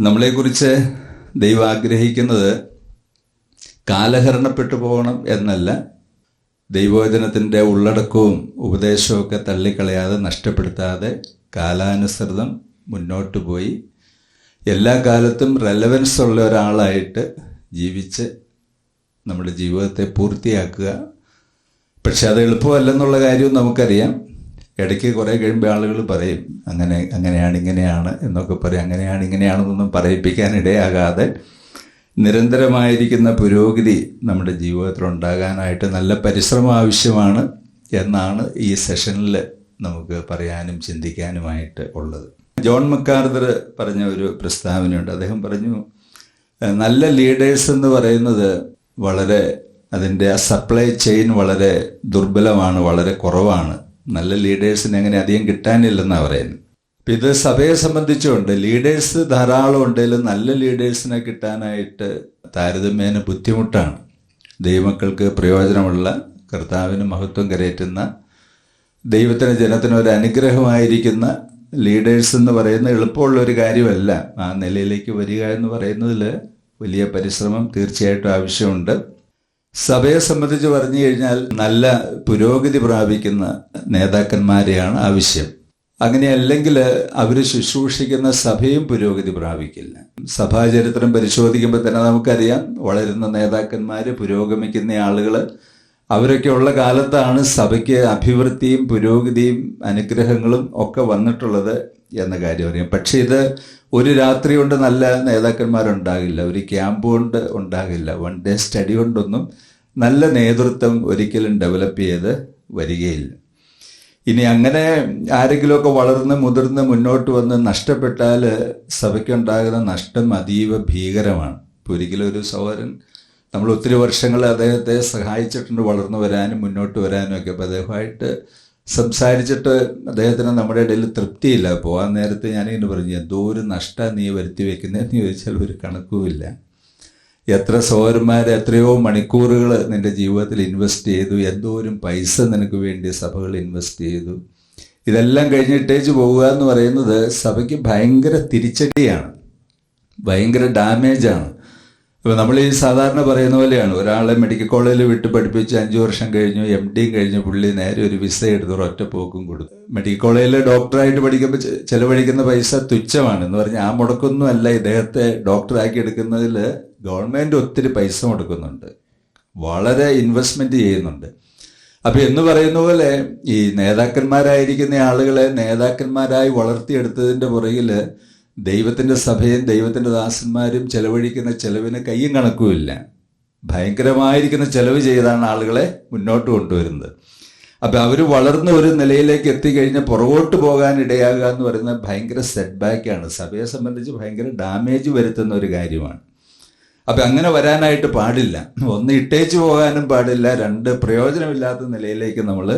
നമ്മളെക്കുറിച്ച് ദൈവം ആഗ്രഹിക്കുന്നത് കാലഹരണപ്പെട്ടു പോകണം എന്നല്ല, ദൈവവചനത്തിൻ്റെ ഉള്ളടക്കവും ഉപദേശമൊക്കെ തള്ളിക്കളയാതെ നഷ്ടപ്പെടുത്താതെ കാലാനുസൃതം മുന്നോട്ട് പോയി എല്ലാ കാലത്തും റെലവൻസ് ഉള്ള ഒരാളായിട്ട് ജീവിച്ച് നമ്മുടെ ജീവിതത്തെ പൂർത്തിയാക്കുക. പക്ഷെ അത് എളുപ്പമല്ലെന്നുള്ള കാര്യവും നമുക്കറിയാം. ഇടയ്ക്ക് കുറേ കഴിയുമ്പോൾ ആളുകൾ പറയും അങ്ങനെയാണ് ഇങ്ങനെയാണ് എന്നൊക്കെ പറയും. അങ്ങനെയാണ് ഇങ്ങനെയാണെന്നൊന്നും പറയിപ്പിക്കാൻ ഇടയാകാതെ നിരന്തരമായിരിക്കുന്ന പുരോഗതി നമ്മുടെ ജീവിതത്തിൽ ഉണ്ടാകാനായിട്ട് നല്ല പരിശ്രമം ആവശ്യമാണ് എന്നാണ് ഈ സെഷനിൽ നമുക്ക് പറയാനും ചിന്തിക്കാനുമായിട്ട് ഉള്ളത്. ജോൺ മക്കാർതർ പറഞ്ഞ ഒരു പ്രസ്താവനയുണ്ട്. അദ്ദേഹം പറഞ്ഞു, നല്ല ലീഡേഴ്സ് എന്ന് പറയുന്നത് വളരെ അതിൻ്റെ സപ്ലൈ ചെയിൻ വളരെ ദുർബലമാണ്, വളരെ കുറവാണ്. നല്ല ലീഡേഴ്സിന് അങ്ങനെ അധികം കിട്ടാനില്ലെന്നാണ് പറയുന്നത്. അപ്പം ഇത് സഭയെ സംബന്ധിച്ചുകൊണ്ട് ലീഡേഴ്സ് ധാരാളം ഉണ്ടെങ്കിലും നല്ല ലീഡേഴ്സിനെ കിട്ടാനായിട്ട് താരതമ്യേന ബുദ്ധിമുട്ടാണ്. ദൈവമക്കൾക്ക് പ്രയോജനമുള്ള, കർത്താവിന് മഹത്വം കരയറ്റുന്ന, ദൈവത്തിന് ജനത്തിന് ഒരു അനുഗ്രഹമായിരിക്കുന്ന ലീഡേഴ്സ് എന്ന് പറയുന്നത് എളുപ്പമുള്ളൊരു കാര്യമല്ല. ആ നിലയിലേക്ക് വരിക എന്ന് പറയുന്നതിൽ വലിയ പരിശ്രമം തീർച്ചയായിട്ടും ആവശ്യമുണ്ട്. സഭയെ സംബന്ധിച്ച് പറഞ്ഞു കഴിഞ്ഞാൽ നല്ല പുരോഗതി പ്രാപിക്കുന്ന നേതാക്കന്മാരെയാണ് ആവശ്യം. അങ്ങനെയല്ലെങ്കിൽ അവർ ശുശ്രൂഷിക്കുന്ന സഭയും പുരോഗതി പ്രാപിക്കില്ല. സഭാചരിത്രം പരിശോധിക്കുമ്പോൾ തന്നെ നമുക്കറിയാം, വളരുന്ന നേതാക്കന്മാർ, പുരോഗമിക്കുന്ന ആളുകൾ, അവരൊക്കെ ഉള്ള കാലത്താണ് സഭയ്ക്ക് അഭിവൃദ്ധിയും പുരോഗതിയും അനുഗ്രഹങ്ങളും ഒക്കെ വന്നിട്ടുള്ളത് എന്ന കാര്യം അറിയാം. പക്ഷേ ഇത് ഒരു രാത്രി കൊണ്ട് നല്ല നേതാക്കന്മാരുണ്ടാകില്ല, ഒരു ക്യാമ്പ് കൊണ്ട് ഉണ്ടാകില്ല, വൺ ഡേ സ്റ്റഡി കൊണ്ടൊന്നും നല്ല നേതൃത്വം ഒരിക്കലും ഡെവലപ്പ് ചെയ്ത് വരികയില്ല. ഇനി അങ്ങനെ ആരെങ്കിലുമൊക്കെ വളർന്ന് മുതിർന്ന് മുന്നോട്ട് വന്ന് നഷ്ടപ്പെട്ടാൽ സഭയ്ക്കുണ്ടാകുന്ന നഷ്ടം അതീവ ഭീകരമാണ്. ഇപ്പോൾ ഒരിക്കലും ഒരു സഹോദരൻ, നമ്മൾ ഒത്തിരി വർഷങ്ങൾ അദ്ദേഹത്തെ സഹായിച്ചിട്ടുണ്ട് വളർന്നു വരാനും മുന്നോട്ട് വരാനും ഒക്കെ. അപ്പോൾ അദ്ദേഹമായിട്ട് സംസാരിച്ചിട്ട് അദ്ദേഹത്തിന് നമ്മുടെ ഇടയിൽ തൃപ്തിയില്ല. പോകാൻ നേരത്തെ ഞാനിങ്ങനെ പറഞ്ഞു, എന്തോ ഒരു നഷ്ടം നീ വരുത്തി വെക്കുന്നതെന്ന് ചോദിച്ചാൽ ഒരു കണക്കുമില്ല. എത്ര സഹോദരന്മാർ എത്രയോ മണിക്കൂറുകൾ നിൻ്റെ ജീവിതത്തിൽ ഇൻവെസ്റ്റ് ചെയ്തു, എന്തോരം പൈസ നിനക്ക് വേണ്ടി സഭകൾ ഇൻവെസ്റ്റ് ചെയ്തു. ഇതെല്ലാം കഴിഞ്ഞിട്ടേച്ച് പോവുക എന്ന് പറയുന്നത് സഭയ്ക്ക് ഭയങ്കര തിരിച്ചടിയാണ്, ഭയങ്കര ഡാമേജാണ്. ഇപ്പോൾ നമ്മൾ ഈ സാധാരണ പറയുന്ന പോലെയാണ്, ഒരാളെ മെഡിക്കൽ കോളേജിൽ വിട്ട് പഠിപ്പിച്ച് 5 വർഷം കഴിഞ്ഞു, MD കഴിഞ്ഞു, പുള്ളി നേരെ ഒരു വിസ എടുത്ത് ഒറ്റ പോക്കും കൊടുത്തു. മെഡിക്കൽ കോളേജിൽ ഡോക്ടറായിട്ട് പഠിക്കുമ്പോൾ ചിലവഴിക്കുന്ന പൈസ തുച്ഛമാണ് എന്ന് പറഞ്ഞാൽ ആ മുടക്കൊന്നും അല്ല. ഇദ്ദേഹത്തെ ഡോക്ടറാക്കി എടുക്കുന്നതിൽ ഗവൺമെൻറ് ഒത്തിരി പൈസ മുടക്കുന്നുണ്ട്, വളരെ ഇൻവെസ്റ്റ്മെൻറ്റ് ചെയ്യുന്നുണ്ട്. അപ്പോൾ എന്ന് പറയുന്ന പോലെ ഈ നേതാക്കന്മാരായിരിക്കുന്ന ആളുകളെ നേതാക്കന്മാരായി വളർത്തിയെടുത്തതിൻ്റെ പുറകിൽ ദൈവത്തിൻ്റെ സഭയും ദൈവത്തിൻ്റെ ദാസന്മാരും ചെലവഴിക്കുന്ന ചെലവിന് കയ്യും കണക്കുമില്ല. ഭയങ്കരമായിരിക്കുന്ന ചെലവ് ചെയ്താണ് ആളുകളെ മുന്നോട്ട് കൊണ്ടുവരുന്നത്. അപ്പം അവർ വളർന്ന ഒരു നിലയിലേക്ക് എത്തിക്കഴിഞ്ഞാൽ പുറകോട്ട് പോകാൻ ഇടയാകുക എന്ന് പറയുന്നത് ഭയങ്കര സെറ്റ് ബാക്കാണ്. സഭയെ സംബന്ധിച്ച് ഭയങ്കര ഡാമേജ് വരുത്തുന്ന ഒരു കാര്യമാണ്. അപ്പം അങ്ങനെ വരാനായിട്ട് പാടില്ല. ഒന്ന്, ഇട്ടേച്ച് പോകാനും പാടില്ല. 2, പ്രയോജനമില്ലാത്ത നിലയിലേക്ക് നമ്മൾ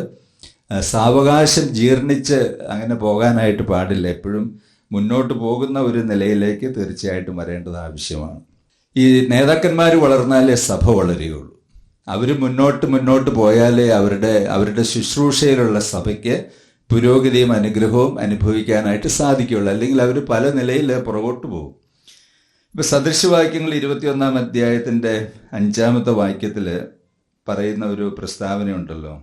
സാവകാശം ജീർണിച്ച് അങ്ങനെ പോകാനായിട്ട് പാടില്ല. എപ്പോഴും മുന്നോട്ട് പോകുന്ന ഒരു നിലയിലേക്ക് തീർച്ചയായിട്ടും വരേണ്ടത് ആവശ്യമാണ്. ഈ നേതാക്കന്മാർ വളർന്നാലേ സഭ വളരുകയുള്ളൂ. അവർ മുന്നോട്ട് പോയാലേ അവരുടെ ശുശ്രൂഷയിലുള്ള സഭയ്ക്ക് പുരോഗതിയും അനുഗ്രഹവും അനുഭവിക്കാനായിട്ട് സാധിക്കുകയുള്ളൂ. അല്ലെങ്കിൽ അവർ പല നിലയിൽ പുറകോട്ട് പോകും. ഇപ്പം സദൃശവാക്യങ്ങൾ 21-ാം അധ്യായത്തിൻ്റെ 5-ാമത്തെ വാക്യത്തിൽ പറയുന്ന ഒരു പ്രസ്താവനയുണ്ടല്ലോ.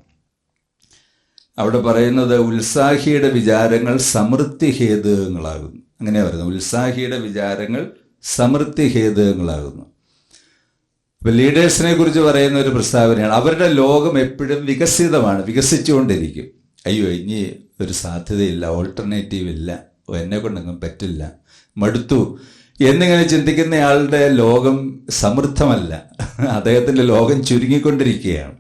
അവിടെ പറയുന്നത്, ഉത്സാഹിയുടെ വിചാരങ്ങൾ സമൃദ്ധി ഹേതുകങ്ങളാകുന്നു. അങ്ങനെയാണ് പറയുന്നത്, ഉത്സാഹിയുടെ വിചാരങ്ങൾ സമൃദ്ധി ഹേതുകങ്ങളാകുന്നു. ഇപ്പം ലീഡേഴ്സിനെ കുറിച്ച് പറയുന്ന ഒരു പ്രസ്താവനയാണ്, അവരുടെ ലോകം എപ്പോഴും വികസിതമാണ്, വികസിച്ചുകൊണ്ടിരിക്കും. അയ്യോ, ഇനി ഒരു സാധ്യതയില്ല, ഓൾട്ടർനേറ്റീവ് ഇല്ല, എന്നെ കൊണ്ടൊന്നും പറ്റില്ല, മടുത്തു എന്നിങ്ങനെ ചിന്തിക്കുന്നയാളുടെ ലോകം സമൃദ്ധമല്ല. അദ്ദേഹത്തിൻ്റെ ലോകം ചുരുങ്ങിക്കൊണ്ടിരിക്കുകയാണ്,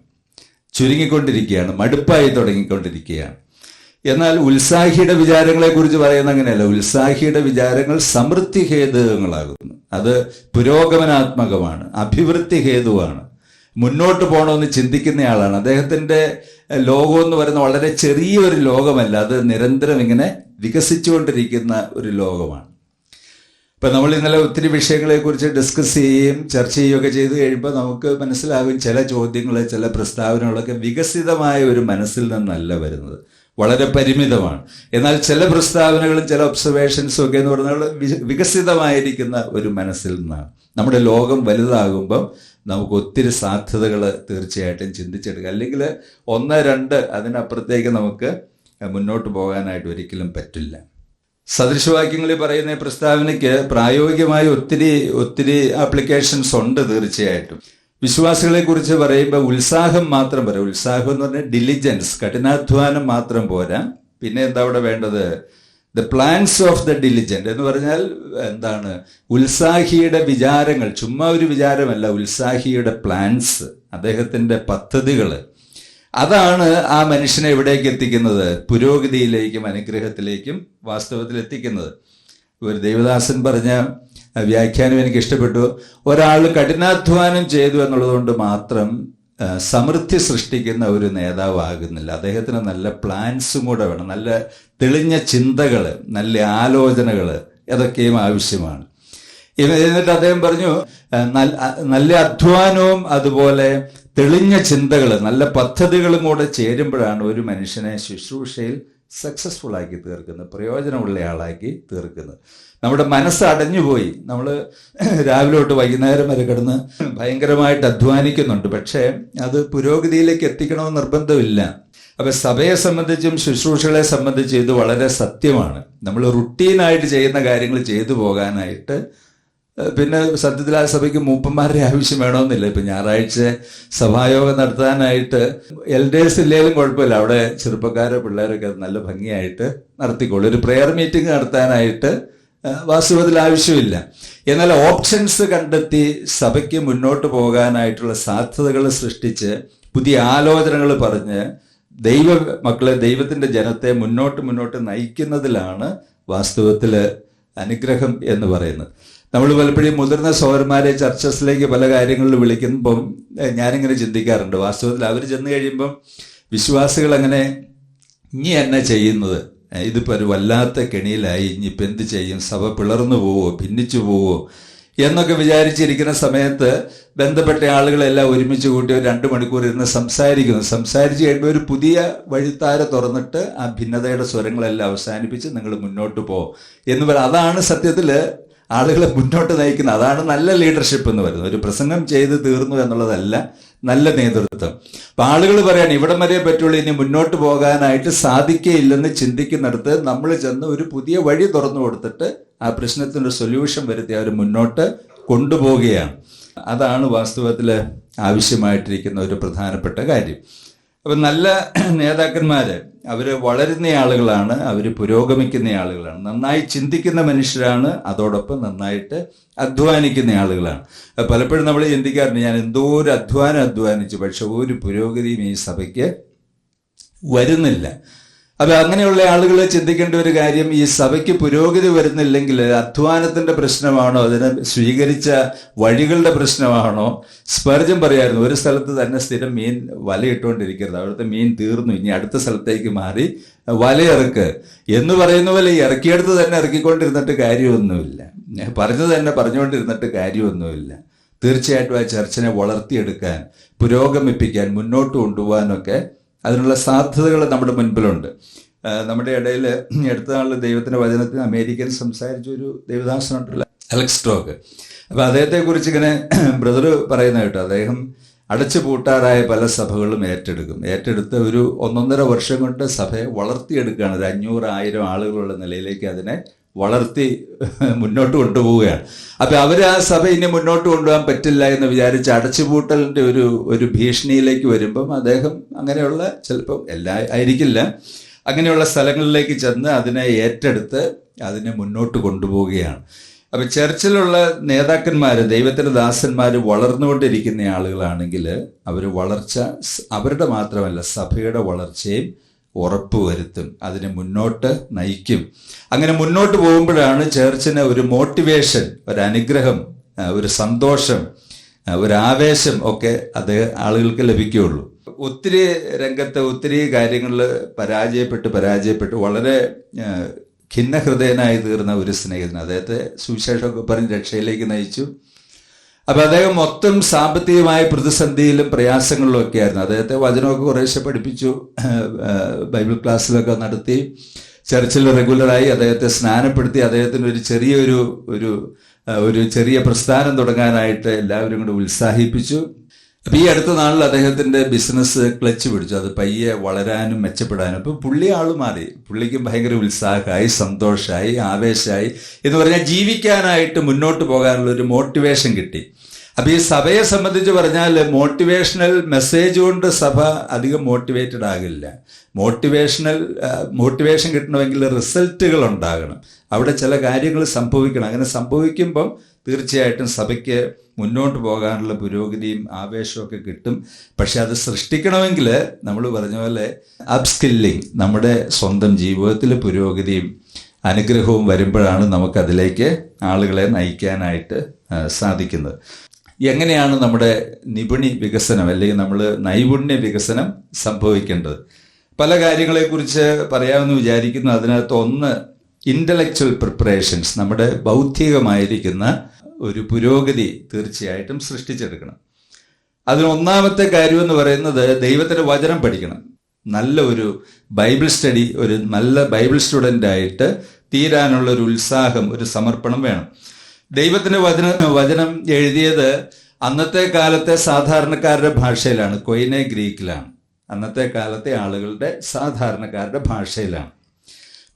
മടുപ്പായി തുടങ്ങിക്കൊണ്ടിരിക്കുകയാണ്. എന്നാൽ ഉത്സാഹിയുടെ വിചാരങ്ങളെക്കുറിച്ച് പറയുന്ന അങ്ങനെയല്ല. ഉത്സാഹിയുടെ വിചാരങ്ങൾ സമൃദ്ധി ഹേതുകങ്ങളാകുന്നു. അത് പുരോഗമനാത്മകമാണ്, അഭിവൃദ്ധി ഹേതുവാണ്, മുന്നോട്ട് പോകണമെന്ന് ചിന്തിക്കുന്നയാളാണ്. അദ്ദേഹത്തിൻ്റെ ലോകം എന്ന് പറയുന്നത് വളരെ ചെറിയൊരു ലോകമല്ല, അത് നിരന്തരം ഇങ്ങനെ വികസിച്ചുകൊണ്ടിരിക്കുന്ന ഒരു ലോകമാണ്. ഇപ്പം നമ്മൾ ഇന്നലെ ഒത്തിരി വിഷയങ്ങളെക്കുറിച്ച് ഡിസ്കസ് ചെയ്യുകയും ചർച്ച ചെയ്യുകയൊക്കെ ചെയ്ത് കഴിയുമ്പോൾ നമുക്ക് മനസ്സിലാകും ചില ചോദ്യങ്ങൾ, ചില പ്രസ്താവനകളൊക്കെ വികസിതമായ ഒരു മനസ്സിൽ നിന്നല്ല വരുന്നത്, വളരെ പരിമിതമാണ്. എന്നാൽ ചില പ്രസ്താവനകളും ചില ഒബ്സർവേഷൻസും ഒക്കെ എന്ന് പറഞ്ഞാൽ വികസിതമായിരിക്കുന്ന ഒരു മനസ്സിൽ നിന്നാണ്. നമ്മുടെ ലോകം വലുതാകുമ്പം നമുക്ക് ഒത്തിരി സാധ്യതകൾ തീർച്ചയായിട്ടും ചിന്തിച്ചെടുക്കുക. അല്ലെങ്കിൽ 1, 2 അതിനപ്പുറത്തേക്ക് നമുക്ക് മുന്നോട്ട് പോകാനായിട്ട് ഒരിക്കലും പറ്റില്ല. സദൃശവാക്യങ്ങളിൽ പറയുന്ന പ്രസ്താവനയ്ക്ക് പ്രായോഗികമായി ഒത്തിരി ആപ്ലിക്കേഷൻസ് ഉണ്ട് തീർച്ചയായിട്ടും. വിശ്വാസികളെ കുറിച്ച് പറയുമ്പോൾ ഉത്സാഹം മാത്രം പോരാ. ഉത്സാഹം എന്ന് പറഞ്ഞാൽ ഡിലിജൻസ്, കഠിനാധ്വാനം മാത്രം പോരാ. പിന്നെ എന്താ അവിടെ വേണ്ടത്? The plans of the diligent എന്ന് പറഞ്ഞാൽ എന്താണ്? ഉത്സാഹിയുടെ വിചാരങ്ങൾ, ചുമ്മാ ഒരു വിചാരമല്ല, ഉത്സാഹിയുടെ പ്ലാൻസ്, അദ്ദേഹത്തിന്റെ പദ്ധതികൾ. അതാണ് ആ മനുഷ്യനെ എവിടേക്ക് എത്തിക്കുന്നത്? പുരോഗതിയിലേക്കും അനുഗ്രഹത്തിലേക്കും വാസ്തവത്തിൽ എത്തിക്കുന്നത്. ഒരു ദേവദാസൻ പറഞ്ഞ വ്യാഖ്യാനം എനിക്ക് ഇഷ്ടപ്പെട്ടു. ഒരാൾ കഠിനാധ്വാനം ചെയ്തു എന്നുള്ളതുകൊണ്ട് മാത്രം സമൃദ്ധി സൃഷ്ടിക്കുന്ന ഒരു നേതാവാകുന്നില്ല. അദ്ദേഹത്തിന് നല്ല പ്ലാൻസും കൂടെ വേണം, നല്ല തെളിഞ്ഞ ചിന്തകൾ, നല്ല ആലോചനകൾ, അതൊക്കെയും ആവശ്യമാണ്. എന്നിട്ട് അദ്ദേഹം പറഞ്ഞു, നല്ല അധ്വാനവും അതുപോലെ തെളിഞ്ഞ ചിന്തകൾ, നല്ല പദ്ധതികളും കൂടെ ചേരുമ്പോഴാണ് ഒരു മനുഷ്യനെ ശുശ്രൂഷയിൽ സക്സസ്ഫുൾ ആക്കി തീർക്കുന്നത്, പ്രയോജനമുള്ള ആളാക്കി തീർക്കുന്നത്. നമ്മുടെ മനസ്സ് അടഞ്ഞുപോയി. നമ്മൾ രാവിലെ തൊട്ട് വൈകുന്നേരം വരെ കിടന്ന് ഭയങ്കരമായിട്ട് അധ്വാനിക്കുന്നുണ്ട്. പക്ഷേ അത് പുരോഗതിയിലേക്ക് എത്തിക്കണമെന്ന് നിർബന്ധമില്ല. അപ്പം സഭയെ സംബന്ധിച്ചും ശുശ്രൂഷകളെ സംബന്ധിച്ചും ഇത് വളരെ സത്യമാണ്. നമ്മൾ റുട്ടീനായിട്ട് ചെയ്യുന്ന കാര്യങ്ങൾ ചെയ്തു പോകാനായിട്ട് പിന്നെ സത്യത്തിൽ ആ സഭയ്ക്ക് മൂപ്പന്മാരുടെ ആവശ്യം വേണമെന്നില്ല. ഇപ്പം ഞായറാഴ്ച സഭായോഗം നടത്താനായിട്ട് എൽഡേഴ്സ് ഇല്ലെങ്കിലും കുഴപ്പമില്ല, അവിടെ ചെറുപ്പക്കാരോ പിള്ളേരൊക്കെ നല്ല ഭംഗിയായിട്ട് നടത്തിക്കോളൂ. ഒരു പ്രെയർ മീറ്റിംഗ് നടത്താനായിട്ട് വാസ്തവത്തിൽ ആവശ്യമില്ല. എന്നാൽ ഓപ്ഷൻസ് കണ്ടെത്തി സഭയ്ക്ക് മുന്നോട്ട് പോകാനായിട്ടുള്ള സാധ്യതകൾ സൃഷ്ടിച്ച് പുതിയ ആലോചനകൾ പറഞ്ഞ് മക്കളെ, ദൈവത്തിൻ്റെ ജനത്തെ മുന്നോട്ട് നയിക്കുന്നതിലാണ് വാസ്തവത്തിൽ അനുഗ്രഹം എന്ന് പറയുന്നത്. നമ്മൾ പലപ്പോഴും മുതിർന്ന സഹോദരന്മാരെ ചർച്ചസിലേക്ക് പല കാര്യങ്ങളിൽ വിളിക്കുമ്പം ഞാനിങ്ങനെ ചിന്തിക്കാറുണ്ട്. വാസ്തവത്തിൽ അവർ ചെന്ന് കഴിയുമ്പം വിശ്വാസികൾ അങ്ങനെ ഇനി എന്നെ ചെയ്യുന്നത്, ഇതിപ്പോൾ ഒരു വല്ലാത്ത കെണിയിലായി, ഇനിയിപ്പോൾ എന്ത് ചെയ്യും, സഭ പിളർന്നു പോവോ, ഭിന്നിച്ചു പോവോ എന്നൊക്കെ വിചാരിച്ചിരിക്കുന്ന സമയത്ത് ബന്ധപ്പെട്ട ആളുകളെല്ലാം ഒരുമിച്ച് കൂട്ടി ഒരു 2 മണിക്കൂർ ഇരുന്ന് സംസാരിച്ച് കഴിയുമ്പോൾ ഒരു പുതിയ വഴിത്താര തുറന്നിട്ട് ആ ഭിന്നതയുടെ സ്വരങ്ങളെല്ലാം അവസാനിപ്പിച്ച് നിങ്ങൾ മുന്നോട്ട് പോ എന്ന് പറയുന്നത്. അതാണ് സത്യത്തിൽ ആളുകളെ മുന്നോട്ട് നയിക്കുന്നത്. അതാണ് നല്ല ലീഡർഷിപ്പ് എന്ന് പറയുന്നത്. ഒരു പ്രസംഗം ചെയ്ത് തീർന്നു എന്നുള്ളതല്ല നല്ല നേതൃത്വം. അപ്പം ആളുകൾ പറയാണ് ഇവിടം വരെ പറ്റുള്ളൂ, ഇനി മുന്നോട്ട് പോകാനായിട്ട് സാധിക്കുകയില്ലെന്ന് ചിന്തിക്കുന്നിടത്ത് നമ്മൾ ചെന്ന് ഒരു പുതിയ വഴി തുറന്നു കൊടുത്തിട്ട് ആ പ്രശ്നത്തിൻ്റെ സൊല്യൂഷൻ വരുത്തി അവർ മുന്നോട്ട് കൊണ്ടുപോവുകയാണ്. അതാണ് വാസ്തവത്തിൽ ആവശ്യമായിട്ടിരിക്കുന്ന ഒരു പ്രധാനപ്പെട്ട കാര്യം. അപ്പം നല്ല നേതാക്കന്മാർ അവർ വളരുന്ന ആളുകളാണ്, അവർ പുരോഗമിക്കുന്ന ആളുകളാണ്, നന്നായി ചിന്തിക്കുന്ന മനുഷ്യരാണ്, അതോടൊപ്പം നന്നായിട്ട് അധ്വാനിക്കുന്ന ആളുകളാണ്. പലപ്പോഴും നമ്മൾ ചിന്തിക്കാറുണ്ട്, ഞാൻ എന്തോ ഒരു അധ്വാനിച്ചു, പക്ഷെ ഒരു പുരോഗതിയും ഈ സഭയ്ക്ക് വരുന്നില്ല. അപ്പം അങ്ങനെയുള്ള ആളുകൾ ചിന്തിക്കേണ്ട ഒരു കാര്യം, ഈ സഭയ്ക്ക് പുരോഗതി വരുന്നില്ലെങ്കിൽ അധ്വാനത്തിൻ്റെ പ്രശ്നമാണോ, അതിനെ സ്വീകരിച്ച വഴികളുടെ പ്രശ്നമാണോ? സ്പർജൻ പറയായിരുന്നു, ഒരു സ്ഥലത്ത് തന്നെ സ്ഥിരം മീൻ വലയിട്ടുകൊണ്ടിരിക്കരുത്, അവിടുത്തെ മീൻ തീർന്നു, ഇനി അടുത്ത സ്ഥലത്തേക്ക് മാറി വലയിറക്ക് എന്ന് പറയുന്ന പോലെ ഇറക്കിയെടുത്ത് തന്നെ ഇറക്കിക്കൊണ്ടിരുന്നിട്ട് കാര്യമൊന്നുമില്ല, പറഞ്ഞത് തന്നെ പറഞ്ഞുകൊണ്ടിരുന്നിട്ട് കാര്യമൊന്നുമില്ല. തീർച്ചയായിട്ടും ആ ചർച്ചിനെ വളർത്തിയെടുക്കാൻ, പുരോഗമിപ്പിക്കാൻ, മുന്നോട്ട് കൊണ്ടുപോകാനൊക്കെ അതിനുള്ള സാധ്യതകൾ നമ്മുടെ മുൻപിലുണ്ട്. നമ്മുടെ ഇടയിൽ അടുത്ത നാളിൽ ദൈവത്തിൻ്റെ വചനത്തിന് അമേരിക്കൻ സംസാരിച്ച ഒരു ദേവദാസനുണ്ടല്ലോ, അലക്സ് സ്ട്രോക്ക്. അപ്പോൾ അദ്ദേഹത്തെക്കുറിച്ച് ഇങ്ങനെ ബ്രദർ പറയുന്ന കേട്ടോ, അദ്ദേഹം അടച്ചു പൂട്ടാറായ പല സഭകളും ഏറ്റെടുത്ത് ഒരു 1.5 വർഷം കൊണ്ട് സഭയെ വളർത്തിയെടുക്കുകയാണ്. ഒരു 500-1000 ആളുകളുള്ള നിലയിലേക്ക് അതിനെ വളർത്തി മുന്നോട്ട് കൊണ്ടുപോവുകയാണ്. അപ്പം അവർ ആ സഭ ഇനി മുന്നോട്ട് കൊണ്ടുപോകാൻ പറ്റില്ല എന്ന് വിചാരിച്ച് അടച്ചുപൂട്ടലിൻ്റെ ഒരു ഭീഷണിയിലേക്ക് വരുമ്പം അദ്ദേഹം അങ്ങനെയുള്ള, ചിലപ്പം എല്ലാം ആയിരിക്കില്ല, അങ്ങനെയുള്ള സ്ഥലങ്ങളിലേക്ക് ചെന്ന് അതിനെ ഏറ്റെടുത്ത് അതിനെ മുന്നോട്ട് കൊണ്ടുപോവുകയാണ്. അപ്പം ചർച്ചിലുള്ള നേതാക്കന്മാർ, ദൈവത്തിൻ്റെ ദാസന്മാർ വളർന്നുകൊണ്ടിരിക്കുന്ന ആളുകളാണെങ്കിൽ അവർ വളർച്ച അവരുടെ മാത്രമല്ല സഭയുടെ വളർച്ചയും ഉറപ്പുവരുത്തും, അതിനെ മുന്നോട്ട് നയിക്കും. അങ്ങനെ മുന്നോട്ട് പോകുമ്പോഴാണ് ചേർച്ചിന് ഒരു മോട്ടിവേഷൻ, ഒരു അനുഗ്രഹം, ഒരു സന്തോഷം, ഒരു ആവേശം ഒക്കെ അത് ആളുകൾക്ക് ലഭിക്കുകയുള്ളൂ. ഒത്തിരി രംഗത്ത് ഒത്തിരി കാര്യങ്ങളിൽ പരാജയപ്പെട്ട് വളരെ ഖിന്നഹൃദയനായി തീർന്ന ഒരു സ്നേഹിതൻ അദ്ദേഹത്തെ സുവിശേഷമൊക്കെ പറഞ്ഞ് രക്ഷയിലേക്ക് നയിച്ചു. അപ്പൊ അദ്ദേഹം മൊത്തം സാമ്പത്തികമായ പ്രതിസന്ധിയിലും പ്രയാസങ്ങളിലും ഒക്കെ ആയിരുന്നു. അദ്ദേഹത്തെ വചനമൊക്കെ കുറേശ്ശെ പഠിപ്പിച്ചു, ബൈബിൾ ക്ലാസ്സിലൊക്കെ നടത്തി, ചർച്ചിൽ റെഗുലറായി അദ്ദേഹത്തെ സ്നാനപ്പെടുത്തി, അദ്ദേഹത്തിന് ഒരു ചെറിയ പ്രസ്ഥാനം തുടങ്ങാനായിട്ട് എല്ലാവരും കൂടെ ഉത്സാഹിപ്പിച്ചു. അപ്പൊ ഈ അടുത്ത നാളിൽ അദ്ദേഹത്തിന്റെ ബിസിനസ് ക്ലച്ച് പിടിച്ചു. അത് പയ്യെ വളരാനും മെച്ചപ്പെടാനും. അപ്പൊ പുള്ളി ആള് മാറി. പുള്ളിക്കും ഭയങ്കര ഉത്സാഹമായി, സന്തോഷമായി, ആവേശമായി എന്ന് പറഞ്ഞാൽ ജീവിക്കാനായിട്ട് മുന്നോട്ട് പോകാനുള്ള ഒരു മോട്ടിവേഷൻ കിട്ടി. അപ്പൊ ഈ സഭയെ സംബന്ധിച്ച് പറഞ്ഞാൽ മോട്ടിവേഷണൽ മെസ്സേജ് കൊണ്ട് സഭ അധികം മോട്ടിവേറ്റഡ് ആകില്ല. മോട്ടിവേഷൻ കിട്ടണമെങ്കിൽ റിസൾട്ടുകൾ ഉണ്ടാകണം. അവിടെ ചില കാര്യങ്ങൾ സംഭവിക്കണം. അങ്ങനെ സംഭവിക്കുമ്പം തീർച്ചയായിട്ടും സഭയ്ക്ക് മുന്നോട്ട് പോകാനുള്ള പുരോഗതിയും ആവേശമൊക്കെ കിട്ടും. പക്ഷെ അത് സൃഷ്ടിക്കണമെങ്കിൽ നമ്മൾ പറഞ്ഞ പോലെ അപ്സ്കില്ലിങ്, നമ്മുടെ സ്വന്തം ജീവിതത്തിൽ പുരോഗതിയും അനുഗ്രഹവും വരുമ്പോഴാണ് നമുക്കതിലേക്ക് ആളുകളെ നയിക്കാനായിട്ട് സാധിക്കുന്നത്. എങ്ങനെയാണ് നമ്മുടെ നിപുണി വികസനം അല്ലെങ്കിൽ നമ്മൾ നൈപുണ്യ വികസനം സംഭവിക്കേണ്ടത്? പല കാര്യങ്ങളെക്കുറിച്ച് പറയാമെന്ന് വിചാരിക്കുന്നു. അതിനകത്ത് ഒന്ന് ഇന്റലക്ച്വൽ പ്രിപ്പറേഷൻസ്, നമ്മുടെ ബൗദ്ധികമായിരിക്കുന്ന ഒരു പുരോഗതി തീർച്ചയായിട്ടും സൃഷ്ടിച്ചെടുക്കണം. അതിന് ഒന്നാമത്തെ കാര്യം എന്ന് പറയുന്നത് ദൈവത്തിന്റെ വചനം പഠിക്കണം. നല്ല ഒരു ബൈബിൾ സ്റ്റഡി, ഒരു നല്ല ബൈബിൾ സ്റ്റുഡൻ്റ് ആയിട്ട് തീരാനുള്ള ഒരു ഉത്സാഹം, ഒരു സമർപ്പണം വേണം. ദൈവത്തിന്റെ വചനം എഴുതിയത് അന്നത്തെ കാലത്തെ സാധാരണക്കാരുടെ ഭാഷയിലാണ്, കൊയിനെ ഗ്രീക്കിലാണ്. അന്നത്തെ കാലത്തെ ആളുകളുടെ സാധാരണക്കാരുടെ ഭാഷയിലാണ്.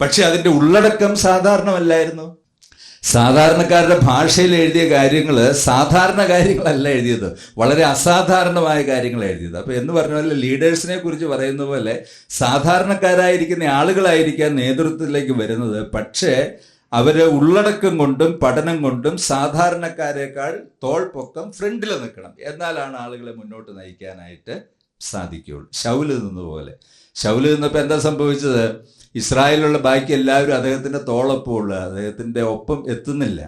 പക്ഷെ അതിന്റെ ഉള്ളടക്കം സാധാരണമല്ലായിരുന്നു. സാധാരണക്കാരുടെ ഭാഷയിൽ എഴുതിയ കാര്യങ്ങൾ സാധാരണ കാര്യങ്ങളല്ല എഴുതിയത്, വളരെ അസാധാരണമായ കാര്യങ്ങൾ എഴുതിയത്. അപ്പൊ എന്ന് പറഞ്ഞ പോലെ ലീഡേഴ്സിനെ കുറിച്ച് പറയുന്ന പോലെ സാധാരണക്കാരായിരിക്കുന്ന ആളുകളായിരിക്കാൻ നേതൃത്വത്തിലേക്ക് വരുന്നത്. പക്ഷേ അവര് ഉള്ളടക്കം കൊണ്ടും പഠനം കൊണ്ടും സാധാരണക്കാരേക്കാൾ തോൾ പൊക്കം ഫ്രണ്ടിൽ നിൽക്കണം. എന്നാലാണ് ആളുകളെ മുന്നോട്ട് നയിക്കാനായിട്ട് സാധിക്കുകയുള്ളൂ. ശൗല് നിന്നപ്പോൾ എന്താ സംഭവിച്ചത്? ഇസ്രായേലിലുള്ള ബാക്കി എല്ലാവരും അദ്ദേഹത്തിന്റെ തോളൊപ്പമുള്ള, അദ്ദേഹത്തിന്റെ ഒപ്പം എത്തുന്നില്ല.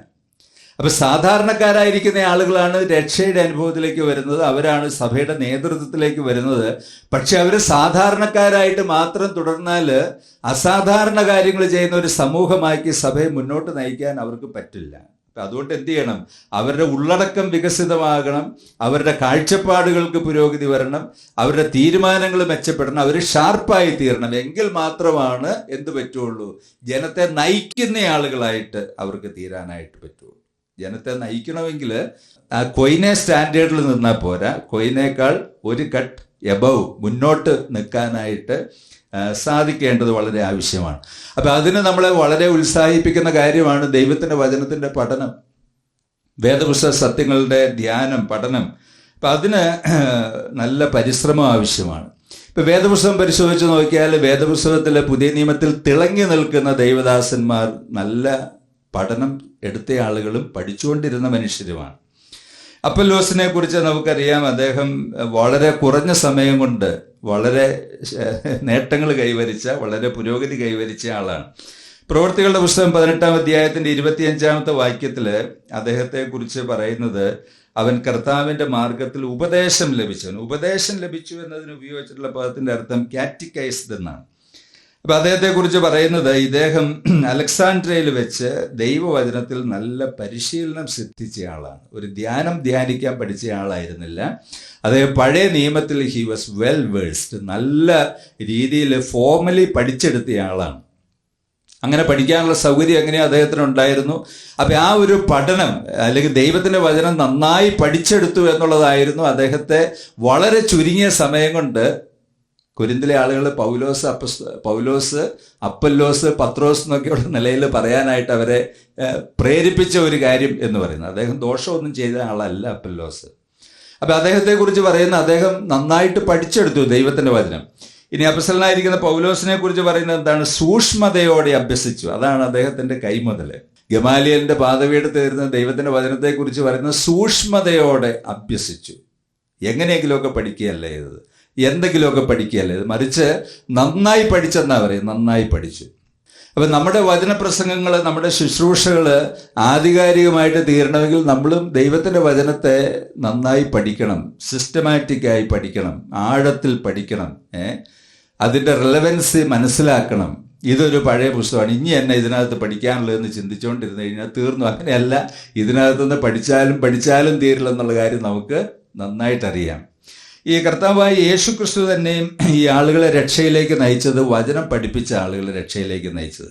അപ്പൊ സാധാരണക്കാരായിരിക്കുന്ന ആളുകളാണ് രക്ഷയുടെ അനുഭവത്തിലേക്ക് വരുന്നത്, അവരാണ് സഭയുടെ നേതൃത്വത്തിലേക്ക് വരുന്നത്. പക്ഷെ അവര് സാധാരണക്കാരായിട്ട് മാത്രം തുടർന്നാൽ അസാധാരണ കാര്യങ്ങൾ ചെയ്യുന്ന ഒരു സമൂഹമാക്കി സഭയെ മുന്നോട്ട് നയിക്കാൻ അവർക്ക് പറ്റില്ല. അപ്പം അതുകൊണ്ട് എന്ത് ചെയ്യണം? അവരുടെ ഉള്ളടക്കം വികസിതമാകണം, അവരുടെ കാഴ്ചപ്പാടുകൾക്ക് പുരോഗതി വരണം, അവരുടെ തീരുമാനങ്ങൾ മെച്ചപ്പെടണം, അവർ ഷാർപ്പായി തീരണം. എങ്കിൽ മാത്രമാണ് എന്ത് പറ്റുള്ളൂ? ജനത്തെ നയിക്കുന്ന ആളുകളായിട്ട് അവർക്ക് തീരാനായിട്ട് പറ്റുള്ളൂ. ജനത്തെ നയിക്കണമെങ്കിൽ ആ കൊയിനെ സ്റ്റാൻഡേർഡിൽ നിന്നാൽ പോരാ, കൊയിനേക്കാൾ ഒരു കട്ട് എബവ് മുന്നോട്ട് നിൽക്കാനായിട്ട് സാധിക്കേണ്ടത് വളരെ ആവശ്യമാണ്. അപ്പം അതിന് നമ്മളെ വളരെ ഉത്സാഹിപ്പിക്കുന്ന കാര്യമാണ് ദൈവത്തിൻ്റെ വചനത്തിൻ്റെ പഠനം, വേദപുസ്തക സത്യങ്ങളുടെ ധ്യാനം, പഠനം. അപ്പം അതിന് നല്ല പരിശ്രമം ആവശ്യമാണ്. ഇപ്പം വേദപുസ്തകം പരിശോധിച്ച് നോക്കിയാൽ വേദപുസ്തകത്തിലെ പുതിയ നിയമത്തിൽ തിളങ്ങി നിൽക്കുന്ന ദൈവദാസന്മാർ നല്ല പഠനം എടുത്ത ആളുകളും പഠിച്ചുകൊണ്ടിരുന്ന മനുഷ്യരുമാണ്. അപ്പൊല്ലോസിനെ കുറിച്ച് നമുക്കറിയാം. അദ്ദേഹം വളരെ കുറഞ്ഞ സമയം കൊണ്ട് വളരെ നേട്ടങ്ങൾ കൈവരിച്ച, വളരെ പുരോഗതി കൈവരിച്ച ആളാണ്. പ്രവൃത്തികളുടെ പുസ്തകം 18-ാം അധ്യായത്തിന്റെ 25-ാമത്തെ വാക്യത്തിൽ അദ്ദേഹത്തെക്കുറിച്ച് പറയുന്നത്, അവൻ കർത്താവിന്റെ മാർഗത്തിൽ ഉപദേശം ലഭിച്ചവൻ. ഉപദേശം ലഭിച്ചു എന്നതിന് ഉപയോഗിച്ചിട്ടുള്ള പദത്തിന്റെ അർത്ഥം കാറ്റിക്കൈസ്ഡ് എന്നാണ്. അപ്പൊ അദ്ദേഹത്തെക്കുറിച്ച് പറയുന്നത്, ഇദ്ദേഹം അലക്സാൻഡ്രിയയിൽ വെച്ച് ദൈവവചനത്തിൽ നല്ല പരിശീലനം സിദ്ധിച്ച ആളാണ്. ഒരു ധ്യാനിക്കാൻ പഠിച്ച ആളായിരുന്നില്ല അദ്ദേഹം. പഴയ നിയമത്തിൽ ഹി വാസ് വെൽ വേഴ്സ്ഡ്, നല്ല രീതിയിൽ ഫോർമലി പഠിച്ചെടുത്ത ആളാണ്. അങ്ങനെ പഠിക്കാനുള്ള സൗകര്യം എങ്ങനെയാണ് അദ്ദേഹത്തിന് ഉണ്ടായിരുന്നു. അപ്പം ആ ഒരു പഠനം അല്ലെങ്കിൽ ദൈവത്തിൻ്റെ വചനം നന്നായി പഠിച്ചെടുത്തു എന്നുള്ളതായിരുന്നു അദ്ദേഹത്തെ വളരെ ചുരുങ്ങിയ സമയം കൊണ്ട് കൊരിന്തിലെ ആളുകൾ പൗലോസ്, അപ്പല്ലോസ്, പത്രോസ് എന്നൊക്കെയുള്ള നിലയിൽ പറയാനായിട്ട് അവരെ പ്രേരിപ്പിച്ച ഒരു കാര്യം എന്ന് പറയുന്നത്. അദ്ദേഹം ദോഷമൊന്നും ചെയ്ത ആളല്ല അപ്പല്ലോസ്. അപ്പം അദ്ദേഹത്തെക്കുറിച്ച് പറയുന്ന, അദ്ദേഹം നന്നായിട്ട് പഠിച്ചെടുത്തു ദൈവത്തിൻ്റെ വചനം. ഇനി അപ്പസ്തലനായിരിക്കുന്ന പൗലോസിനെ കുറിച്ച് പറയുന്നത് എന്താണ്? സൂക്ഷ്മതയോടെ അഭ്യസിച്ചു. അതാണ് അദ്ദേഹത്തിൻ്റെ കൈമുതൽ. ഗമാലിയലിന്റെ പാദവീടത്ത് വരുന്ന ദൈവത്തിൻ്റെ വചനത്തെക്കുറിച്ച് പറയുന്നത് സൂക്ഷ്മതയോടെ അഭ്യസിച്ചു. എങ്ങനെയെങ്കിലുമൊക്കെ പഠിക്കുകയല്ല ചെയ്തത്, എന്തെങ്കിലുമൊക്കെ പഠിക്കുകയല്ല ചെയ്തത്, മറിച്ച് നന്നായി പഠിച്ചെന്നാ പറയും. നന്നായി പഠിച്ചു. അപ്പം നമ്മുടെ വചനപ്രസംഗങ്ങൾ, നമ്മുടെ ശുശ്രൂഷകൾ ആധികാരികമായിട്ട് തീരണമെങ്കിൽ നമ്മളും ദൈവത്തിൻ്റെ വചനത്തെ നന്നായി പഠിക്കണം, സിസ്റ്റമാറ്റിക്കായി പഠിക്കണം, ആഴത്തിൽ പഠിക്കണം, അതിൻ്റെ റിലവൻസ് മനസ്സിലാക്കണം. ഇതൊരു പഴയ പുസ്തകമാണ്, ഇനി എന്നെ ഇതിനകത്ത് പഠിക്കാനുള്ളതെന്ന് ചിന്തിച്ചുകൊണ്ടിരുന്നു കഴിഞ്ഞാൽ തീർന്നു. അങ്ങനെയല്ല, ഇതിനകത്തുനിന്ന് പഠിച്ചാലും തീരില്ലെന്നുള്ള കാര്യം നമുക്ക് നന്നായിട്ടറിയാം. ഈ കർത്താവായ യേശു ക്രിസ്തു തന്നെയും ഈ ആളുകളെ രക്ഷയിലേക്ക് നയിച്ചത്, വചനം പഠിപ്പിച്ച ആളുകളെ രക്ഷയിലേക്ക് നയിച്ചത്.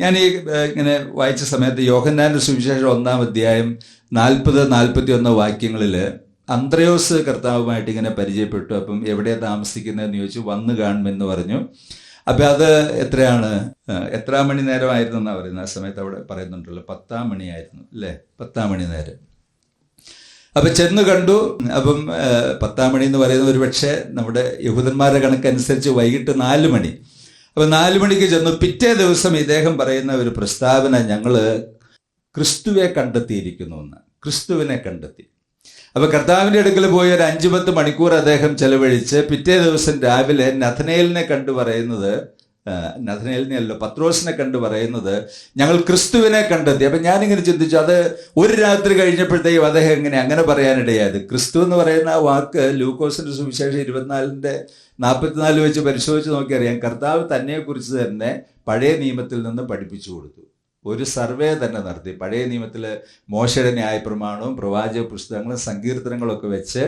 ഞാൻ ഇങ്ങനെ വായിച്ച സമയത്ത് യോഹന്നാന്റെ സുവിശേഷം 1-ാം അധ്യായം 40-41 വാക്യങ്ങളിൽ അന്ത്രയോസ് കർത്താവുമായിട്ട് ഇങ്ങനെ പരിചയപ്പെട്ടു. അപ്പം എവിടെയാണ് താമസിക്കുന്നതെന്ന് ചോദിച്ചു. വന്ന് കാണുമെന്ന് പറഞ്ഞു. അപ്പം അത് എത്രാം മണി നേരമായിരുന്നു എന്നാണ് പറയുന്നത്. ആ സമയത്ത് അവിടെ പറയുന്നുണ്ടല്ലോ 10-ാം മണിയായിരുന്നു അല്ലേ, 10-ാം മണി നേരം. അപ്പം ചെന്ന് കണ്ടു. അപ്പം 10-ാം മണി എന്ന് പറയുന്നത് ഒരു പക്ഷേ നമ്മുടെ യഹൂദന്മാരുടെ കണക്കനുസരിച്ച് വൈകിട്ട് 4 മണി. അപ്പം 4 മണിക്ക് ചെന്നു. പിറ്റേ ദിവസം ഇദ്ദേഹം പറയുന്ന ഒരു പ്രസ്താവന, ഞങ്ങൾ ക്രിസ്തുവിനെ കണ്ടെത്തി. അപ്പൊ കർത്താവിന്റെ അടുക്കൽ പോയി ഒരു 5-10 മണിക്കൂർ അദ്ദേഹം ചെലവഴിച്ച് പിറ്റേ ദിവസം രാവിലെ നഥനയേലിനെ കണ്ടു പറയുന്നത്, പത്രോസിനെ കണ്ടു പറയുന്നത്, ഞങ്ങൾ ക്രിസ്തുവിനെ കണ്ടെത്തി. അപ്പൊ ഞാനിങ്ങനെ ചിന്തിച്ചു, അത് ഒരു രാത്രി കഴിഞ്ഞപ്പോഴത്തേക്കും അദ്ദേഹം അങ്ങനെ പറയാനിടയായത്. ക്രിസ്തു എന്ന് പറയുന്ന ആ വാക്ക് ലൂക്കോസിന്റെ സുവിശേഷം 24:44 വെച്ച് പരിശോധിച്ച് നോക്കിയറിയാം. കർത്താവ് തന്നെക്കുറിച്ച് തന്നെ പഴയ നിയമത്തിൽ നിന്ന് പഠിപ്പിച്ചു കൊടുത്തു. ഒരു സർവേ തന്നെ നടത്തി. പഴയ നിയമത്തിൽ മോശയുടെ ന്യായപ്രമാണവും പ്രവാചക പുസ്തകങ്ങളും സങ്കീർത്തനങ്ങളൊക്കെ വെച്ച്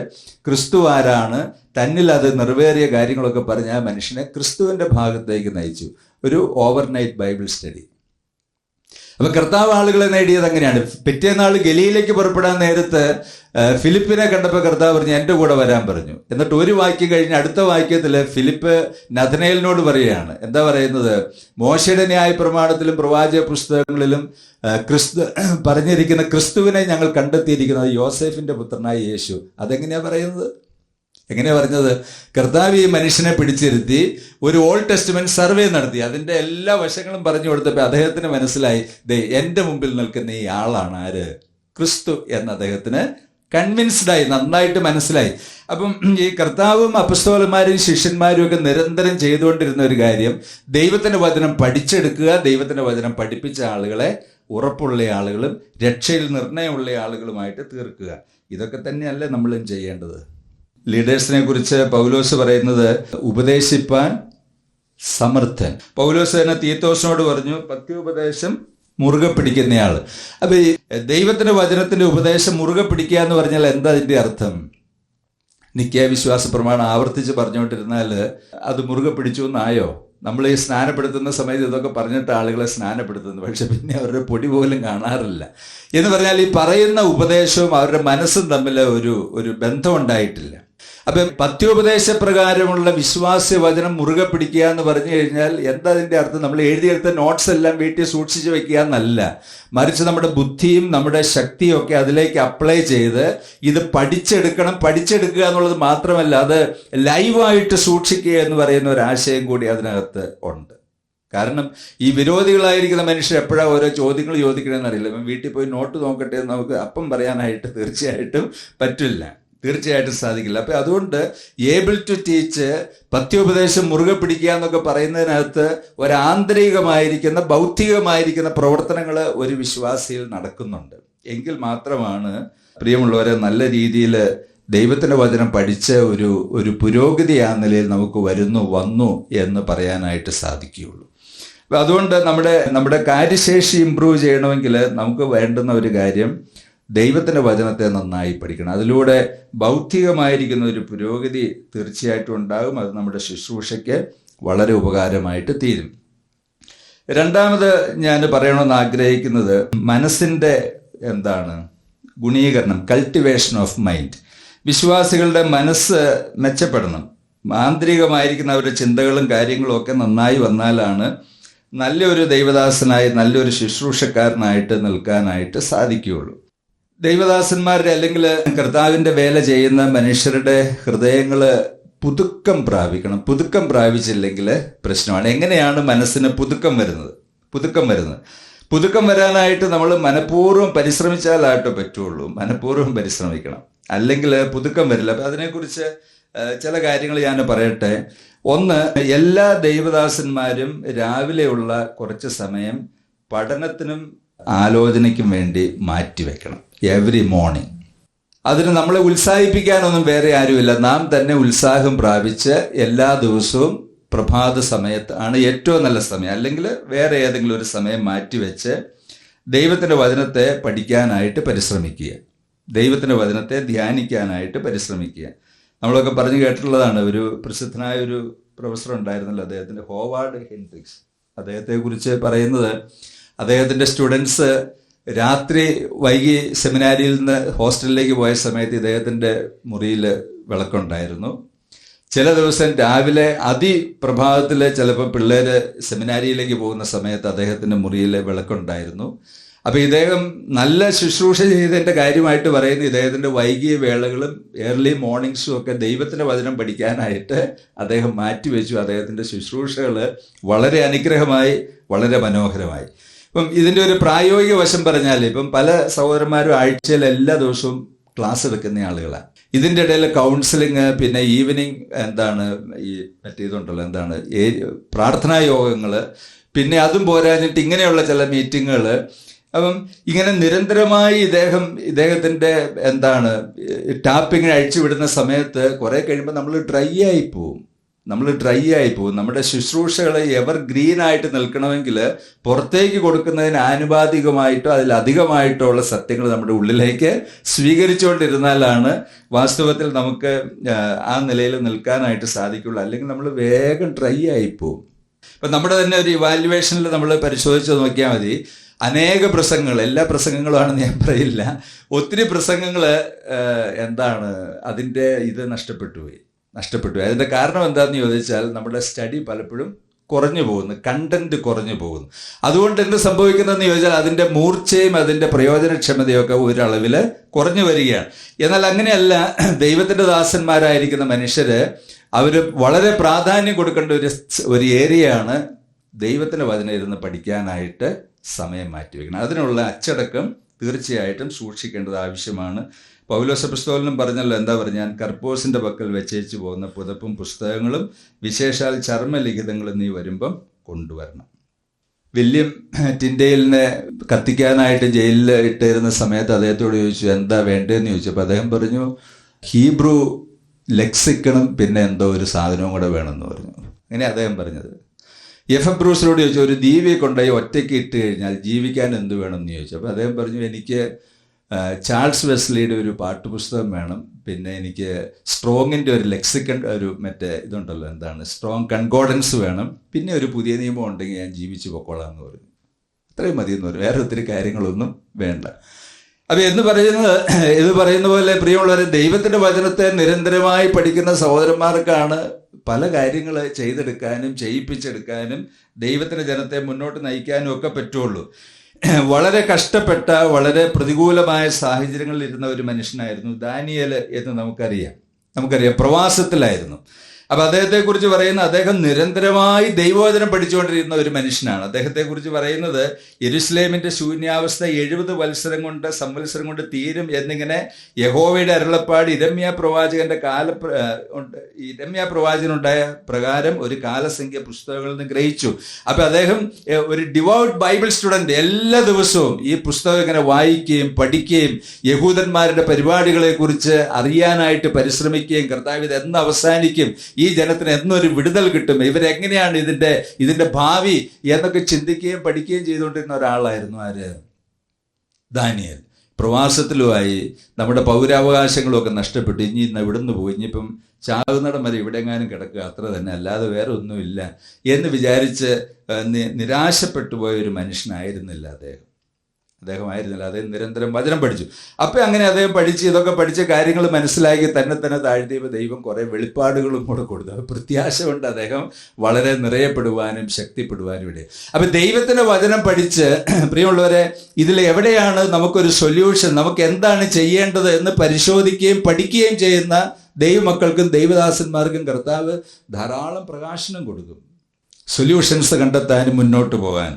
ക്രിസ്തു ആരാണ്, തന്നിൽ അത് നിറവേറിയ കാര്യങ്ങളൊക്കെ പറഞ്ഞ ആ മനുഷ്യനെ ക്രിസ്തുവിൻ്റെ ഭാഗത്തേക്ക് നയിച്ചു. ഒരു ഓവർനൈറ്റ് ബൈബിൾ സ്റ്റഡി. അപ്പൊ കർത്താവ് ആളുകളെ നേടിയത് അങ്ങനെയാണ്. പിറ്റേന്നാൾ ഗലീലയ്ക്ക് പുറപ്പെടാൻ നേരത്ത് ഫിലിപ്പിനെ കണ്ടപ്പോൾ കർത്താവ് പറഞ്ഞു, എൻ്റെ കൂടെ വരാൻ പറഞ്ഞു. എന്നിട്ട് ഒരു വാക്യം കഴിഞ്ഞ് അടുത്ത വാക്യത്തിൽ ഫിലിപ്പ് നഥനയേലിനോട് പറയുകയാണ്. എന്താ പറയുന്നത്? മോശയുടെ ന്യായപ്രമാണത്തിലും പ്രവാചക പുസ്തകങ്ങളിലും പറഞ്ഞിരിക്കുന്ന ക്രിസ്തുവിനെ ഞങ്ങൾ കണ്ടെത്തിയിരിക്കുന്നത്, യോസേഫിന്റെ പുത്രനായ യേശു. അതെങ്ങനെയാ പറയുന്നത്? എങ്ങനെയാ പറഞ്ഞത്? കർത്താവ് ഈ മനുഷ്യനെ പിടിച്ചിരുത്തി ഒരു ഓൾഡ് ടെസ്റ്റ്മെന്റ് സർവേ നടത്തി. അതിന്റെ എല്ലാ വശങ്ങളും പറഞ്ഞു കൊടുത്തപ്പോൾ അദ്ദേഹത്തിന് മനസ്സിലായി, എൻ്റെ മുമ്പിൽ നിൽക്കുന്ന ഈ ആളാണ് ആര്? ക്രിസ്തു എന്ന് അദ്ദേഹത്തിന് കൺവിൻസ്ഡായി, നന്നായിട്ട് മനസ്സിലായി. അപ്പം ഈ കർത്താവും അപ്പസ്തോലന്മാരും ശിഷ്യന്മാരും ഒക്കെ നിരന്തരം ചെയ്തുകൊണ്ടിരുന്ന ഒരു കാര്യം, ദൈവത്തിന്റെ വചനം പഠിച്ചെടുക്കുക, ദൈവത്തിന്റെ വചനം പഠിപ്പിച്ച ആളുകളെ ഉറപ്പുള്ള ആളുകളും രക്ഷയിൽ നിർണയമുള്ള ആളുകളുമായിട്ട് തീർക്കുക. ഇതൊക്കെ തന്നെയല്ലേ നമ്മളും ചെയ്യേണ്ടത്. ലീഡേഴ്സിനെ കുറിച്ച് പൗലോസ് പറയുന്നത്, ഉപദേശിപ്പാൻ സമർത്ഥൻ. പൗലോസ് തന്നെ തീത്തോസിനോട് പറഞ്ഞു, പത്യോപദേശം മുറുകെ പിടിക്കുന്നയാൾ. അപ്പൊ ഈ ദൈവത്തിന്റെ വചനത്തിന്റെ ഉപദേശം മുറുകെ പിടിക്കുക എന്ന് പറഞ്ഞാൽ എന്താ അതിന്റെ അർത്ഥം? നിശ്ചയ വിശ്വാസ പ്രമാണം ആവർത്തിച്ച് പറഞ്ഞുകൊണ്ടിരുന്നാൽ അത് മുറുകെ പിടിച്ചു എന്നായോ? നമ്മൾ ഈ സ്നാനപ്പെടുത്തുന്ന സമയത്ത് ഇതൊക്കെ പറഞ്ഞിട്ട് ആളുകളെ സ്നാനപ്പെടുത്തുന്നു, പക്ഷെ പിന്നെ അവരുടെ പൊടി പോലും കാണാറില്ല. എന്ന് പറഞ്ഞാൽ ഈ പറയുന്ന ഉപദേശവും അവരുടെ മനസ്സും തമ്മിൽ ഒരു ബന്ധം ഉണ്ടായിട്ടില്ല. അപ്പം പത്യോപദേശ പ്രകാരമുള്ള വിശ്വാസ വചനം മുറുകെ പിടിക്കുക എന്ന് പറഞ്ഞു കഴിഞ്ഞാൽ എന്താ അതിൻ്റെ അർത്ഥം? നമ്മൾ എഴുതിയെടുത്ത നോട്ട്സ് എല്ലാം വീട്ടിൽ സൂക്ഷിച്ച് വെക്കുക എന്നല്ല, മറിച്ച് നമ്മുടെ ബുദ്ധിയും നമ്മുടെ ശക്തിയും ഒക്കെ അതിലേക്ക് അപ്ലൈ ചെയ്ത് ഇത് പഠിച്ചെടുക്കുക എന്നുള്ളത് മാത്രമല്ല, അത് ലൈവായിട്ട് സൂക്ഷിക്കുക എന്ന് പറയുന്ന ഒരു ആശയം കൂടി അതിനകത്ത് ഉണ്ട്. കാരണം ഈ വിരോധികളായിരിക്കുന്ന മനുഷ്യർ എപ്പോഴാണ് ഓരോ ചോദ്യങ്ങൾ ചോദിക്കണമെന്ന് അറിയില്ല. ഇപ്പം വീട്ടിൽ പോയി നോട്ട് നോക്കട്ടെ എന്ന് നമുക്ക് അപ്പം പറയാനായിട്ട് തീർച്ചയായിട്ടും പറ്റില്ല, തീർച്ചയായിട്ടും സാധിക്കില്ല. അപ്പം അതുകൊണ്ട് ഏബിൾ ടു ടീച്ച്, പത്യോപദേശം മുറുകെ പിടിക്കുക എന്നൊക്കെ പറയുന്നതിനകത്ത് ഒരാന്തരികമായിരിക്കുന്ന ബൗദ്ധികമായിരിക്കുന്ന പ്രവർത്തനങ്ങൾ ഒരു വിശ്വാസിയിൽ നടക്കുന്നുണ്ട്. എങ്കിൽ മാത്രമാണ് പ്രിയമുള്ളവരെ നല്ല രീതിയിൽ ദൈവത്തിൻ്റെ വചനം പഠിച്ച് ഒരു പുരോഗതി ആ നിലയിൽ നമുക്ക് വന്നു എന്ന് പറയാനായിട്ട് സാധിക്കുകയുള്ളൂ. അപ്പം അതുകൊണ്ട് നമ്മുടെ കാര്യശേഷി ഇമ്പ്രൂവ് ചെയ്യണമെങ്കിൽ നമുക്ക് വേണ്ടുന്ന ഒരു കാര്യം, ദൈവത്തിൻ്റെ വചനത്തെ നന്നായി പഠിക്കണം. അതിലൂടെ ബൗദ്ധികമായിരിക്കുന്ന ഒരു പുരോഗതി തീർച്ചയായിട്ടും ഉണ്ടാകും. അത് നമ്മുടെ ശുശ്രൂഷയ്ക്ക് വളരെ ഉപകാരമായിട്ട് തീരും. രണ്ടാമത് ഞാൻ പറയണമെന്ന് ആഗ്രഹിക്കുന്നത്, മനസ്സിൻ്റെ ഗുണീകരണം, കൾട്ടിവേഷൻ ഓഫ് മൈൻഡ്. വിശ്വാസികളുടെ മനസ്സ് മെച്ചപ്പെടണം. ആന്തരികമായിരിക്കുന്ന അവരുടെ ചിന്തകളും കാര്യങ്ങളും ഒക്കെ നന്നായി വന്നാലാണ് നല്ലൊരു ദൈവദാസനായി, നല്ലൊരു ശുശ്രൂഷക്കാരനായിട്ട് നിൽക്കാനായിട്ട് സാധിക്കുകയുള്ളൂ. ദൈവദാസന്മാരുടെ അല്ലെങ്കിൽ കർത്താവിൻ്റെ വേല ചെയ്യുന്ന മനുഷ്യരുടെ ഹൃദയങ്ങൾ പുതുക്കം പ്രാപിക്കണം. പുതുക്കം പ്രാപിച്ചില്ലെങ്കിൽ പ്രശ്നമാണ്. എങ്ങനെയാണ് മനസ്സിന് പുതുക്കം വരുന്നത്? പുതുക്കം വരാനായിട്ട് നമ്മൾ മനഃപൂർവ്വം പരിശ്രമിച്ചാലായിട്ടോ പറ്റുള്ളൂ. മനഃപൂർവ്വം പരിശ്രമിക്കണം, അല്ലെങ്കിൽ പുതുക്കം വരില്ല. അപ്പം അതിനെക്കുറിച്ച് ചില കാര്യങ്ങൾ ഞാൻ പറയട്ടെ. ഒന്ന്, എല്ലാ ദൈവദാസന്മാരും രാവിലെയുള്ള കുറച്ച് സമയം പഠനത്തിനും ആലോചനയ്ക്കും വേണ്ടി മാറ്റിവെക്കണം. Every morning. അതിന് നമ്മളെ ഉത്സാഹിപ്പിക്കാനൊന്നും വേറെ ആരുമില്ല. നാം തന്നെ ഉത്സാഹം പ്രാപിച്ച് എല്ലാ ദിവസവും പ്രഭാത സമയത്ത് ആണ് ഏറ്റവും നല്ല സമയം. അല്ലെങ്കിൽ വേറെ ഏതെങ്കിലും ഒരു സമയം മാറ്റിവെച്ച് ദൈവത്തിൻ്റെ വചനത്തെ പഠിക്കാനായിട്ട് പരിശ്രമിക്കുക, ദൈവത്തിൻ്റെ വചനത്തെ ധ്യാനിക്കാനായിട്ട് പരിശ്രമിക്കുക. നമ്മളൊക്കെ പറഞ്ഞു കേട്ടിട്ടുള്ളതാണ്. ഒരു പ്രസിദ്ധനായ ഒരു പ്രൊഫസർ ഉണ്ടായിരുന്നല്ലോ, അദ്ദേഹത്തിൻ്റെ ഹോവാർഡ് ഹെൻഡ്രിക്സ്. അദ്ദേഹത്തെക്കുറിച്ച് പറയുന്നത്, അദ്ദേഹത്തിൻ്റെ സ്റ്റുഡൻസ് രാത്രി വൈകി സെമിനാരിയിൽ നിന്ന് ഹോസ്റ്റലിലേക്ക് പോയ സമയത്ത് ഇദ്ദേഹത്തിൻ്റെ മുറിയിൽ വിളക്കുണ്ടായിരുന്നു. ചില ദിവസം രാവിലെ അതിപ്രഭാതത്തിൽ ചിലപ്പോൾ പിള്ളേർ സെമിനാരിയിലേക്ക് പോകുന്ന സമയത്ത് അദ്ദേഹത്തിൻ്റെ മുറിയിൽ വിളക്കുണ്ടായിരുന്നു. അപ്പോൾ ഇദ്ദേഹം നല്ല ശുശ്രൂഷ ചെയ്തതിൻ്റെ കാര്യമായിട്ട് പറയുന്നത്, ഇദ്ദേഹത്തിൻ്റെ വൈകിയ വേളകളും ഏർലി മോർണിംഗ്സും ഒക്കെ ദൈവത്തിൻ്റെ വചനം പഠിക്കാനായിട്ട് അദ്ദേഹം മാറ്റിവെച്ചു. അദ്ദേഹത്തിൻ്റെ ശുശ്രൂഷകൾ വളരെ അനുഗ്രഹമായി, വളരെ മനോഹരമായി. ഇപ്പം ഇതിൻ്റെ ഒരു പ്രായോഗിക വശം പറഞ്ഞാൽ, ഇപ്പം പല സഹോദരന്മാരും ആഴ്ചയിൽ എല്ലാ ദിവസവും ക്ലാസ് എടുക്കുന്ന ആളുകളാണ്. ഇതിൻ്റെ ഇടയിൽ കൗൺസിലിങ്, പിന്നെ ഈവനിങ് ഈ ഇതുണ്ടല്ലോ പ്രാർത്ഥനാ യോഗങ്ങൾ, പിന്നെ അതും പോരാഞ്ഞിട്ട് ഇങ്ങനെയുള്ള ചില മീറ്റിങ്ങുകൾ. അപ്പം ഇങ്ങനെ നിരന്തരമായി ഇദ്ദേഹത്തിൻ്റെ ടാപ്പിങ്ങിന് അഴിച്ചു വിടുന്ന സമയത്ത് കുറേ കഴിയുമ്പോൾ നമ്മൾ ഡ്രൈ ആയി പോവും. നമ്മുടെ ശുശ്രൂഷകൾ എവർ ഗ്രീനായിട്ട് നിൽക്കണമെങ്കിൽ പുറത്തേക്ക് കൊടുക്കുന്നതിന് ആനുപാതികമായിട്ടോ അതിലധികമായിട്ടോ ഉള്ള സത്യങ്ങൾ നമ്മുടെ ഉള്ളിലേക്ക് സ്വീകരിച്ചുകൊണ്ടിരുന്നാലാണ് വാസ്തവത്തിൽ നമുക്ക് ആ നിലയിൽ നിൽക്കാനായിട്ട് സാധിക്കുള്ളൂ. അല്ലെങ്കിൽ നമ്മൾ വേഗം ഡ്രൈ ആയിപ്പോവും. ഇപ്പം നമ്മുടെ തന്നെ ഒരു ഇവാലുവേഷനിൽ നമ്മൾ പരിശോധിച്ച് നോക്കിയാൽ മതി. അനേക പ്രസംഗങ്ങൾ, എല്ലാ പ്രസംഗങ്ങളുമാണെന്ന് ഞാൻ പറയില്ല, ഒത്തിരി പ്രസംഗങ്ങൾ അതിൻ്റെ ഇത് നഷ്ടപ്പെട്ടു. അതിൻ്റെ കാരണം എന്താണെന്ന് ചോദിച്ചാൽ, നമ്മുടെ സ്റ്റഡി പലപ്പോഴും കുറഞ്ഞു പോകുന്നു, കണ്ടന്റ് കുറഞ്ഞു പോകുന്നു. അതുകൊണ്ട് എന്ത് സംഭവിക്കുന്നതെന്ന് ചോദിച്ചാൽ, അതിൻ്റെ മൂർച്ചയും അതിൻ്റെ പ്രയോജനക്ഷമതയൊക്കെ ഒരളവിൽ കുറഞ്ഞു വരികയാണ്. എന്നാൽ അങ്ങനെയല്ല. ദൈവത്തിൻ്റെ ദാസന്മാരായിരിക്കുന്ന മനുഷ്യർ അവർ വളരെ പ്രാധാന്യം കൊടുക്കേണ്ട ഒരു ഏരിയയാണ് ദൈവത്തിൻ്റെ വചനം ഇരുന്ന് പഠിക്കാനായിട്ട് സമയം മാറ്റിവെക്കണം. അതിനുള്ള അച്ചടക്കം തീർച്ചയായിട്ടും സൂക്ഷിക്കേണ്ടത് ആവശ്യമാണ്. പൗലോസ് അപ്പോസ്തലനും പറഞ്ഞല്ലോ, ഞാൻ കർപ്പോസിൻ്റെ പക്കൽ വെച്ചേച്ചു പോകുന്ന പുതപ്പും പുസ്തകങ്ങളും വിശേഷാൽ ചർമ്മലിഖിതങ്ങളും നീ വരുമ്പം കൊണ്ടുവരണം. വില്യം ടിൻഡെയിലിനെ കത്തിക്കാനായിട്ട് ജയിലിൽ ഇട്ടിരുന്ന സമയത്ത് അദ്ദേഹത്തോട് ചോദിച്ചു, എന്താ വേണ്ടതെന്ന് ചോദിച്ചപ്പോൾ അദ്ദേഹം പറഞ്ഞു, ഹീബ്രു ലെക്സിക്കണും പിന്നെ ഒരു സാധനവും കൂടെ വേണമെന്ന് പറഞ്ഞു. അങ്ങനെ അദ്ദേഹം പറഞ്ഞത്. എഫ് ബ്രൂസിനോട് ചോദിച്ചു, ഒരു ദീപിയെ കൊണ്ടുപോയി ഒറ്റയ്ക്ക് ഇട്ട് കഴിഞ്ഞാൽ ജീവിക്കാൻ എന്ത് വേണമെന്ന് ചോദിച്ചു. അപ്പോൾ അദ്ദേഹം പറഞ്ഞു, എനിക്ക് ചാൾസ് വെസ്ലിയുടെ ഒരു പാട്ടുപുസ്തകം വേണം, പിന്നെ എനിക്ക് സ്ട്രോങ്ങിൻ്റെ ഒരു ലെക്സിക്കൺ ഇതുണ്ടല്ലോ സ്ട്രോങ് കൺകോർഡൻസ് വേണം, പിന്നെ ഒരു പുതിയ നിയമം ഉണ്ടെങ്കിൽ ഞാൻ ജീവിച്ചു പൊക്കോളാം എന്ന് പറഞ്ഞു. അത്രയും മതിയെന്ന് പറഞ്ഞു, വേറെ ഒത്തിരി കാര്യങ്ങളൊന്നും വേണ്ട. അപ്പോൾ ഇത് പറയുന്ന പോലെ പ്രിയമുള്ളവരെ, ദൈവത്തിൻ്റെ വചനത്തെ നിരന്തരമായി പഠിക്കുന്ന സഹോദരന്മാർക്കാണ് പല കാര്യങ്ങൾ ചെയ്തെടുക്കാനും ചെയ്യിപ്പിച്ചെടുക്കാനും ദൈവത്തിൻ്റെ ജനത്തെ മുന്നോട്ട് നയിക്കാനും ഒക്കെ പറ്റുള്ളൂ. വളരെ കഷ്ടപ്പെട്ട, വളരെ പ്രതികൂലമായ സാഹചര്യങ്ങളിൽ ഇരുന്ന ഒരു മനുഷ്യനായിരുന്നു ദാനിയേൽ എന്ന് നമുക്കറിയാം. പ്രവാസത്തിലായിരുന്നു. അപ്പോൾ അദ്ദേഹത്തെക്കുറിച്ച് പറയുന്ന, അദ്ദേഹം നിരന്തരമായി ദൈവവചനം പഠിച്ചുകൊണ്ടിരുന്ന ഒരു മനുഷ്യനാണ്. അദ്ദേഹത്തെക്കുറിച്ച് പറയുന്നത്, യെരുശലേമിൻ്റെ ശൂന്യാവസ്ഥ 70 സംവത്സരം കൊണ്ട് തീരും എന്നിങ്ങനെ യഹോവയുടെ അരുളപ്പാട് ഇരമ്യാ പ്രവാചകനുണ്ടായ പ്രകാരം ഒരു കാലസംഖ്യ പുസ്തകങ്ങളിൽ നിന്ന് ഗ്രഹിച്ചു. അപ്പോൾ അദ്ദേഹം ഒരു ഡിവോട്ട് ബൈബിൾ സ്റ്റുഡൻറ്റ്, എല്ലാ ദിവസവും ഈ പുസ്തകം ഇങ്ങനെ വായിക്കുകയും പഠിക്കുകയും യഹൂദന്മാരുടെ പരിപാടികളെക്കുറിച്ച് അറിയാനായിട്ട് പരിശ്രമിക്കുകയും, കർത്താവ് ഇത് എന്ന് അവസാനിക്കും, ഈ ജനത്തിന് എന്നൊരു വിടുതൽ കിട്ടും, ഇവരെങ്ങനെയാണ് ഇതിൻ്റെ ഭാവി എന്നൊക്കെ ചിന്തിക്കുകയും പഠിക്കുകയും ചെയ്തുകൊണ്ടിരുന്ന ഒരാളായിരുന്നു ദാനിയേൽ. പ്രവാസത്തിലുമായി, നമ്മുടെ പൗരാവകാശങ്ങളൊക്കെ നഷ്ടപ്പെട്ടു, ഇനി ഇവിടുന്ന് പോയി, ഇനിയിപ്പം ചാകുന്നിടം വരെ ഇവിടെങ്ങാനും കിടക്കുക, അത്ര തന്നെ, അല്ലാതെ വേറെ ഒന്നുമില്ല എന്ന് വിചാരിച്ച് നിരാശപ്പെട്ടു പോയ ഒരു മനുഷ്യനായിരുന്നില്ല അദ്ദേഹം. അദ്ദേഹം നിരന്തരം വചനം പഠിച്ചു. അപ്പം അങ്ങനെ അദ്ദേഹം ഇതൊക്കെ പഠിച്ച കാര്യങ്ങൾ മനസ്സിലാക്കി തന്നെ താഴ്ത്തിയപ്പോൾ ദൈവം കുറേ വെളിപ്പാടുകളും കൂടെ കൊടുത്തു. പ്രത്യാശ കൊണ്ട് അദ്ദേഹം വളരെ നിറയപ്പെടുവാനും ശക്തിപ്പെടുവാനും ഇടയായി. അപ്പം ദൈവത്തിൻ്റെ വചനം പഠിച്ച്, പ്രിയമുള്ളവരെ, ഇതിൽ എവിടെയാണ് നമുക്കൊരു സൊല്യൂഷൻ, നമുക്ക് എന്താണ് ചെയ്യേണ്ടത് എന്ന് പരിശോധിക്കുകയും പഠിക്കുകയും ചെയ്യുന്ന ദൈവമക്കൾക്കും ദൈവദാസന്മാർക്കും കർത്താവ് ധാരാളം പ്രകാശനം കൊടുക്കും, സൊല്യൂഷൻസ് കണ്ടെത്താനും മുന്നോട്ട് പോകാൻ.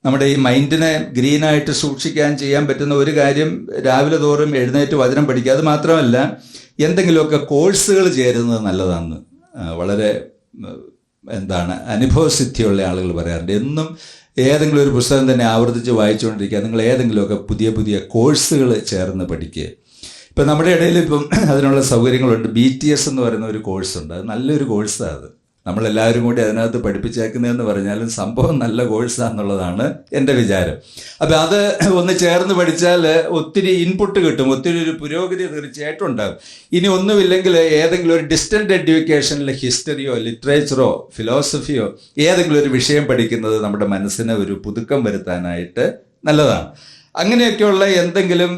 നമ്മുടെ ഈ മൈൻഡിനെ ഗ്രീനായിട്ട് സൂക്ഷിക്കാൻ ചെയ്യാൻ പറ്റുന്ന ഒരു കാര്യം, രാവിലെ തോറും എഴുന്നേറ്റ് വചനം പഠിക്കുക. അത് മാത്രമല്ല, എന്തെങ്കിലുമൊക്കെ കോഴ്സുകൾ ചേരുന്നത് നല്ലതാണ്. വളരെ അനുഭവസിദ്ധിയുള്ള ആളുകൾ പറയാറുണ്ട്, എന്നും ഏതെങ്കിലും ഒരു പുസ്തകം തന്നെ ആവർത്തിച്ച് വായിച്ചുകൊണ്ടിരിക്കുക, നിങ്ങൾ ഏതെങ്കിലുമൊക്കെ പുതിയ കോഴ്സുകൾ ചേർന്ന് പഠിക്കുക. ഇപ്പം നമ്മുടെ ഇടയിൽ അതിനുള്ള സൗകര്യങ്ങളുണ്ട്. BTS എന്ന് പറയുന്ന ഒരു കോഴ്സുണ്ട്, അത് നല്ലൊരു കോഴ്സാണ്. അത് നമ്മളെല്ലാവരും കൂടി അതിനകത്ത് പഠിപ്പിച്ചേക്കുന്നതെന്ന് പറഞ്ഞാലും സംഭവം നല്ല കോഴ്സാണെന്നുള്ളതാണ് എൻ്റെ വിചാരം. അപ്പം അത് ഒന്ന് ചേർന്ന് പഠിച്ചാൽ ഒത്തിരി ഇൻപുട്ട് കിട്ടും, ഒത്തിരി ഒരു പുരോഗതി തീർച്ചയായിട്ടും ഉണ്ടാകും. ഇനി ഒന്നുമില്ലെങ്കിൽ ഏതെങ്കിലും ഒരു ഡിസ്റ്റൻ്റ് എഡ്യൂക്കേഷനിൽ ഹിസ്റ്ററിയോ ലിറ്ററേച്ചറോ ഫിലോസഫിയോ ഏതെങ്കിലും ഒരു വിഷയം പഠിക്കുന്നത് നമ്മുടെ മനസ്സിന് ഒരു പുതുക്കം വരുത്താനായിട്ട് നല്ലതാണ്. അങ്ങനെയൊക്കെയുള്ള എന്തെങ്കിലും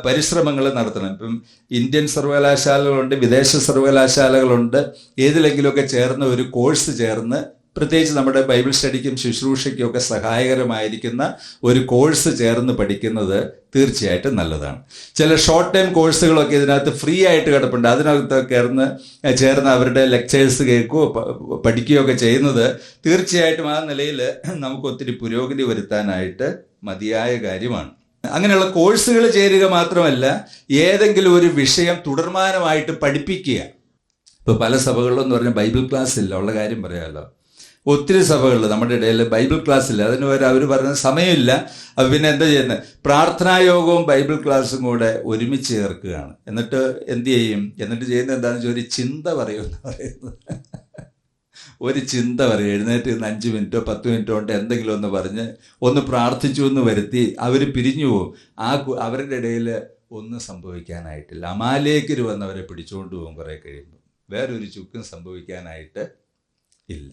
പരിശ്രമങ്ങൾ നടത്തണം. ഇപ്പം ഇന്ത്യൻ സർവകലാശാലകളുണ്ട്, വിദേശ സർവകലാശാലകളുണ്ട്. ഏതിലെങ്കിലുമൊക്കെ ചേർന്ന് ഒരു കോഴ്സ് ചേർന്ന്, പ്രത്യേകിച്ച് നമ്മുടെ ബൈബിൾ സ്റ്റഡിക്കും ശുശ്രൂഷയ്ക്കും ഒക്കെ സഹായകരമായിരിക്കുന്ന ഒരു കോഴ്സ് ചേർന്ന് പഠിക്കുന്നത് തീർച്ചയായിട്ടും നല്ലതാണ്. ചില ഷോർട്ട് ടൈം കോഴ്സുകളൊക്കെ ഇതിനകത്ത് ഫ്രീ ആയിട്ട് കിടപ്പുണ്ട്. അതിനകത്ത് ചേർന്ന് അവരുടെ ലെക്ചേഴ്സ് കേൾക്കുകയോ പഠിക്കുകയോ ഒക്കെ ചെയ്യുന്നത് തീർച്ചയായിട്ടും ആ നിലയിൽ നമുക്ക് ഒത്തിരി പുരോഗതി വരുത്താനായിട്ട് മതിയായ കാര്യമാണ്. അങ്ങനെയുള്ള കോഴ്സുകൾ ചേരുക മാത്രമല്ല, ഏതെങ്കിലും ഒരു വിഷയം തുടർമാനമായിട്ട് പഠിപ്പിക്കുക. ഇപ്പോൾ പല സഭകളിലെന്ന് പറഞ്ഞാൽ ബൈബിൾ ക്ലാസ് ഇല്ല, ഉള്ള കാര്യം പറയാമല്ലോ. ഒത്തിരി സഭകളിൽ നമ്മുടെ ഇടയിൽ ബൈബിൾ ക്ലാസ് ഇല്ല. അതിന് വരെ അവർ പറയുന്ന സമയമില്ല. അപ്പം പിന്നെ എന്താ ചെയ്യുന്നത്? പ്രാർത്ഥനായോഗവും ബൈബിൾ ക്ലാസ്സും കൂടെ ഒരുമിച്ച് ചേർക്കുകയാണ്. എന്നിട്ട് എന്ത് ചെയ്യും? എന്നിട്ട് ചെയ്യുന്നത് എന്താണെന്ന് വെച്ചാൽ ഒരു ചിന്ത പറയുമെന്ന് പറയുന്നത്. ഒരു ചിന്ത പറയും, എഴുന്നേറ്റ് 5 മിനിറ്റോ 10 മിനിറ്റോ കൊണ്ട് എന്തെങ്കിലും ഒന്ന് പറഞ്ഞ് ഒന്ന് പ്രാർത്ഥിച്ചു എന്ന് വരുത്തി അവർ പിരിഞ്ഞു പോകും. അവരുടെ ഇടയിൽ ഒന്നും സംഭവിക്കാനായിട്ടില്ല. അമാലേക്കർ വന്നവരെ പിടിച്ചുകൊണ്ട് പോകും. കുറേ കഴിയുമ്പോൾ വേറൊരു ചുക്കും സംഭവിക്കാനായിട്ട് ഇല്ല,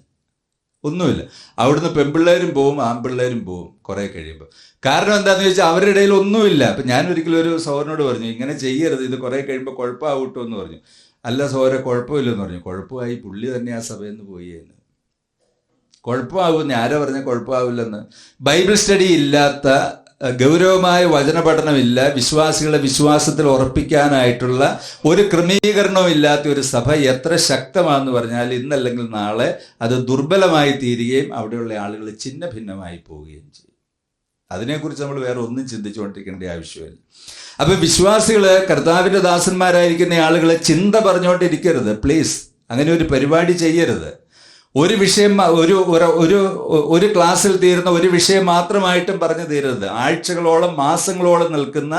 ഒന്നുമില്ല. അവിടുന്ന് പെൺപിള്ളേരും പോവും, ആൺപിള്ളേരും പോവും കുറേ കഴിയുമ്പോൾ. കാരണം എന്താണെന്ന് ചോദിച്ചാൽ അവരുടെ ഇടയിൽ ഒന്നുമില്ല. അപ്പം ഞാൻ ഒരിക്കലും ഒരു സഹോദരനോട് പറഞ്ഞു, ഇങ്ങനെ ചെയ്യരുത്, ഇത് കുറേ കഴിയുമ്പോൾ കുഴപ്പമാവട്ടോ എന്ന് പറഞ്ഞു. അല്ല സഹോദര, കുഴപ്പമില്ലെന്ന് പറഞ്ഞു. കുഴപ്പമായി, പുള്ളി തന്നെ ആ സഭയിൽ നിന്ന് പോയി എന്ന്. കുഴപ്പമാകുമെന്ന് ആരാ പറഞ്ഞാൽ കുഴപ്പമാവില്ലെന്ന്? ബൈബിൾ സ്റ്റഡി ഇല്ലാത്ത, ഗൗരവമായ വചന പഠനമില്ല, വിശ്വാസികളെ വിശ്വാസത്തിൽ ഉറപ്പിക്കാനായിട്ടുള്ള ഒരു ക്രമീകരണവും ഇല്ലാത്ത ഒരു സഭ എത്ര ശക്തമാണെന്ന് പറഞ്ഞാൽ ഇന്നല്ലെങ്കിൽ നാളെ അത് ദുർബലമായി തീരുകയും അവിടെയുള്ള ആളുകൾ ഛിന്ന ഭിന്നമായി പോവുകയും ചെയ്യും. അതിനെക്കുറിച്ച് നമ്മൾ വേറെ ഒന്നും ചിന്തിച്ചുകൊണ്ടിരിക്കേണ്ട ആവശ്യമില്ല. അപ്പം വിശ്വാസികൾ, കർത്താവിൻ്റെ ദാസന്മാരായിരിക്കുന്ന ആളുകളെ ചിന്ത പറഞ്ഞുകൊണ്ടിരിക്കരുത്, പ്ലീസ്. അങ്ങനെ ഒരു പരിപാടി ചെയ്യരുത്. ഒരു വിഷയം ഒരു ക്ലാസ്സിൽ തീരുന്ന ഒരു വിഷയം മാത്രമായിട്ടും പറഞ്ഞു തീരരുത്. ആഴ്ചകളോളം മാസങ്ങളോളം നിൽക്കുന്ന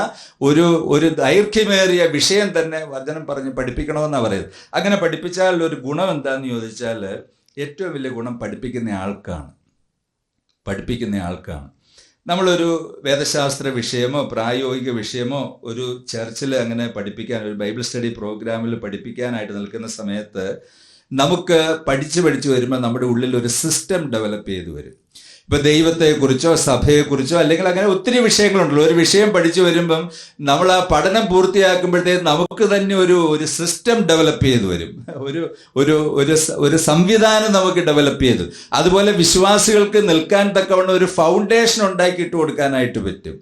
ഒരു ദൈർഘ്യമേറിയ വിഷയം തന്നെ വചനം പറഞ്ഞ് പഠിപ്പിക്കണമെന്നാണ് പറയുന്നത്. അങ്ങനെ പഠിപ്പിച്ചാൽ ഒരു ഗുണം എന്താണെന്ന് ചോദിച്ചാൽ, ഏറ്റവും വലിയ ഗുണം പഠിപ്പിക്കുന്ന ആൾക്കാണ്. നമ്മളൊരു വേദശാസ്ത്ര വിഷയമോ പ്രായോഗിക വിഷയമോ ഒരു ചർച്ചിൽ അങ്ങനെ പഠിപ്പിക്കാൻ, ഒരു ബൈബിൾ സ്റ്റഡി പ്രോഗ്രാമിൽ പഠിപ്പിക്കാനായിട്ട് നിൽക്കുന്ന സമയത്ത് നമുക്ക് പഠിച്ച് വരുമ്പോൾ നമ്മുടെ ഉള്ളിൽ ഒരു സിസ്റ്റം ഡെവലപ്പ് ചെയ്തു വരും. ഇപ്പോൾ ദൈവത്തെക്കുറിച്ചോ സഭയെക്കുറിച്ചോ അല്ലെങ്കിൽ അങ്ങനെ ഒത്തിരി വിഷയങ്ങളുണ്ടല്ലോ. ഒരു വിഷയം പഠിച്ചു വരുമ്പം നമ്മൾ ആ പഠനം പൂർത്തിയാക്കുമ്പോഴത്തേക്ക് നമുക്ക് തന്നെ ഒരു സിസ്റ്റം ഡെവലപ്പ് ചെയ്തു വരും, ഒരു സംവിധാനം നമുക്ക് ഡെവലപ്പ് ചെയ്തു. അതുപോലെ വിശ്വാസികൾക്ക് നിൽക്കാൻ തക്കവണ്ണം ഒരു ഫൗണ്ടേഷൻ ഉണ്ടാക്കിയിട്ട് കൊടുക്കാനായിട്ട് പറ്റും.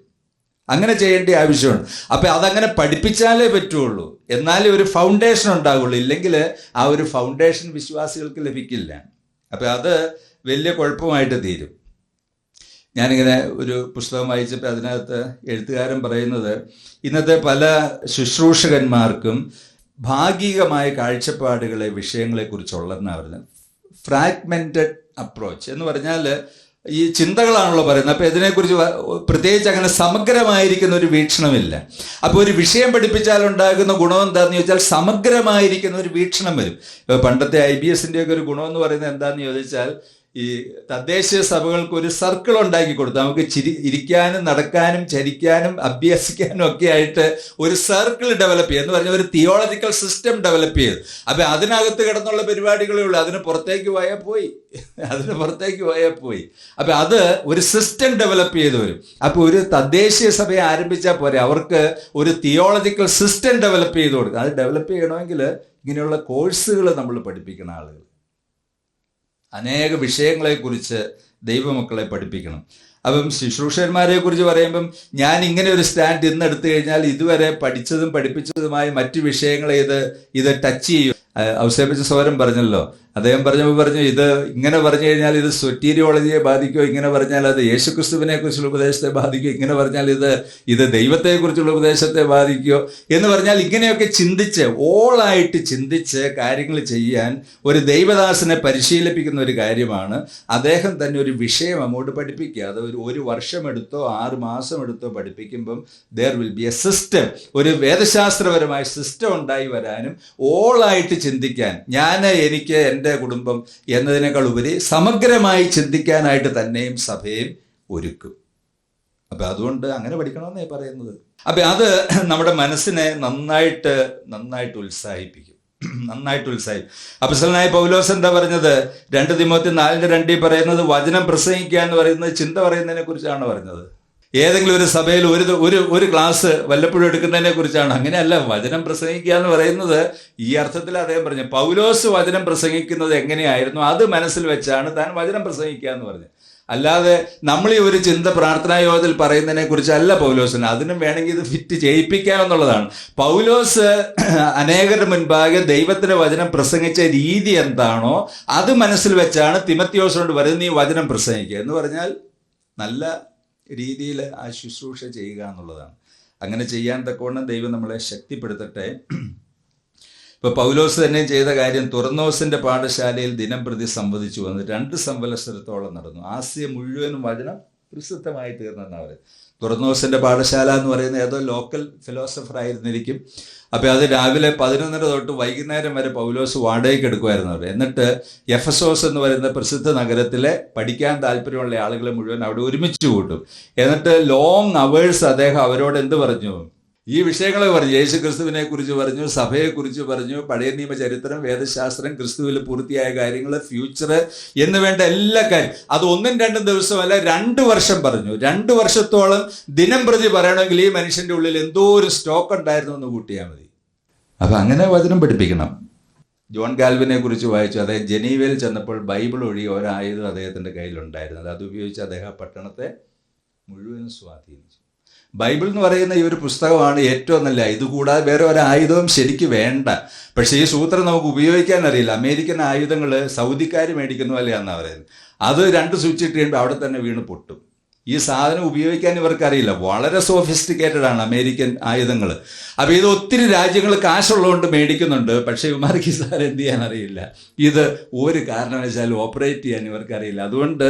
അങ്ങനെ ചെയ്യേണ്ട ആവശ്യമുണ്ട്. അപ്പം അതങ്ങനെ പഠിപ്പിച്ചാലേ പറ്റുള്ളൂ, എന്നാലേ ഒരു ഫൗണ്ടേഷൻ ഉണ്ടാകുള്ളൂ. ഇല്ലെങ്കിൽ ആ ഒരു ഫൗണ്ടേഷൻ വിശ്വാസികൾക്ക് ലഭിക്കില്ല. അപ്പം അത് വലിയ കുഴപ്പമായിട്ട് തീരും. ഞാനിങ്ങനെ ഒരു പുസ്തകം വായിച്ചപ്പോൾ അതിനകത്ത് എഴുത്തുകാരൻ പറയുന്നത്, ഇന്നത്തെ പല ശുശ്രൂഷകന്മാർക്കും ഭാഗികമായ കാഴ്ചപ്പാടുകളെ വിഷയങ്ങളെക്കുറിച്ചുള്ളതെന്നാണ് പറയുന്നത്. ഫ്രാഗ്മെൻറ്റഡ് അപ്രോച്ച് എന്ന് പറഞ്ഞാൽ ഈ ചിന്തകളാണല്ലോ പറയുന്നത്. അപ്പോൾ ഇതിനെക്കുറിച്ച് പ്രത്യേകിച്ച് അങ്ങനെ സമഗ്രമായിരിക്കുന്ന ഒരു വീക്ഷണമില്ല. അപ്പോൾ ഒരു വിഷയം പഠിപ്പിച്ചാലുണ്ടാകുന്ന ഗുണം എന്താണെന്ന് ചോദിച്ചാൽ സമഗ്രമായിരിക്കുന്ന ഒരു വീക്ഷണം വരും. പണ്ടത്തെ IBSൻ്റെ ഒക്കെ ഒരു ഗുണമെന്ന് പറയുന്നത് എന്താണെന്ന് ചോദിച്ചാൽ, ഈ തദ്ദേശീയ സഭകൾക്ക് ഒരു സർക്കിൾ ഉണ്ടാക്കി കൊടുത്തു. നമുക്ക് ഇരിക്കാനും നടക്കാനും ചരിക്കാനും അഭ്യസിക്കാനും ഒക്കെ ആയിട്ട് ഒരു സർക്കിൾ ഡെവലപ്പ് ചെയ്യുക എന്ന് പറഞ്ഞാൽ ഒരു തിയോളജിക്കൽ സിസ്റ്റം ഡെവലപ്പ് ചെയ്തു. അപ്പം അതിനകത്ത് കിടന്നുള്ള പരിപാടികളേ ഉള്ളൂ. അതിന് പുറത്തേക്ക് പോയാൽ പോയി. അപ്പം അത് ഒരു സിസ്റ്റം ഡെവലപ്പ് ചെയ്തു വരും. അപ്പോൾ ഒരു തദ്ദേശീയ സഭയെ ആരംഭിച്ചാൽ പോരെ, അവർക്ക് ഒരു തിയോളജിക്കൽ സിസ്റ്റം ഡെവലപ്പ് ചെയ്ത് കൊടുക്കുക. അത് ഡെവലപ്പ് ചെയ്യണമെങ്കിൽ ഇങ്ങനെയുള്ള കോഴ്സുകൾ നമ്മൾ പഠിപ്പിക്കുന്ന ആളുകൾ അനേക വിഷയങ്ങളെക്കുറിച്ച് ദൈവമക്കളെ പഠിപ്പിക്കണം. അപ്പം ശുശ്രൂഷകന്മാരെ കുറിച്ച് പറയുമ്പം ഞാൻ ഇങ്ങനെ ഒരു സ്റ്റാൻഡ് ഇന്ന് എടുത്തു കഴിഞ്ഞാൽ ഇതുവരെ പഠിച്ചതും പഠിപ്പിച്ചതുമായ മറ്റു വിഷയങ്ങളെ ഇത് ടച്ച് ചെയ്യും. ഔസേപ്പിച്ച സോരം പറഞ്ഞല്ലോ, അദ്ദേഹം പറഞ്ഞു ഇത് ഇങ്ങനെ പറഞ്ഞു കഴിഞ്ഞാൽ ഇത് സൊറ്റീരിയോളജിയെ ബാധിക്കുമോ, ഇങ്ങനെ പറഞ്ഞാൽ അത് യേശുക്രിസ്തുവിനെ കുറിച്ചുള്ള ഉപദേശത്തെ ബാധിക്കുമോ, ഇങ്ങനെ പറഞ്ഞാൽ ഇത് ദൈവത്തെക്കുറിച്ചുള്ള ഉപദേശത്തെ ബാധിക്കുമോ എന്ന് പറഞ്ഞാൽ ഇങ്ങനെയൊക്കെ ഓളായിട്ട് ചിന്തിച്ച് കാര്യങ്ങൾ ചെയ്യാൻ ഒരു ദൈവദാസനെ പരിശീലിപ്പിക്കുന്ന ഒരു കാര്യമാണ്. അദ്ദേഹം തന്നെ ഒരു വിഷയം അങ്ങോട്ട് പഠിപ്പിക്കുക. അത് ഒരു വർഷം എടുത്തോ 6 മാസം എടുത്തോ പഠിപ്പിക്കുമ്പം there will be a system, ഒരു വേദശാസ്ത്രപരമായ സിസ്റ്റം ഉണ്ടായി വരാനും ഓളായിട്ട് ചിന്തിക്കാൻ. എനിക്ക് എൻ്റെ എൻ്റെ കുടുംബം എന്നതിനേക്കാൾ ഉപരി സമഗ്രമായി ചിന്തിക്കാനായിട്ട് തന്നെയും സഭയും ഒരുക്കും. അപ്പം അതുകൊണ്ട് അങ്ങനെ പഠിക്കണമെന്നേ പറയുന്നത്. അപ്പം അത് നമ്മുടെ മനസ്സിനെ നന്നായിട്ട് ഉത്സാഹിപ്പിക്കും. അപ്പോസ്തലനായ പൗലോസ് എന്താ പറഞ്ഞത്? 2 തിമോത്തി 4:2 പറയുന്നത് വചനം പ്രസംഗിക്കുക എന്ന് പറയുന്നത് ചിന്ത പറയുന്നതിനെ കുറിച്ചാണ് പറഞ്ഞത്. ഏതെങ്കിലും ഒരു സഭയിൽ ഒരു ക്ലാസ് വല്ലപ്പോഴും എടുക്കുന്നതിനെ കുറിച്ചാണ്. അങ്ങനെയല്ല, വചനം പ്രസംഗിക്കുക എന്ന് പറയുന്നത് ഈ അർത്ഥത്തിൽ അദ്ദേഹം പറഞ്ഞു. പൗലോസ് വചനം പ്രസംഗിക്കുന്നത് എങ്ങനെയായിരുന്നു അത് മനസ്സിൽ വെച്ചാണ് താൻ വചനം പ്രസംഗിക്കുക എന്ന് പറഞ്ഞത്. അല്ലാതെ നമ്മൾ ഈ ഒരു ചിന്ത പ്രാർത്ഥനാ യോഗത്തിൽ പറയുന്നതിനെ കുറിച്ചല്ല പൗലോസിന്. അതിനും വേണമെങ്കിൽ ഇത് ഫിറ്റ് ചെയ്യിപ്പിക്കാമെന്നുള്ളതാണ്. പൗലോസ് അനേകരുടെ മുൻപാകെ ദൈവത്തിന്റെ വചനം പ്രസംഗിച്ച രീതി എന്താണോ അത് മനസ്സിൽ വെച്ചാണ് തിമത്തിയോസിനോട് പറയുന്നത് നീ വചനം പ്രസംഗിക്കുക എന്ന് പറഞ്ഞാൽ നല്ല രീതിയിൽ ആ ശുശ്രൂഷ ചെയ്യുക എന്നുള്ളതാണ്. അങ്ങനെ ചെയ്യാൻ തക്കവണ്ണം ദൈവം നമ്മളെ ശക്തിപ്പെടുത്തട്ടെ. ഇപ്പോൾ പൗലോസ് തന്നെ ചെയ്ത കാര്യം തുറന്നോസിന്റെ പാഠശാലയിൽ ദിനം പ്രതി സംവദിച്ചു വന്ന് 2 സംവത്സരത്തോളം നടന്നു. ആസ്യ മുഴുവനും വചനം പ്രസിദ്ധമായി തീർന്നെന്നാണ് പറയുന്നത്. തുറന്നോസിന്റെ പാഠശാല എന്ന് പറയുന്നത് ഏതോ ലോക്കൽ ഫിലോസഫർ ആയിരുന്നിരിക്കും. അപ്പോൾ അത് രാവിലെ 11:30 തൊട്ട് വൈകുന്നേരം വരെ പൗലോസ് വാടകയ്ക്ക് എടുക്കുമായിരുന്നു അവർ. എന്നിട്ട് എഫസോസ് എന്ന് പറയുന്ന പ്രസിദ്ധ നഗരത്തിലെ പഠിക്കാൻ താല്പര്യമുള്ള ആളുകളെ മുഴുവൻ അവിടെ ഒരുമിച്ച് കൂട്ടും. എന്നിട്ട് ലോങ് അവേഴ്സ് അദ്ദേഹം അവരോട് എന്ത് പറഞ്ഞു? ഈ വിഷയങ്ങളെ പറഞ്ഞു. യേശു ക്രിസ്തുവിനെ കുറിച്ച് പറഞ്ഞു, സഭയെക്കുറിച്ച് പറഞ്ഞു, പഴയ നിയമ ചരിത്രം, വേദശാസ്ത്രം, ക്രിസ്തുവിൽ പൂർത്തിയായ കാര്യങ്ങൾ, ഫ്യൂച്ചർ എന്ന് വേണ്ട എല്ലാ കാര്യം. അത് 1-2 ദിവസമല്ല, 2 വർഷം പറഞ്ഞു. 2 വർഷത്തോളം ദിനം പ്രതി പറയണമെങ്കിൽ ഈ മനുഷ്യന്റെ ഉള്ളിൽ എന്തോ ഒരു സ്റ്റോക്ക് ഉണ്ടായിരുന്നു എന്ന് കൂട്ടിയാൽ മതി. അപ്പൊ അങ്ങനെ വചനം പഠിപ്പിക്കണം. ജോൺ ഗാൽവിനെ കുറിച്ച് വായിച്ചു. അദ്ദേഹം ജനീവയിൽ ചെന്നപ്പോൾ ബൈബിൾ ഒഴികെ ഒരായുധം അദ്ദേഹത്തിന്റെ കയ്യിലുണ്ടായിരുന്നത്. അത് ഉപയോഗിച്ച് അദ്ദേഹം പട്ടണത്തെ മുഴുവൻ സ്വാധീനിച്ചു. ബൈബിൾ എന്ന് പറയുന്ന ഈ ഒരു പുസ്തകമാണ് ഏറ്റവും നല്ല. ഇതുകൂടാതെ വേറെ ഒരു ആയുധവും ശരിക്ക് വേണ്ട. പക്ഷേ ഈ സൂത്രം നമുക്ക് ഉപയോഗിക്കാൻ അറിയില്ല. അമേരിക്കൻ ആയുധങ്ങൾ സൗദിക്കാർ മേടിക്കുന്ന പോലെയാണെന്നാണ് പറയുന്നത്. അത് 2 സ്വിച്ച് ഇട്ട് കഴിയുമ്പോൾ അവിടെ തന്നെ വീണ് പൊട്ടും. ഈ സാധനം ഉപയോഗിക്കാൻ ഇവർക്കറിയില്ല. വളരെ സോഫിസ്റ്റിക്കേറ്റഡ് ആണ് അമേരിക്കൻ ആയുധങ്ങൾ. അപ്പോൾ ഇത് ഒത്തിരി രാജ്യങ്ങൾ കാശുള്ളതുകൊണ്ട് മേടിക്കുന്നുണ്ട്. പക്ഷേ ഇവന്മാർക്ക് ഈ സാധനം എന്ത് ചെയ്യാൻ അറിയില്ല. ഇത് ഒരു കാരണവശാലും ഓപ്പറേറ്റ് ചെയ്യാൻ ഇവർക്കറിയില്ല. അതുകൊണ്ട്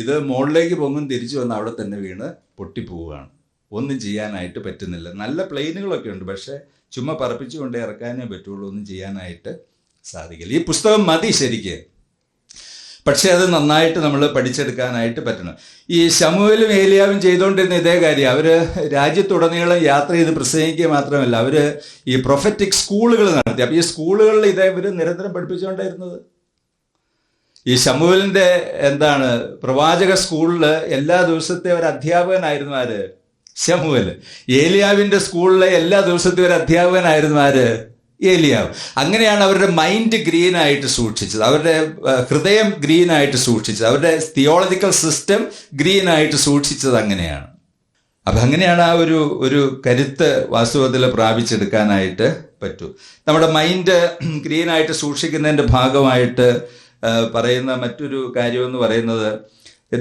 ഇത് മുകളിലേക്ക് പൊങ്ങും തിരിച്ചു വന്ന് അവിടെ തന്നെ വീണ് പൊട്ടിപ്പോവുകയാണ്. ഒന്നും ചെയ്യാനായിട്ട് പറ്റുന്നില്ല. നല്ല പ്ലെയിനുകളൊക്കെ ഉണ്ട്, പക്ഷേ ചുമ്മാ പറപ്പിച്ചുകൊണ്ട് ഇറക്കാനേ പറ്റുള്ളൂ. ഒന്നും ചെയ്യാനായിട്ട് സാധിക്കില്ല. ഈ പുസ്തകം മതി ശരിക്ക്, പക്ഷെ അത് നന്നായിട്ട് നമ്മൾ പഠിച്ചെടുക്കാനായിട്ട് പറ്റണം. ഈ ശമൂവേലും ഏലിയാവും ചെയ്തുകൊണ്ടിരുന്ന ഇതേ കാര്യം. അവർ രാജ്യത്തുടനീളം യാത്ര ചെയ്ത് പ്രസംഗിക്കുക മാത്രമല്ല, അവർ ഈ പ്രൊഫറ്റിക് സ്കൂളുകൾ നടത്തി. അപ്പോൾ ഈ സ്കൂളുകളിൽ ഇതേ ഇവർ നിരന്തരം പഠിപ്പിച്ചുകൊണ്ടായിരുന്നത്. ഈ ശമൂവേലിൻ്റെ പ്രവാചക സ്കൂളിൽ എല്ലാ ദിവസത്തെ ഒരു അധ്യാപകനായിരുന്നു ആര്? ശമൂവേൽ. ഏലിയാവിൻ്റെ സ്കൂളിലെ എല്ലാ ദിവസത്തെ ഒരു അധ്യാപകനായിരുന്നു ആര്? ഏലിയാവ്. അങ്ങനെയാണ് അവരുടെ മൈൻഡ് ഗ്രീനായിട്ട് സൂക്ഷിച്ചത്, അവരുടെ ഹൃദയം ഗ്രീനായിട്ട് സൂക്ഷിച്ചത്, അവരുടെ തിയോളജിക്കൽ സിസ്റ്റം ഗ്രീനായിട്ട് സൂക്ഷിച്ചത് അങ്ങനെയാണ്. അപ്പം അങ്ങനെയാണ് ആ ഒരു കരുത്ത് വാസ്തവത്തിൽ പ്രാപിച്ചെടുക്കാനായിട്ട് പറ്റൂ. നമ്മുടെ മൈൻഡ് ഗ്രീനായിട്ട് സൂക്ഷിക്കുന്നതിൻ്റെ ഭാഗമായിട്ട് പറയുന്ന മറ്റൊരു കാര്യമെന്ന് പറയുന്നത്,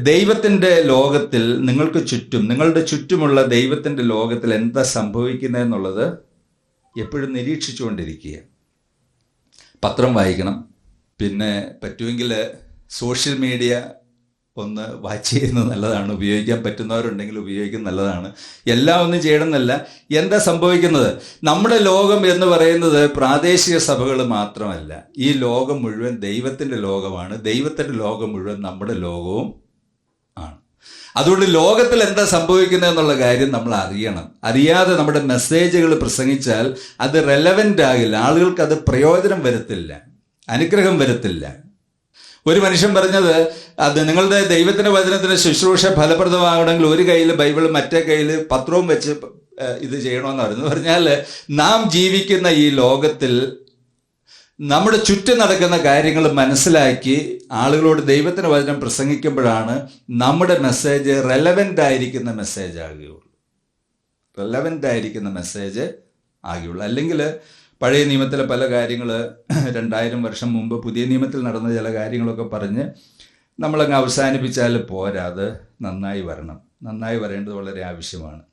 ദൈവത്തിൻ്റെ ലോകത്തിൽ നിങ്ങൾക്ക് ചുറ്റും, നിങ്ങളുടെ ചുറ്റുമുള്ള ദൈവത്തിൻ്റെ ലോകത്തിൽ എന്താ സംഭവിക്കുന്നതെന്നുള്ളത് എപ്പോഴും നിരീക്ഷിച്ചുകൊണ്ടിരിക്കുക. പത്രം വായിക്കണം, പിന്നെ പറ്റുമെങ്കിൽ സോഷ്യൽ മീഡിയ ഒന്ന് വാച്ച് ചെയ്യുന്നത് നല്ലതാണ്. ഉപയോഗിക്കാൻ പറ്റുന്നവരുണ്ടെങ്കിൽ ഉപയോഗിക്കുന്നത് നല്ലതാണ്. എല്ലാം ഒന്നും ചെയ്യണമെന്നല്ല. എന്താ സംഭവിക്കുന്നത്? നമ്മുടെ ലോകം എന്ന് പറയുന്നത് പ്രാദേശിക സഭകൾ മാത്രമല്ല, ഈ ലോകം മുഴുവൻ ദൈവത്തിൻ്റെ ലോകമാണ്. ദൈവത്തിൻ്റെ ലോകം മുഴുവൻ നമ്മുടെ ലോകവും ആണ്. അതുകൊണ്ട് ലോകത്തിൽ എന്താ സംഭവിക്കുന്നത് എന്നുള്ള കാര്യം നമ്മൾ അറിയണം. അറിയാതെ നമ്മുടെ മെസ്സേജുകൾ പ്രസംഗിച്ചാൽ അത് റെലവൻ്റ് ആകില്ല. ആളുകൾക്ക് അത് പ്രയോജനം വരത്തില്ല, അനുഗ്രഹം വരത്തില്ല. ഒരു മനുഷ്യൻ പറഞ്ഞത്, അത് നിങ്ങളുടെ ദൈവത്തിൻ്റെ വചനത്തിന് ശുശ്രൂഷ ഫലപ്രദമാകണമെങ്കിൽ ഒരു കയ്യിൽ ബൈബിൾ മറ്റേ കയ്യിൽ പത്രവും വെച്ച് ഇത് ചെയ്യണമെന്ന് പറയുന്നത്. പറഞ്ഞാൽ നാം ജീവിക്കുന്ന ഈ ലോകത്തിൽ നമ്മുടെ ചുറ്റും നടക്കുന്ന കാര്യങ്ങൾ മനസ്സിലാക്കി ആളുകളോട് ദൈവത്തിൻ്റെ വചനം പ്രസംഗിക്കുമ്പോഴാണ് നമ്മുടെ മെസ്സേജ് റെലവൻ്റ് ആയിരിക്കുന്ന മെസ്സേജ് ആകുകയുള്ളൂ. റെലവൻ്റ് ആയിരിക്കുന്ന മെസ്സേജ് ആകുകയുള്ളൂ. അല്ലെങ്കിൽ പഴയ നിയമത്തിലെ പല കാര്യങ്ങൾ 2000 വർഷം മുമ്പ് പുതിയ നിയമത്തിൽ നടന്ന ചില കാര്യങ്ങളൊക്കെ പറഞ്ഞ് നമ്മളങ്ങ് അവസാനിപ്പിച്ചാൽ പോരാ. അത് നന്നായി വരണം. നന്നായി വരേണ്ടത് വളരെ ആവശ്യമാണ്.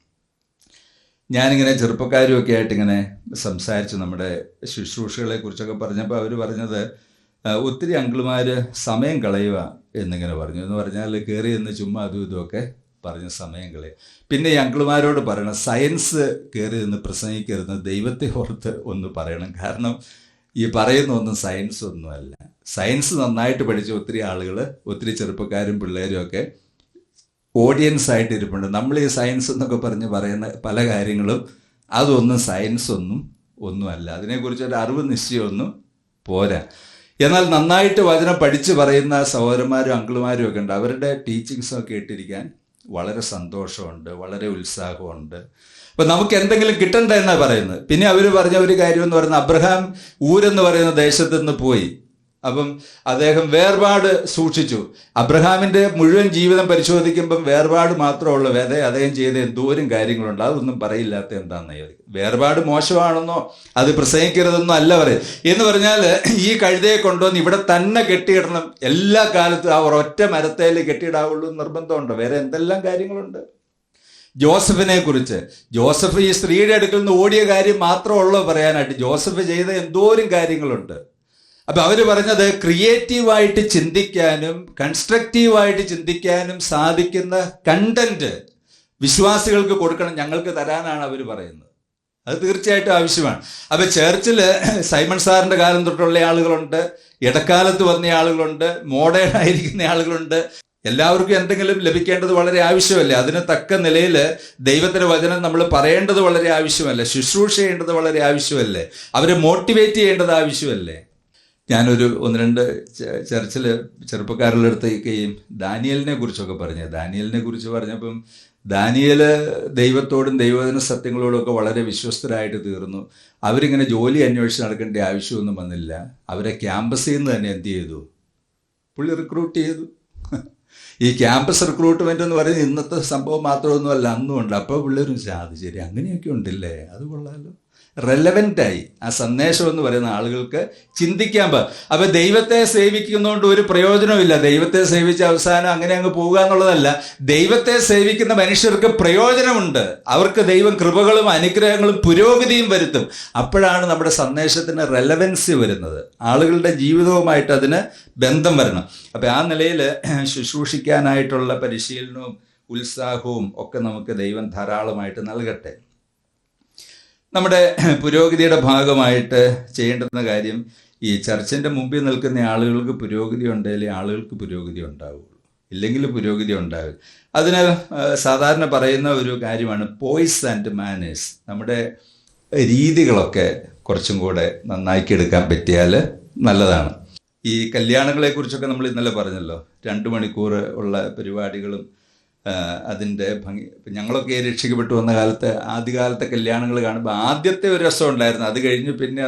ഞാനിങ്ങനെ ചെറുപ്പക്കാരുമൊക്കെ ആയിട്ട് ഇങ്ങനെ സംസാരിച്ചു നമ്മുടെ ശുശ്രൂഷകളെ കുറിച്ചൊക്കെ പറഞ്ഞപ്പോൾ അവർ പറഞ്ഞത്, ഒത്തിരി അങ്കിളുമാർ സമയം കളയുക എന്നിങ്ങനെ പറഞ്ഞു. എന്ന് പറഞ്ഞാൽ കയറി നിന്ന് ചുമ്മാ അതും ഇതുമൊക്കെ പറഞ്ഞ് സമയം കളയുക. പിന്നെ ഈ അങ്കിളുമാരോട് പറയണം, സയൻസ് കയറി നിന്ന് പ്രസംഗിക്കരുത്, ദൈവത്തെ ഓർത്ത് ഒന്ന് പറയണം. കാരണം ഈ പറയുന്ന ഒന്നും സയൻസ് ഒന്നുമല്ല. സയൻസ് നന്നായിട്ട് പഠിച്ച ഒത്തിരി ആളുകൾ, ഒത്തിരി ചെറുപ്പക്കാരും പിള്ളേരും ഒക്കെ ഓഡിയൻസ് ആയിട്ട് ഇരിപ്പുണ്ട്. നമ്മൾ ഈ സയൻസ് എന്നൊക്കെ പറയുന്ന പല കാര്യങ്ങളും അതൊന്നും സയൻസ് ഒന്നുമല്ല. അതിനെക്കുറിച്ചൊരു അറിവ് നിശ്ചയമൊന്നും പോരാ. എന്നാൽ നന്നായിട്ട് വചനം പഠിച്ച് പറയുന്ന സഹോദരന്മാരും അങ്കിളുമാരും ഒക്കെ ഉണ്ട്. അവരുടെ ടീച്ചിങ്സൊക്കെ കേട്ടിരിക്കാൻ വളരെ സന്തോഷമുണ്ട്, വളരെ ഉത്സാഹമുണ്ട്. അപ്പം നമുക്ക് എന്തെങ്കിലും കിട്ടണ്ട എന്നാണ് പറയുന്നത്. പിന്നെ അവർ പറഞ്ഞ ഒരു കാര്യം എന്ന് പറയുന്നത്, അബ്രഹാം ഊരെന്ന് പറയുന്ന ദേശത്ത് നിന്ന് പോയി. അപ്പം അദ്ദേഹം വേർപാട് സൂക്ഷിച്ചു. അബ്രഹാമിൻ്റെ മുഴുവൻ ജീവിതം പരിശോധിക്കുമ്പം വേർപാട് മാത്രമുള്ള അദ്ദേഹം ചെയ്ത എന്തോരം കാര്യങ്ങളുണ്ട്. അതൊന്നും പറയില്ലാത്ത എന്താണെന്ന് വേർപാട് മോശമാണെന്നോ അത് പ്രസംഗിക്കരുതെന്നോ അല്ല പറയും. എന്ന് പറഞ്ഞാൽ ഈ കഴുതയെ കൊണ്ടുവന്ന് ഇവിടെ തന്നെ കെട്ടിയിടണം, എല്ലാ കാലത്തും ആ ഒരൊറ്റ മരത്തേൽ കെട്ടിയിടാവുള്ളൂ നിർബന്ധമുണ്ടോ? വേറെ എന്തെല്ലാം കാര്യങ്ങളുണ്ട്. ജോസഫിനെ കുറിച്ച്, ജോസഫ് ഈ സ്ത്രീയുടെ അടുക്കൽ നിന്ന് ഓടിയ കാര്യം മാത്രമുള്ളൂ പറയാനായിട്ട്. ജോസഫ് ചെയ്ത എന്തോരം കാര്യങ്ങളുണ്ട്. അപ്പം അവർ പറഞ്ഞത് ക്രിയേറ്റീവായിട്ട് ചിന്തിക്കാനും കൺസ്ട്രക്റ്റീവായിട്ട് ചിന്തിക്കാനും സാധിക്കുന്ന കണ്ടന്റ് വിശ്വാസികൾക്ക് കൊടുക്കണം, ഞങ്ങൾക്ക് തരാനാണ് അവർ പറയുന്നത്. അത് തീർച്ചയായിട്ടും ആവശ്യമാണ്. അപ്പം ചർച്ചിൽ സൈമൺ സാറിൻ്റെ കാലം തൊട്ടുള്ള ആളുകളുണ്ട്, ഇടക്കാലത്ത് വന്ന ആളുകളുണ്ട്, മോഡേൺ ആയിരിക്കുന്ന ആളുകളുണ്ട്. എല്ലാവർക്കും എന്തെങ്കിലും ലഭിക്കേണ്ടത് വളരെ ആവശ്യമല്ലേ? അതിന് തക്ക നിലയിൽ ദൈവത്തിൻ്റെ വചനം നമ്മൾ പറയേണ്ടത് വളരെ ആവശ്യമല്ലേ? ശുശ്രൂഷ ചെയ്യേണ്ടത് വളരെ ആവശ്യമല്ലേ? അവരെ മോട്ടിവേറ്റ് ചെയ്യേണ്ടത് ആവശ്യമല്ലേ? ഞാനൊരു 1-2 ചർച്ചിൽ ചെറുപ്പക്കാരുടെ അടുത്തേക്കും ദാനിയലിനെ കുറിച്ചൊക്കെ പറഞ്ഞു. ദാനിയലിനെ കുറിച്ച് പറഞ്ഞപ്പം ദാനിയൽ ദൈവത്തോടും ദൈവവചന സത്യങ്ങളോടും ഒക്കെ വളരെ വിശ്വസ്തരായിട്ട് തീർന്നു. അവരിങ്ങനെ ജോലി അന്വേഷിച്ച് നടക്കേണ്ട ആവശ്യമൊന്നും വന്നില്ല. അവരെ ക്യാമ്പസിൽ നിന്ന് തന്നെ എന്ത് ചെയ്തു? പുള്ളി റിക്രൂട്ട് ചെയ്തു. ഈ ക്യാമ്പസ് റിക്രൂട്ട്മെൻ്റ് എന്ന് പറയുന്നത് ഇന്നത്തെ സംഭവം മാത്രമൊന്നുമല്ല, അന്നും ഉണ്ട്. അപ്പോൾ പിള്ളേരും അത് ശരി അങ്ങനെയൊക്കെ ഉണ്ടല്ലേ, അത് കൊള്ളാമല്ലോ. റെലവൻ്റായി ആ സന്ദേശം എന്ന് പറയുന്ന ആളുകൾക്ക് ചിന്തിക്കാൻ അപ്പം ദൈവത്തെ സേവിക്കുന്നതുകൊണ്ട് ഒരു പ്രയോജനമില്ല. ദൈവത്തെ സേവിച്ച അവസാനം അങ്ങനെ അങ്ങ് പോവുക എന്നുള്ളതല്ല. ദൈവത്തെ സേവിക്കുന്ന മനുഷ്യർക്ക് പ്രയോജനമുണ്ട്. അവർക്ക് ദൈവം കൃപകളും അനുഗ്രഹങ്ങളും പുരോഗതിയും വരുത്തും. അപ്പോഴാണ് നമ്മുടെ സന്ദേശത്തിന് റെലവൻസി വരുന്നത്. ആളുകളുടെ ജീവിതവുമായിട്ട് അതിന് ബന്ധം വരണം. അപ്പം ആ നിലയിൽ ശുശ്രൂഷിക്കാനായിട്ടുള്ള പരിശീലനവും ഉത്സാഹവും ഒക്കെ നമുക്ക് ദൈവം ധാരാളമായിട്ട് നൽകട്ടെ. നമ്മുടെ പുരോഗതിയുടെ ഭാഗമായിട്ട് ചെയ്യേണ്ടുന്ന കാര്യം, ഈ ചർച്ചിൻ്റെ മുമ്പിൽ നിൽക്കുന്ന ആളുകൾക്ക് പുരോഗതി ഉണ്ടെങ്കിലേ ആളുകൾക്ക് പുരോഗതി ഉണ്ടാവുകയുള്ളൂ, ഇല്ലെങ്കിൽ പുരോഗതി ഉണ്ടാവില്ല. അതിന് സാധാരണ പറയുന്ന ഒരു കാര്യമാണ് പോയ്സ് ആൻഡ് മാനേഴ്സ്. നമ്മുടെ രീതികളൊക്കെ കുറച്ചും കൂടെ നന്നാക്കി എടുക്കാൻ പറ്റിയാൽ നല്ലതാണ്. ഈ കല്യാണങ്ങളെക്കുറിച്ചൊക്കെ നമ്മൾ ഇന്നലെ പറഞ്ഞല്ലോ, 2 മണിക്കൂർ ഉള്ള പരിപാടികളും അതിൻ്റെ ഭംഗി. ഞങ്ങളൊക്കെ രക്ഷിക്കപ്പെട്ടു വന്ന കാലത്ത് ആദ്യകാലത്തെ കല്യാണങ്ങൾ കാണുമ്പോൾ ആദ്യത്തെ ഒരു രസം ഉണ്ടായിരുന്നു. അത് കഴിഞ്ഞ് പിന്നെ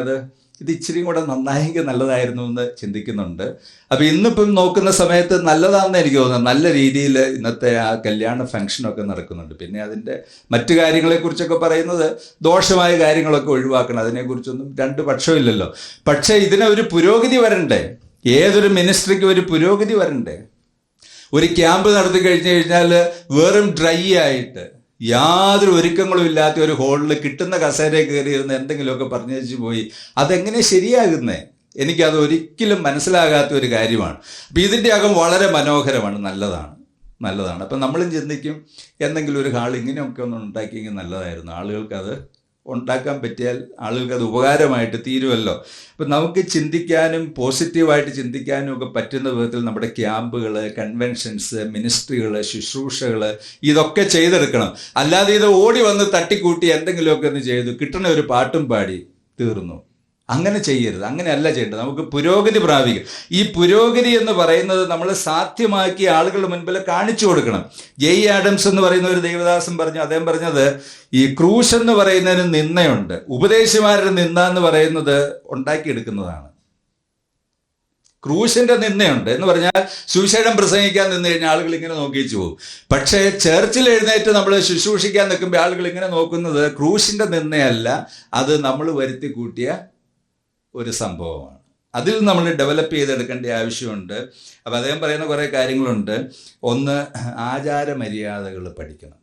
ഇത് ഇച്ചിരിയും കൂടെ നന്നായെങ്കിൽ നല്ലതായിരുന്നു എന്ന് ചിന്തിക്കുന്നുണ്ട്. അപ്പോൾ ഇന്നിപ്പം നോക്കുന്ന സമയത്ത് നല്ലതാണെന്ന് എനിക്ക് തോന്നുന്നത്. നല്ല രീതിയിൽ ഇന്നത്തെ ആ കല്യാണ ഫംഗ്ഷനൊക്കെ നടക്കുന്നുണ്ട്. പിന്നെ അതിൻ്റെ മറ്റു കാര്യങ്ങളെക്കുറിച്ചൊക്കെ പറയുന്നത് ദോഷമായ കാര്യങ്ങളൊക്കെ ഒഴിവാക്കണം. അതിനെക്കുറിച്ചൊന്നും 2 പക്ഷമില്ലല്ലോ. പക്ഷേ ഇതിനൊരു പുരോഗതി വരണ്ടേ? ഏതൊരു മിനിസ്ട്രിക്കും ഒരു പുരോഗതി വരണ്ടേ? ഒരു ക്യാമ്പ് നടത്തി കഴിഞ്ഞാൽ വെറും ഡ്രൈ ആയിട്ട് യാതൊരു ഒരുക്കങ്ങളും ഇല്ലാത്ത ഒരു ഹോളിൽ കിട്ടുന്ന കസേരയിൽ കയറിയിരുന്ന് എന്തെങ്കിലുമൊക്കെ പറഞ്ഞു വെച്ച് പോയി, അതെങ്ങനെ ശരിയാകുന്നേ? എനിക്കത് ഒരിക്കലും മനസ്സിലാകാത്ത ഒരു കാര്യമാണ്. അപ്പം ഇതിൻ്റെ അകം വളരെ മനോഹരമാണ്, നല്ലതാണ്. അപ്പം നമ്മളും ചിന്തിക്കും, എന്തെങ്കിലും ഒരു ഹാൾ ഇങ്ങനെയൊക്കെ ഒന്ന് ഉണ്ടാക്കിയെങ്കിൽ നല്ലതായിരുന്നു. ആളുകൾക്കത് ഉണ്ടാക്കാൻ പറ്റിയാൽ ആളുകൾക്കത് ഉപകാരമായിട്ട് തീരുമല്ലോ. അപ്പം നമുക്ക് ചിന്തിക്കാനും പോസിറ്റീവായിട്ട് ചിന്തിക്കാനും ഒക്കെ പറ്റുന്ന വിധത്തിൽ നമ്മുടെ ക്യാമ്പുകൾ, കൺവെൻഷൻസ്, മിനിസ്ട്രികൾ, ശുശ്രൂഷകൾ ഇതൊക്കെ ചെയ്തെടുക്കണം. അല്ലാതെ ഇത് ഓടി വന്ന് തട്ടിക്കൂട്ടി എന്തെങ്കിലുമൊക്കെ ഒന്ന് ചെയ്തു കിട്ടണ ഒരു പാട്ടും പാടി തീർന്നു. അങ്ങനെ ചെയ്യരുത്, അങ്ങനെയല്ല ചെയ്യേണ്ടത്. നമുക്ക് പുരോഗതി പ്രാപിക്കും. ഈ പുരോഗതി എന്ന് പറയുന്നത് നമ്മൾ സാധ്യമാക്കി ആളുകളുടെ മുൻപിൽ കാണിച്ചു കൊടുക്കണം. ജെയ് ആഡംസ് എന്ന് പറയുന്ന ഒരു ദൈവദാസൻ അദ്ദേഹം പറഞ്ഞത്, ഈ ക്രൂശ് എന്ന് പറയുന്നതിന് നിന്ദയുണ്ട്, ഉപദേശിമാരുടെ നിന്ദ എന്ന് പറയുന്നത് ഉണ്ടാക്കിയെടുക്കുന്നതാണ്. ക്രൂശിന്റെ നിന്ദയുണ്ട് എന്ന് പറഞ്ഞാൽ സുവിശേഷം പ്രസംഗിക്കാൻ നിന്ന് കഴിഞ്ഞാൽ ആളുകൾ ഇങ്ങനെ നോക്കിച്ചു പോകും. പക്ഷേ ചർച്ചിൽ എഴുന്നേറ്റ് നമ്മൾ ശുശ്രൂഷിക്കാൻ നിൽക്കുമ്പോൾ ആളുകൾ ഇങ്ങനെ നോക്കുന്നത് ക്രൂശിന്റെ നിന്ദയല്ല, അത് നമ്മൾ വരുത്തി കൂട്ടിയ ഒരു സംഭവമാണ്. അതിൽ നമ്മൾ ഡെവലപ്പ് ചെയ്തെടുക്കേണ്ട ആവശ്യമുണ്ട്. അപ്പം അദ്ദേഹം പറയുന്ന കുറേ കാര്യങ്ങളുണ്ട്. ഒന്ന്, ആചാരമര്യാദകൾ പഠിക്കണം.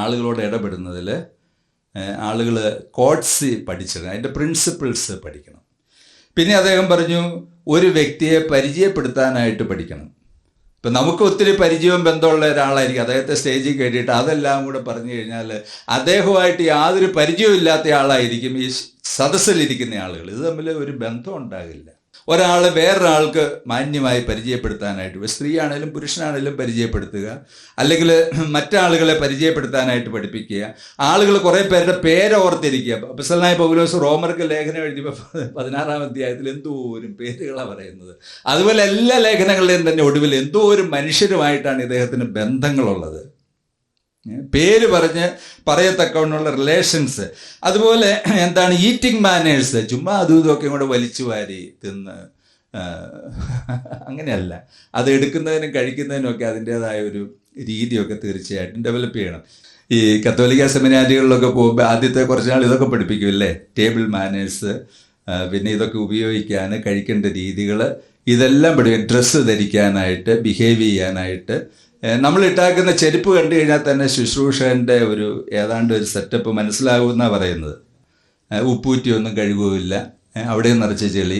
ആളുകളോട് ഇടപെടുന്നതിൽ ആളുകൾ കോഡ്സ് പഠിച്ചിടണം, അതിൻ്റെ പ്രിൻസിപ്പിൾസ് പഠിക്കണം. പിന്നെ അദ്ദേഹം പറഞ്ഞു, ഒരു വ്യക്തിയെ പരിചയപ്പെടുത്താനായിട്ട് പഠിക്കണം. ഇപ്പം നമുക്ക് ഒത്തിരി പരിചയവും ബന്ധമുള്ള ഒരാളായിരിക്കും, അദ്ദേഹത്തെ സ്റ്റേജിൽ കയറ്റിയിട്ട് അതെല്ലാം കൂടെ പറഞ്ഞു കഴിഞ്ഞാൽ അദ്ദേഹവുമായിട്ട് യാതൊരു പരിചയവും ഇല്ലാത്ത ആളായിരിക്കും ഈ സദസ്സിലിരിക്കുന്ന ആളുകൾ. ഇത് തമ്മിൽ ഒരു ബന്ധം ഉണ്ടാകില്ല. ഒരാൾ വേറൊരാൾക്ക് മാന്യമായി പരിചയപ്പെടുത്താനായിട്ട്, സ്ത്രീയാണേലും പുരുഷനാണേലും പരിചയപ്പെടുത്തുക, അല്ലെങ്കിൽ മറ്റാളുകളെ പരിചയപ്പെടുത്താനായിട്ട് പഠിപ്പിക്കുക. ആളുകൾ കുറേ പേരുടെ പേരോർത്തിരിക്കുക. അപ്പോസ്തലനായ പൗലോസ് റോമർക്ക് ലേഖനം എഴുതിയപ്പോൾ 16-ാം അധ്യായത്തിൽ എന്തോരം പേരുകളാണ് പറയുന്നത്. അതുപോലെ എല്ലാ ലേഖനങ്ങളുടെയും തന്നെ ഒടുവിൽ എന്തോരം മനുഷ്യരുമായിട്ടാണ് ഇദ്ദേഹത്തിന് ബന്ധങ്ങളുള്ളത്, പേര് പറയത്തക്കവണ്ണുള്ള റിലേഷൻസ്. അതുപോലെ എന്താണ് ഈറ്റിംഗ് മാനേഴ്സ്, ചുമ്മാ അതും ഇതൊക്കെ കൂടെ വലിച്ചു വാരി തിന്ന് അങ്ങനെയല്ല, അത് എടുക്കുന്നതിനും കഴിക്കുന്നതിനും ഒക്കെ അതിൻ്റെതായ ഒരു രീതിയൊക്കെ തീർച്ചയായിട്ടും ഡെവലപ്പ് ചെയ്യണം. ഈ കത്തോലിക്ക സെമിനാരികളിലൊക്കെ പോകുമ്പോൾ ആദ്യത്തെ കുറച്ച് നാൾ ഇതൊക്കെ പഠിപ്പിക്കുമല്ലേ, ടേബിൾ മാനേഴ്സ്, പിന്നെ ഇതൊക്കെ ഉപയോഗിക്കാൻ, കഴിക്കേണ്ട രീതികൾ, ഇതെല്ലാം പഠിക്കും. ഡ്രസ്സ് ധരിക്കാനായിട്ട്, ബിഹേവ് ചെയ്യാനായിട്ട്. നമ്മൾ ഇട്ടാക്കുന്ന ചെരുപ്പ് കണ്ടു കഴിഞ്ഞാൽ തന്നെ ശുശ്രൂഷകൻ്റെ ഒരു ഏതാണ്ട് ഒരു സെറ്റപ്പ് മനസ്സിലാകുമെന്നാണ് പറയുന്നത്. ഉപ്പൂറ്റിയൊന്നും കഴുകുകയില്ല, അവിടെയും നിറച്ച് ചെളി.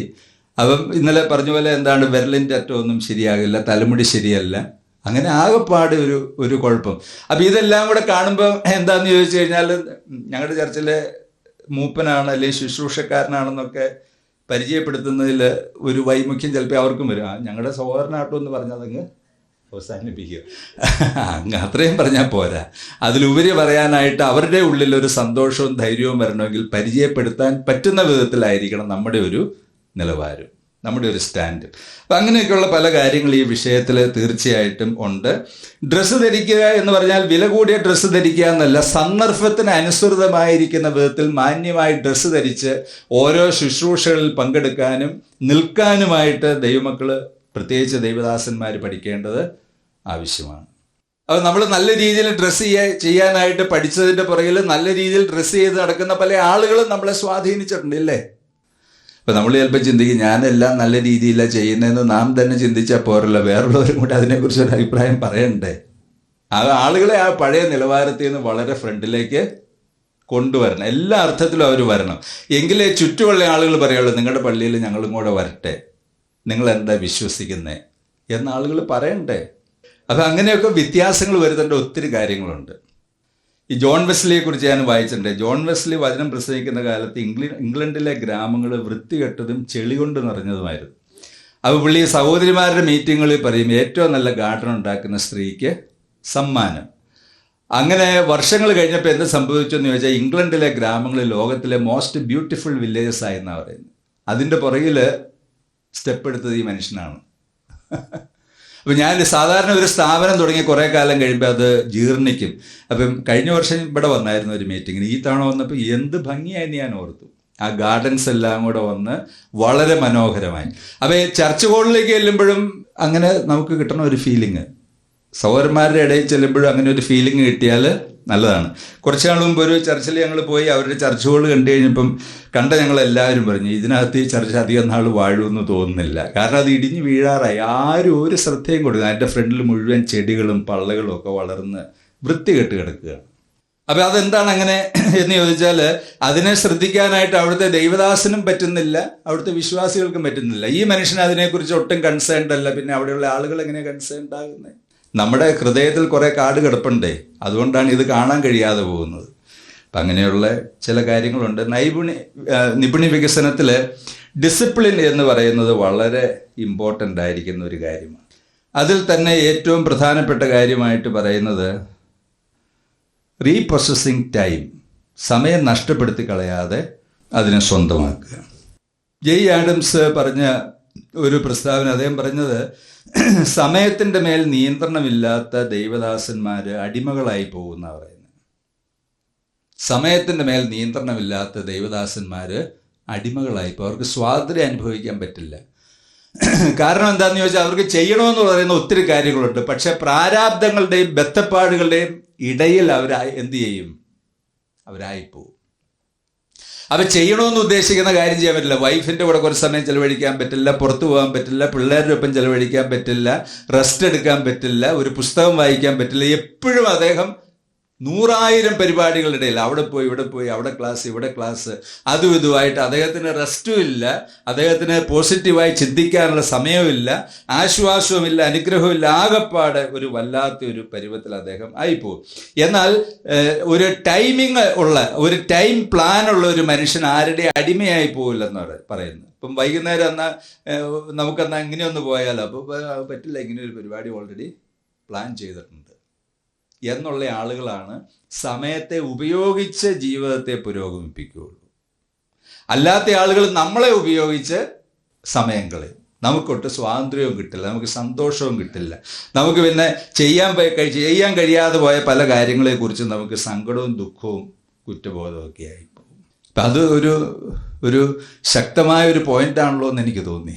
അപ്പം ഇന്നലെ പറഞ്ഞ പോലെ എന്താണ്, വിരലിൻ്റെ അറ്റമൊന്നും ശരിയാകില്ല, തലമുടി ശരിയല്ല, അങ്ങനെ ആകെപ്പാട് ഒരു കുഴപ്പം. അപ്പം ഇതെല്ലാം കൂടെ കാണുമ്പോൾ എന്താണെന്ന് ചോദിച്ചു കഴിഞ്ഞാൽ, ഞങ്ങളുടെ ചർച്ചിലെ മൂപ്പനാണ് അല്ലെങ്കിൽ ശുശ്രൂഷക്കാരനാണെന്നൊക്കെ പരിചയപ്പെടുത്തുന്നതിൽ ഒരു വൈമുഖ്യം ചിലപ്പോൾ അവർക്കും വരും. ഞങ്ങളുടെ സഹോദരനാട്ടോ എന്ന് പറഞ്ഞതങ്ങ് അവസാനിപ്പിക്കുക, അങ്ങ് അത്രയും പറഞ്ഞാൽ പോരാ. അതിലുപരി പറയാനായിട്ട് അവരുടെ ഉള്ളിൽ ഒരു സന്തോഷവും ധൈര്യവും വരണമെങ്കിൽ പരിചയപ്പെടുത്താൻ പറ്റുന്ന വിധത്തിലായിരിക്കണം നമ്മുടെ ഒരു നിലവാരം, നമ്മുടെ ഒരു സ്റ്റാൻഡ്. അപ്പം അങ്ങനെയൊക്കെയുള്ള പല കാര്യങ്ങൾ ഈ വിഷയത്തിൽ തീർച്ചയായിട്ടും ഉണ്ട്. ഡ്രസ്സ് ധരിക്കുക എന്ന് പറഞ്ഞാൽ വില കൂടിയ ഡ്രസ്സ് ധരിക്കുക എന്നല്ല, സന്ദർഭത്തിന് അനുസൃതമായിരിക്കുന്ന വിധത്തിൽ മാന്യമായി ഡ്രസ്സ് ധരിച്ച് ഓരോ ശുശ്രൂഷകളിൽ പങ്കെടുക്കാനും നിൽക്കാനുമായിട്ട് ദൈവമക്കൾ, പ്രത്യേകിച്ച് ദൈവദാസന്മാർ പഠിക്കേണ്ടത് ആവശ്യമാണ്. അപ്പോൾ നമ്മൾ നല്ല രീതിയിൽ ഡ്രസ്സ് ചെയ്യാനായിട്ട് പഠിച്ചതിൻ്റെ പുറകിൽ നല്ല രീതിയിൽ ഡ്രസ്സ് ചെയ്ത് നടക്കുന്ന പല ആളുകളും നമ്മളെ സ്വാധീനിച്ചിട്ടുണ്ട്, ഇല്ലേ? അപ്പോൾ നമ്മൾ ചിലപ്പോൾ ചിന്തിക്കും, ഞാനെല്ലാം നല്ല രീതിയിലാണ് ചെയ്യുന്നതെന്ന് നാം തന്നെ ചിന്തിച്ചാൽ പോരല്ലോ, വേറുള്ളവരും കൂടെ അതിനെക്കുറിച്ചൊരു അഭിപ്രായം പറയണ്ടേ? ആ ആളുകളെ ആ പഴയ നിലവാരത്തിൽ നിന്ന് വളരെ ഫ്രണ്ടിലേക്ക് കൊണ്ടുവരണം. എല്ലാ അർത്ഥത്തിലും അവർ വരണം. എങ്കിലേ ചുറ്റുമുള്ള ആളുകൾ പറയുള്ളൂ, നിങ്ങളുടെ പള്ളിയിൽ ഞങ്ങളും കൂടെ വരട്ടെ, നിങ്ങളെന്താ വിശ്വസിക്കുന്നത് എന്ന ആളുകൾ പറയണ്ടേ? അപ്പം അങ്ങനെയൊക്കെ വ്യത്യാസങ്ങൾ വരുത്തേണ്ട ഒത്തിരി കാര്യങ്ങളുണ്ട്. ഈ ജോൺ വെസ്ലിയെ കുറിച്ച് ഞാൻ വായിച്ചിട്ടുണ്ട്. ജോൺ വെസ്ലി വചനം പ്രസംഗിക്കുന്ന കാലത്ത് ഇംഗ്ലണ്ടിലെ ഗ്രാമങ്ങൾ വൃത്തികെട്ടതും ചെളി കൊണ്ട് നിറഞ്ഞതുമായിരുന്നു. അപ്പോൾ പുള്ളി സഹോദരിമാരുടെ മീറ്റിങ്ങുകളിൽ പറയും, ഏറ്റവും നല്ല ഗാർഡൻ ഉണ്ടാക്കുന്ന സ്ത്രീക്ക് സമ്മാനം. അങ്ങനെ വർഷങ്ങൾ കഴിഞ്ഞപ്പോൾ എന്ത് സംഭവിച്ചെന്ന് ചോദിച്ചാൽ, ഇംഗ്ലണ്ടിലെ ഗ്രാമങ്ങൾ ലോകത്തിലെ മോസ്റ്റ് ബ്യൂട്ടിഫുൾ വില്ലേജസ് ആയെന്നാണ് പറയുന്നത്. അതിൻ്റെ പുറകിൽ സ്റ്റെപ്പ് എടുത്തത് ഈ മനുഷ്യനാണ്. അപ്പം ഞാൻ സാധാരണ ഒരു സ്ഥാപനം തുടങ്ങി കുറേ കാലം കഴിയുമ്പോൾ അത് ജീർണിക്കും. അപ്പം കഴിഞ്ഞ വർഷം ഇവിടെ വന്നായിരുന്നു ഒരു മീറ്റിങ്ങിന്. ഈ തവണ വന്നപ്പോൾ എന്ത് ഭംഗിയായെന്ന് ഞാൻ ഓർത്തു. ആ ഗാർഡൻസ് എല്ലാം കൂടെ വന്ന് വളരെ മനോഹരമായി. അപ്പോൾ ചർച്ച് ഹോളിലേക്ക് ചെല്ലുമ്പോഴും അങ്ങനെ നമുക്ക് കിട്ടണ ഒരു ഫീലിങ്, സഹോദരന്മാരുടെ ഇടയിൽ ചെല്ലുമ്പോഴും അങ്ങനെ ഒരു ഫീലിംഗ് കിട്ടിയാൽ നല്ലതാണ്. കുറച്ച് നാൾ മുമ്പ് ഒരു ചർച്ചിൽ ഞങ്ങൾ പോയി അവരുടെ ചർച്ച് ഹോൾ കണ്ടു കഴിഞ്ഞപ്പം ഞങ്ങളെല്ലാവരും പറഞ്ഞു, ഇതിനകത്ത് ഈ ചർച്ച അധികം നാൾ വാഴുമെന്ന് തോന്നുന്നില്ല. കാരണം അത് ഇടിഞ്ഞ് വീഴാറായി, ആരും ഒരു ശ്രദ്ധയും കൊടുക്കുക. അതിൻ്റെ ഫ്രണ്ടിൽ മുഴുവൻ ചെടികളും പള്ളകളും ഒക്കെ വളർന്ന് വൃത്തികെട്ട് കിടക്കുകയാണ്. അപ്പം അതെന്താണ് അങ്ങനെ എന്ന് ചോദിച്ചാൽ, അതിനെ ശ്രദ്ധിക്കാനായിട്ട് അവിടുത്തെ ദൈവദാസനും പറ്റുന്നില്ല, അവിടുത്തെ വിശ്വാസികൾക്കും പറ്റുന്നില്ല. ഈ മനുഷ്യൻ അതിനെക്കുറിച്ച് ഒട്ടും കൺസേൺഡ് അല്ല. പിന്നെ അവിടെയുള്ള ആളുകൾ എങ്ങനെയാണ് കൺസേൺഡ് ആകുന്നത്? നമ്മുടെ ഹൃദയത്തിൽ കുറേ കാട് കിടപ്പുണ്ടേ, അതുകൊണ്ടാണ് ഇത് കാണാൻ കഴിയാതെ പോകുന്നത്. അപ്പം അങ്ങനെയുള്ള ചില കാര്യങ്ങളുണ്ട്. നിപുണി വികസനത്തിൽ ഡിസിപ്ലിൻ എന്ന് പറയുന്നത് വളരെ ഇമ്പോർട്ടൻ്റ് ആയിരിക്കുന്ന ഒരു കാര്യമാണ്. അതിൽ തന്നെ ഏറ്റവും പ്രധാനപ്പെട്ട കാര്യമായിട്ട് പറയുന്നത് റീപ്രൊസസ്സിങ് ടൈം, സമയം നഷ്ടപ്പെടുത്തി കളയാതെ അതിനെ സ്വന്തമാക്കുക. ജെയ് ആഡംസ് പറഞ്ഞ ഒരു പ്രസ്താവന, അദ്ദേഹം പറഞ്ഞത്, സമയത്തിൻ്റെ മേൽ നിയന്ത്രണമില്ലാത്ത ദൈവദാസന്മാർ അടിമകളായി പോകുന്ന പറയുന്നത്. സമയത്തിൻ്റെ മേൽ നിയന്ത്രണമില്ലാത്ത ദൈവദാസന്മാർ അടിമകളായിപ്പോൾ അവർക്ക് സ്വാതന്ത്ര്യം അനുഭവിക്കാൻ പറ്റില്ല. കാരണം എന്താണെന്ന് ചോദിച്ചാൽ, അവർക്ക് ചെയ്യണമെന്ന് പറയുന്ന ഒത്തിരി കാര്യങ്ങളുണ്ട്. പക്ഷെ പ്രാരാബ്ദങ്ങളുടെയും ബദ്ധപ്പാടുകളുടെയും ഇടയിൽ എന്ത് ചെയ്യും? അവരായിപ്പോവും. അപ്പം ചെയ്യണമെന്ന് ഉദ്ദേശിക്കുന്ന കാര്യം ചെയ്യാൻ പറ്റില്ല. വൈഫിൻ്റെ കൂടെ കുറച്ച് സമയം ചിലവഴിക്കാൻ പറ്റില്ല, പുറത്തു പോകാൻ പറ്റില്ല, പിള്ളേരുടെ ഒപ്പം ചിലവഴിക്കാൻ പറ്റില്ല, റെസ്റ്റ് എടുക്കാൻ പറ്റില്ല, ഒരു പുസ്തകം വായിക്കാൻ പറ്റില്ല. എപ്പോഴും അദ്ദേഹം 100,000 പരിപാടികളുടെ ഇടയിൽ അവിടെ പോയി ഇവിടെ പോയി, അവിടെ ക്ലാസ് ഇവിടെ ക്ലാസ്, അതും ഇതുമായിട്ട് അദ്ദേഹത്തിന് റെസ്റ്റും ഇല്ല, അദ്ദേഹത്തിന് പോസിറ്റീവായി ചിന്തിക്കാനുള്ള സമയമില്ല, ആശ്വാസവുമില്ല, അനുഗ്രഹമില്ല, ആകപ്പാട് ഒരു വല്ലാത്ത ഒരു പരുവത്തിൽ അദ്ദേഹം ആയിപ്പോകും. എന്നാൽ ഒരു ടൈമിങ് ഉള്ള, ഒരു ടൈം പ്ലാൻ ഉള്ള ഒരു മനുഷ്യൻ ആരുടെ അടിമയായി പോകില്ലെന്നാണ് പറയുന്നത്. ഇപ്പം വൈകുന്നേരം നമുക്കെന്നാ ഇങ്ങനെയൊന്ന് പോയാലോ, അപ്പോൾ പറ്റില്ല, ഇങ്ങനെ ഒരു പരിപാടി ഓൾറെഡി പ്ലാൻ ചെയ്തിട്ടുണ്ട് എന്നുള്ള ആളുകളാണ് സമയത്തെ ഉപയോഗിച്ച് ജീവിതത്തെ പുരോഗമിപ്പിക്കുകയുള്ളൂ. അല്ലാത്ത ആളുകൾ നമ്മളെ ഉപയോഗിച്ച് സമയം കളയും. നമുക്കൊട്ട് സ്വാതന്ത്ര്യവും കിട്ടില്ല, നമുക്ക് സന്തോഷവും കിട്ടില്ല, നമുക്ക് പിന്നെ ചെയ്യാൻ കഴിയാതെ പോയ പല കാര്യങ്ങളെക്കുറിച്ച് നമുക്ക് സങ്കടവും ദുഃഖവും കുറ്റബോധവും ഒക്കെ ആയിപ്പോകും. അപ്പം അത് ഒരു ശക്തമായ ഒരു പോയിന്റാണല്ലോ എന്ന് എനിക്ക് തോന്നി.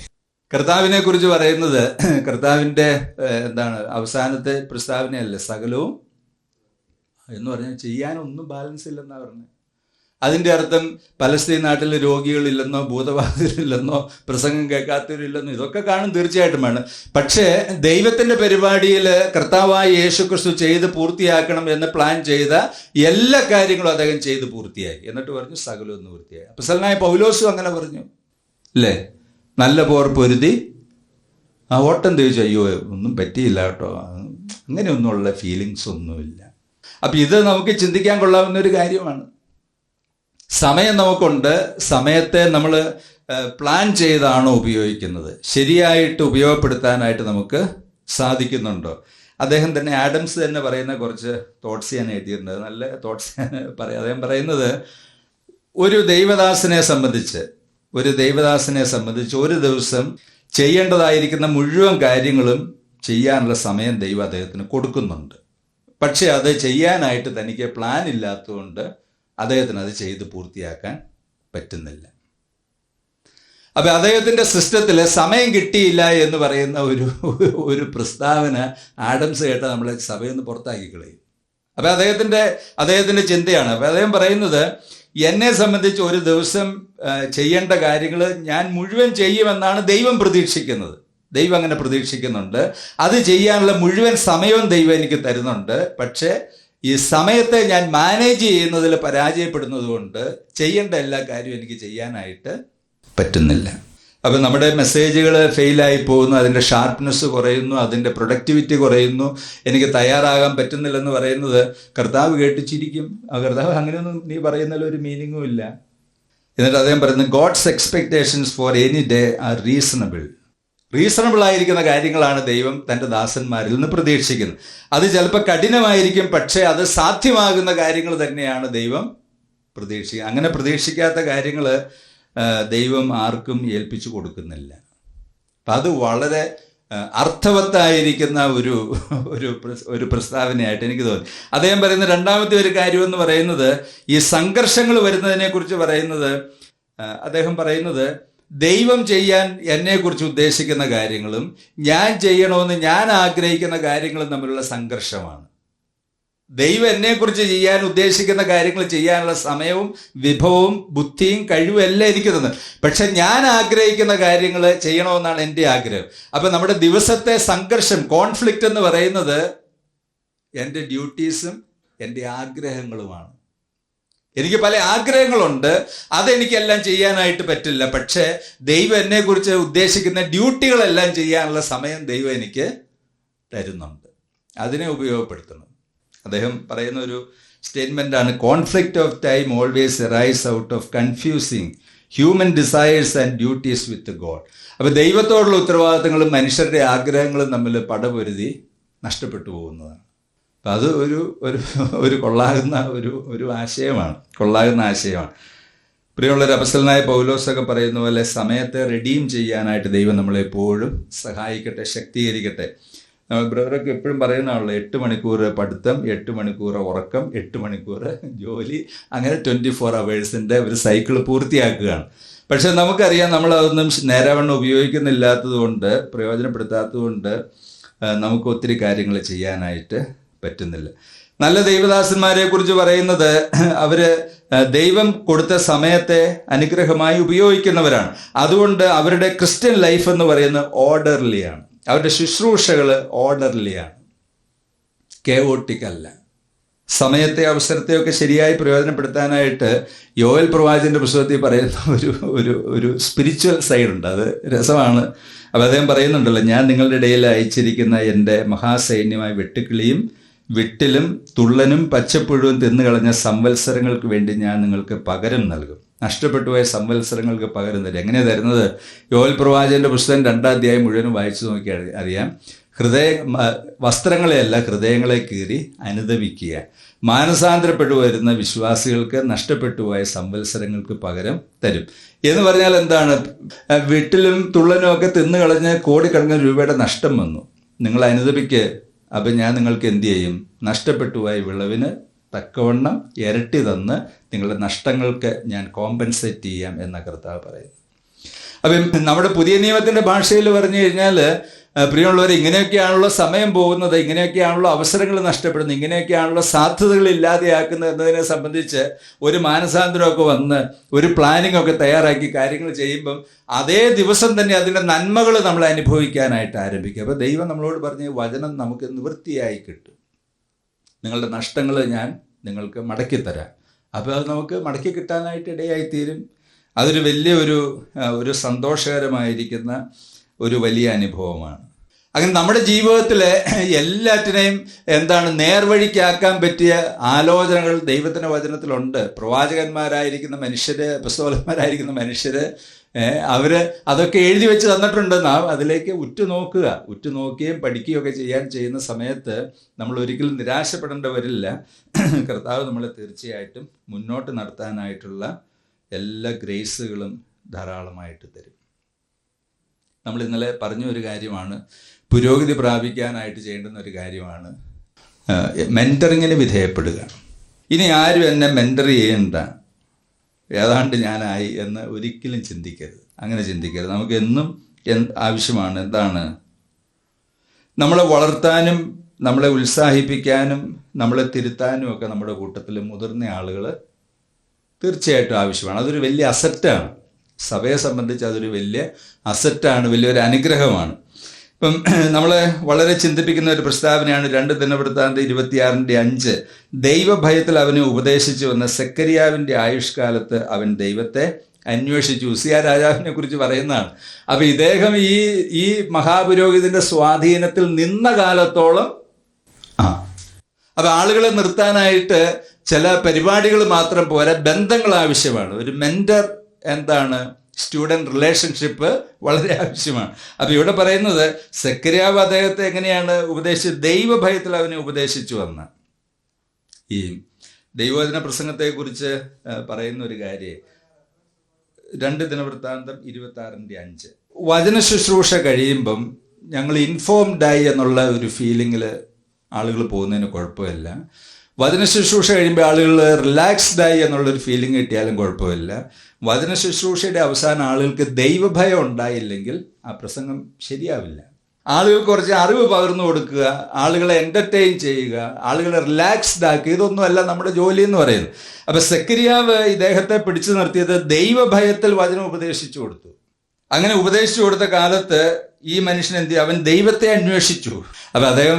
കർത്താവിനെ കുറിച്ച് പറയുന്നത്, കർത്താവിൻ്റെ അവസാനത്തെ പ്രസ്താവനയല്ലേ, സകലവും എന്ന് പറഞ്ഞാൽ ചെയ്യാനൊന്നും ബാലൻസ് ഇല്ലെന്നാണ് പറഞ്ഞത്. അതിൻ്റെ അർത്ഥം പലസ്തീൻ നാട്ടിൽ രോഗികളില്ലെന്നോ ഭൂതബാധിതരില്ലെന്നോ പ്രസംഗം കേൾക്കാത്തവരില്ലെന്നോ ഇതൊക്കെ കാണും, തീർച്ചയായിട്ടും വേണം. പക്ഷേ ദൈവത്തിൻ്റെ പരിപാടിയിൽ കർത്താവായ യേശുക്രിസ്തു ചെയ്ത് പൂർത്തിയാക്കണം എന്ന് പ്ലാൻ ചെയ്ത എല്ലാ കാര്യങ്ങളും അദ്ദേഹം ചെയ്ത് പൂർത്തിയായി. എന്നിട്ട് പറഞ്ഞു സകലവും പൂർത്തിയായി. അപ്പോസ്തലനായ പൗലോസും അങ്ങനെ പറഞ്ഞു അല്ലേ, നല്ല പോർ പൊരുതി ആ ഓട്ടം തിരിച്ചു. അയ്യോ ഒന്നും പറ്റിയില്ല കേട്ടോ, അങ്ങനെയൊന്നുമുള്ള ഫീലിങ്സ് ഒന്നുമില്ല. അപ്പം ഇത് നമുക്ക് ചിന്തിക്കാൻ കൊള്ളാവുന്ന ഒരു കാര്യമാണ്. സമയം നമുക്കുണ്ട്, സമയത്തെ നമ്മൾ പ്ലാൻ ചെയ്താണോ ഉപയോഗിക്കുന്നത്, ശരിയായിട്ട് ഉപയോഗപ്പെടുത്താനായിട്ട് നമുക്ക് സാധിക്കുന്നുണ്ടോ? അദ്ദേഹം തന്നെ, ആഡംസ് തന്നെ പറയുന്ന കുറച്ച് തോട്ട്സ് ഞാൻ എഴുതിയിട്ടുണ്ട്, നല്ല തോട്ട്സ് അദ്ദേഹം പറയുന്നത്, ഒരു ദൈവദാസനെ സംബന്ധിച്ച് ഒരു ദിവസം ചെയ്യേണ്ടതായിരിക്കുന്ന മുഴുവൻ കാര്യങ്ങളും ചെയ്യാനുള്ള സമയം ദൈവം അദ്ദേഹത്തിന് കൊടുക്കുന്നുണ്ട്. പക്ഷെ അത് ചെയ്യാനായിട്ട് തനിക്ക് പ്ലാൻ ഇല്ലാത്തതുകൊണ്ട് അദ്ദേഹത്തിന് അത് ചെയ്ത് പൂർത്തിയാക്കാൻ പറ്റുന്നില്ല. അപ്പം അദ്ദേഹത്തിൻ്റെ സിസ്റ്റത്തിൽ സമയം കിട്ടിയില്ല എന്ന് പറയുന്ന ഒരു പ്രസ്താവന ആഡംസ് കേട്ടാൽ നമ്മളെ സഭയിൽ നിന്ന് പുറത്താക്കി കളയും. അപ്പം അദ്ദേഹത്തിൻ്റെ ചിന്തയാണ്. അപ്പം അദ്ദേഹം പറയുന്നത്, എന്നെ സംബന്ധിച്ച് ഒരു ദിവസം ചെയ്യേണ്ട കാര്യങ്ങൾ ഞാൻ മുഴുവൻ ചെയ്യുമെന്നാണ് ദൈവം പ്രതീക്ഷിക്കുന്നത്. ദൈവം അങ്ങനെ പ്രതീക്ഷിക്കുന്നുണ്ട്. അത് ചെയ്യാനുള്ള മുഴുവൻ സമയവും ദൈവം എനിക്ക് തരുന്നുണ്ട്. പക്ഷേ ഈ സമയത്തെ ഞാൻ മാനേജ് ചെയ്യുന്നതിൽ പരാജയപ്പെടുന്നത് കൊണ്ട് ചെയ്യേണ്ട എല്ലാ കാര്യവും എനിക്ക് ചെയ്യാനായിട്ട് പറ്റുന്നില്ല. അപ്പം നമ്മുടെ മെസ്സേജുകൾ ഫെയിലായി പോകുന്നു, അതിൻ്റെ ഷാർപ്നെസ് കുറയുന്നു, അതിൻ്റെ പ്രൊഡക്ടിവിറ്റി കുറയുന്നു, എനിക്ക് തയ്യാറാകാൻ പറ്റുന്നില്ലെന്ന് പറയുന്നത് കർത്താവ് കേട്ട് ചിരിക്കും. കർത്താവ് അങ്ങനെയൊന്നും നീ പറയുന്നതിൽ ഒരു മീനിങ്ങും ഇല്ല. എന്നിട്ട് അദ്ദേഹം പറയുന്നത്, God's expectations for any day are reasonable ആയിരിക്കുന്ന കാര്യങ്ങളാണ് ദൈവം തൻ്റെ ദാസന്മാരിൽ നിന്ന് പ്രതീക്ഷിക്കുന്നത്. അത് ചിലപ്പോൾ കഠിനമായിരിക്കും, പക്ഷേ അത് സാധ്യമാകുന്ന കാര്യങ്ങൾ തന്നെയാണ് ദൈവം പ്രതീക്ഷിക്കുക. അങ്ങനെ പ്രതീക്ഷിക്കാത്ത കാര്യങ്ങൾ ദൈവം ആർക്കും ഏൽപ്പിച്ചു കൊടുക്കുന്നില്ല. അപ്പം അത് വളരെ അർത്ഥവത്തായിരിക്കുന്ന ഒരു പ്രസ്താവനയായിട്ട് എനിക്ക് തോന്നി. അദ്ദേഹം പറയുന്ന രണ്ടാമത്തെ ഒരു കാര്യമെന്ന് പറയുന്നത്, ഈ സംഘർഷങ്ങൾ വരുന്നതിനെക്കുറിച്ച് പറയുന്നത്, അദ്ദേഹം പറയുന്നത്, ദൈവം ചെയ്യാൻ എന്നെക്കുറിച്ച് ഉദ്ദേശിക്കുന്ന കാര്യങ്ങളും ഞാൻ ചെയ്യണമെന്ന് ഞാൻ ആഗ്രഹിക്കുന്ന കാര്യങ്ങളും തമ്മിലുള്ള സംഘർഷമാണ്. ദൈവം എന്നെക്കുറിച്ച് ചെയ്യാൻ ഉദ്ദേശിക്കുന്ന കാര്യങ്ങൾ ചെയ്യാനുള്ള സമയവും വിഭവവും ബുദ്ധിയും കഴിവും എല്ലാം എനിക്ക് തന്നു. പക്ഷെ ഞാൻ ആഗ്രഹിക്കുന്ന കാര്യങ്ങൾ ചെയ്യണമെന്നാണ് എൻ്റെ ആഗ്രഹം. അപ്പം നമ്മുടെ ദിവസത്തെ സംഘർഷം, കോൺഫ്ലിക്റ്റ് എന്ന് പറയുന്നത് എൻ്റെ ഡ്യൂട്ടീസും എൻ്റെ ആഗ്രഹങ്ങളുമാണ്. എനിക്ക് പല ആഗ്രഹങ്ങളുണ്ട്, അതെനിക്കെല്ലാം ചെയ്യാനായിട്ട് പറ്റില്ല. പക്ഷേ ദൈവം എന്നെക്കുറിച്ച് ഉദ്ദേശിക്കുന്ന ഡ്യൂട്ടികളെല്ലാം ചെയ്യാനുള്ള സമയം ദൈവം എനിക്ക് തരുന്നുണ്ട്. അതിനെ ഉപയോഗപ്പെടുത്തണം. അദ്ദേഹം പറയുന്ന ഒരു സ്റ്റേറ്റ്മെൻ്റാണ്, conflict of time always arise out of confusing human desires and duties with God. അപ്പോൾ ദൈവത്തോടുള്ള ഉത്തരവാദിത്തങ്ങളും മനുഷ്യരുടെ ആഗ്രഹങ്ങളും തമ്മിൽ പടപൊരുതി നഷ്ടപ്പെട്ടു പോകുന്നതാണ്. അപ്പം അത് ഒരു കൊള്ളാകുന്ന ആശയമാണ്. പ്രിയമുള്ളൊരു അപ്പോസ്തലനായ പൗലോസൊക്കെ പറയുന്ന പോലെ സമയത്തെ റെഡീം ചെയ്യാനായിട്ട് ദൈവം നമ്മളെപ്പോഴും സഹായിക്കട്ടെ, ശക്തീകരിക്കട്ടെ. ബ്രദറൊക്കെ എപ്പോഴും പറയുന്നതാണല്ലോ, 8 മണിക്കൂർ പഠിത്തം, 8 മണിക്കൂർ ഉറക്കം, 8 മണിക്കൂർ ജോലി, അങ്ങനെ 24 അവേഴ്സിൻ്റെ ഒരു സൈക്കിൾ പൂർത്തിയാക്കുകയാണ്. പക്ഷെ നമുക്കറിയാം, നമ്മളതൊന്നും നേരാവണ്ണം ഉപയോഗിക്കുന്നില്ലാത്തത് കൊണ്ട്, പ്രയോജനപ്പെടുത്താത്തത് കൊണ്ട് നമുക്ക് ഒത്തിരി കാര്യങ്ങൾ ചെയ്യാനായിട്ട് പറ്റുന്നില്ല. നല്ല ദൈവദാസന്മാരെ കുറിച്ച് പറയുന്നത്, അവര് ദൈവം കൊടുത്ത സമയത്തെ അനുഗ്രഹമായി ഉപയോഗിക്കുന്നവരാണ്. അതുകൊണ്ട് അവരുടെ ക്രിസ്ത്യൻ ലൈഫ് എന്ന് പറയുന്നത് ഓർഡർലിയാണ്. അവരുടെ ശുശ്രൂഷകൾ ഓർഡർലിയാണ്, കെയോട്ടിക് അല്ല. സമയത്തെ അവസരത്തെയൊക്കെ ശരിയായി പ്രയോജനപ്പെടുത്താനായിട്ട് യോവേൽ പ്രവാചകന്റെ പുസ്തകത്തിൽ പറയുന്ന ഒരു സ്പിരിച്വൽ സൈഡുണ്ട്. അത് രസമാണ്. അപ്പോൾ അദ്ദേഹം പറയുന്നുണ്ടല്ലോ, ഞാൻ നിങ്ങളുടെ ഇടയിൽ അയച്ചിരിക്കുന്ന എൻ്റെ മഹാസൈന്യമായ വെട്ടുക്കിളിയും വിട്ടിലും തുള്ളനും പച്ചപ്പുഴുവും തിന്നുകളഞ്ഞ സംവത്സരങ്ങൾക്ക് വേണ്ടി ഞാൻ നിങ്ങൾക്ക് പകരം നൽകും. നഷ്ടപ്പെട്ടുപോയ സംവത്സരങ്ങൾക്ക് പകരം തരും. എങ്ങനെയാണ് തരുന്നത്? യോവേൽ പ്രവാചകന്റെ പുസ്തകം 2-ാം അധ്യായം മുഴുവൻ വായിച്ചു നോക്കിയാൽ അറിയാം. വസ്ത്രങ്ങളെയല്ല, ഹൃദയങ്ങളെ കീറി അനുദപിക്കുക. മാനസാന്തരപ്പെട്ടു വരുന്ന വിശ്വാസികൾക്ക് നഷ്ടപ്പെട്ടുപോയ സംവത്സരങ്ങൾക്ക് പകരം തരും എന്ന് പറഞ്ഞാൽ എന്താണ്? വിട്ടിലും തുള്ളനും ഒക്കെ തിന്നുകളഞ്ഞ് കോടിക്കണക്കിന് രൂപയുടെ നഷ്ടം വന്നു. നിങ്ങൾ അനുദപിക്ക്, അപ്പം ഞാൻ നിങ്ങൾക്ക് എന്തു ചെയ്യും? നഷ്ടപ്പെട്ടുപോയ വിളവിന് തക്കവണ്ണം ഇരട്ടി തന്ന് നിങ്ങളുടെ നഷ്ടങ്ങൾക്ക് ഞാൻ കോമ്പൻസേറ്റ് ചെയ്യാം എന്ന കർത്താവ് പറയുന്നു. അപ്പം നമ്മുടെ പുതിയ നിയമത്തിൻ്റെ ഭാഷയിൽ പറഞ്ഞു കഴിഞ്ഞാൽ, പ്രിയമുള്ളവർ, ഇങ്ങനെയൊക്കെയാണല്ലോ സമയം പോകുന്നത്, ഇങ്ങനെയൊക്കെയാണല്ലോ അവസരങ്ങൾ നഷ്ടപ്പെടുന്നത്, ഇങ്ങനെയൊക്കെയാണല്ലോ സാധ്യതകൾ ഇല്ലാതെയാക്കുന്നത് എന്നതിനെ സംബന്ധിച്ച് ഒരു മാനസാന്തരമൊക്കെ വന്ന് ഒരു പ്ലാനിംഗ് ഒക്കെ തയ്യാറാക്കി കാര്യങ്ങൾ ചെയ്യുമ്പം അതേ ദിവസം തന്നെ അതിൻ്റെ നന്മകൾ നമ്മൾ അനുഭവിക്കാനായിട്ട് ആരംഭിക്കുക. അപ്പോൾ ദൈവം നമ്മളോട് പറഞ്ഞ വചനം നമുക്ക് നിവൃത്തിയായി കിട്ടും. നിങ്ങളുടെ നഷ്ടങ്ങൾ ഞാൻ നിങ്ങൾക്ക് മടക്കിത്തരാം. അപ്പോൾ അത് നമുക്ക് മടക്കി കിട്ടാനായിട്ട് ഇടയായിത്തീരും. അതൊരു വലിയ ഒരു സന്തോഷകരമായിരിക്കുന്ന ഒരു വലിയ അനുഭവമാണ്. അങ്ങനെ നമ്മുടെ ജീവിതത്തിലെ എല്ലാറ്റിനെയും നേർവഴിക്കാക്കാൻ പറ്റിയ ആലോചനകൾ ദൈവത്തിൻ്റെ വചനത്തിലുണ്ട്. പ്രവാചകന്മാരായിരിക്കുന്ന മനുഷ്യര്, അപ്പസ്തോലന്മാരായിരിക്കുന്ന മനുഷ്യര് അവര് അതൊക്കെ എഴുതി വെച്ച് തന്നിട്ടുണ്ട്. നാം അതിലേക്ക് ഉറ്റുനോക്കുകയും പഠിക്കുകയൊക്കെ ചെയ്യുന്ന സമയത്ത് നമ്മൾ ഒരിക്കലും നിരാശപ്പെടേണ്ടി വരില്ല. കർത്താവ് നമ്മളെ തീർച്ചയായിട്ടും മുന്നോട്ട് നടത്താനായിട്ടുള്ള എല്ലാ ഗ്രേസുകളും ധാരാളമായിട്ട് തരും. നമ്മൾ ഇന്നലെ പറഞ്ഞ ഒരു കാര്യമാണ്, പുരോഗതി പ്രാപിക്കാനായിട്ട് ചെയ്യേണ്ടുന്ന ഒരു കാര്യമാണ് മെൻറ്ററിങ്ങിന് വിധേയപ്പെടുക. ഇനി ആരും എന്നെ മെൻറ്റർ ചെയ്യണ്ട, ഏതാണ്ട് ഞാനായി എന്ന് ഒരിക്കലും ചിന്തിക്കരുത്. അങ്ങനെ ചിന്തിക്കരുത്. നമുക്ക് എന്നും ആവശ്യമാണ് എന്താണ്? നമ്മളെ വളർത്താനും നമ്മളെ ഉത്സാഹിപ്പിക്കാനും നമ്മളെ തിരുത്താനും ഒക്കെ നമ്മുടെ കൂട്ടത്തിൽ മുതിർന്ന ആളുകൾ തീർച്ചയായിട്ടും ആവശ്യമാണ്. അതൊരു വലിയ അസറ്റാണ്. സഭയെ സംബന്ധിച്ച് അതൊരു വലിയ അസറ്റാണ്, വലിയൊരു അനുഗ്രഹമാണ്. ഇപ്പം നമ്മളെ വളരെ ചിന്തിപ്പിക്കുന്ന ഒരു പ്രസ്താവനയാണ് 2 ദിനവൃത്താന്തം 26:5. ദൈവഭയത്തിൽ അവനെ ഉപദേശിച്ചു വന്ന സെക്കരിയാവിൻ്റെ ആയുഷ്കാലത്ത് അവൻ ദൈവത്തെ അന്വേഷിച്ചു. ഉസിയ രാജാവിനെ കുറിച്ച് പറയുന്നതാണ്. അപ്പം ഇദ്ദേഹം ഈ മഹാപുരോഹിതന്റെ സ്വാധീനത്തിൽ നിന്ന കാലത്തോളം അപ്പം ആളുകളെ നിർത്താനായിട്ട് ചില പരിപാടികൾ മാത്രം പോരാ, ബന്ധങ്ങൾ ആവശ്യമാണ്. ഒരു മെൻറ്റർ സ്റ്റുഡൻറ് റിലേഷൻഷിപ്പ് വളരെ ആവശ്യമാണ്. അപ്പം ഇവിടെ പറയുന്നത് സെക്കരിയാവ് അദ്ദേഹത്തെ എങ്ങനെയാണ് ഉപദേശിച്ചത്? ദൈവഭയത്തിൽ അവനെ ഉപദേശിച്ചു വന്ന. ഈ ദൈവവചന പ്രസംഗത്തെക്കുറിച്ച് പറയുന്ന ഒരു കാര്യം 2 ദിനവൃത്താന്തം 26:5. വചന ശുശ്രൂഷ കഴിയുമ്പം ഞങ്ങൾ ഇൻഫോംഡായി എന്നുള്ള ഒരു ഫീലിങ്ങിൽ ആളുകൾ പോകുന്നതിന് കുഴപ്പമില്ല. വചന ശുശ്രൂഷ കഴിയുമ്പോൾ ആളുകൾ റിലാക്സ്ഡായി എന്നുള്ളൊരു ഫീലിംഗ് കിട്ടിയാലും കുഴപ്പമില്ല. വചന ശുശ്രൂഷയുടെ അവസാനം ആളുകൾക്ക് ദൈവഭയം ഉണ്ടായില്ലെങ്കിൽ ആ പ്രസംഗം ശരിയാവില്ല. ആളുകൾക്ക് കുറച്ച് അറിവ് പകർന്നു കൊടുക്കുക, ആളുകളെ എൻ്റർടൈൻ ചെയ്യുക, ആളുകളെ റിലാക്സ്ഡ് ആക്കുക, ഇതൊന്നുമല്ല നമ്മുടെ ജോലി എന്ന് പറയുന്നത്. അപ്പം സെക്കരിയാവ് ഇദ്ദേഹത്തെ പിടിച്ചു നിർത്തിയത് ദൈവഭയത്തിൽ വചനം ഉപദേശിച്ചു കൊടുത്തു. അങ്ങനെ ഉപദേശിച്ചു കൊടുത്ത കാലത്ത് ഈ മനുഷ്യൻ എന്ത് ചെയ്യും? അവൻ ദൈവത്തെ അന്വേഷിച്ചു. അപ്പം അദ്ദേഹം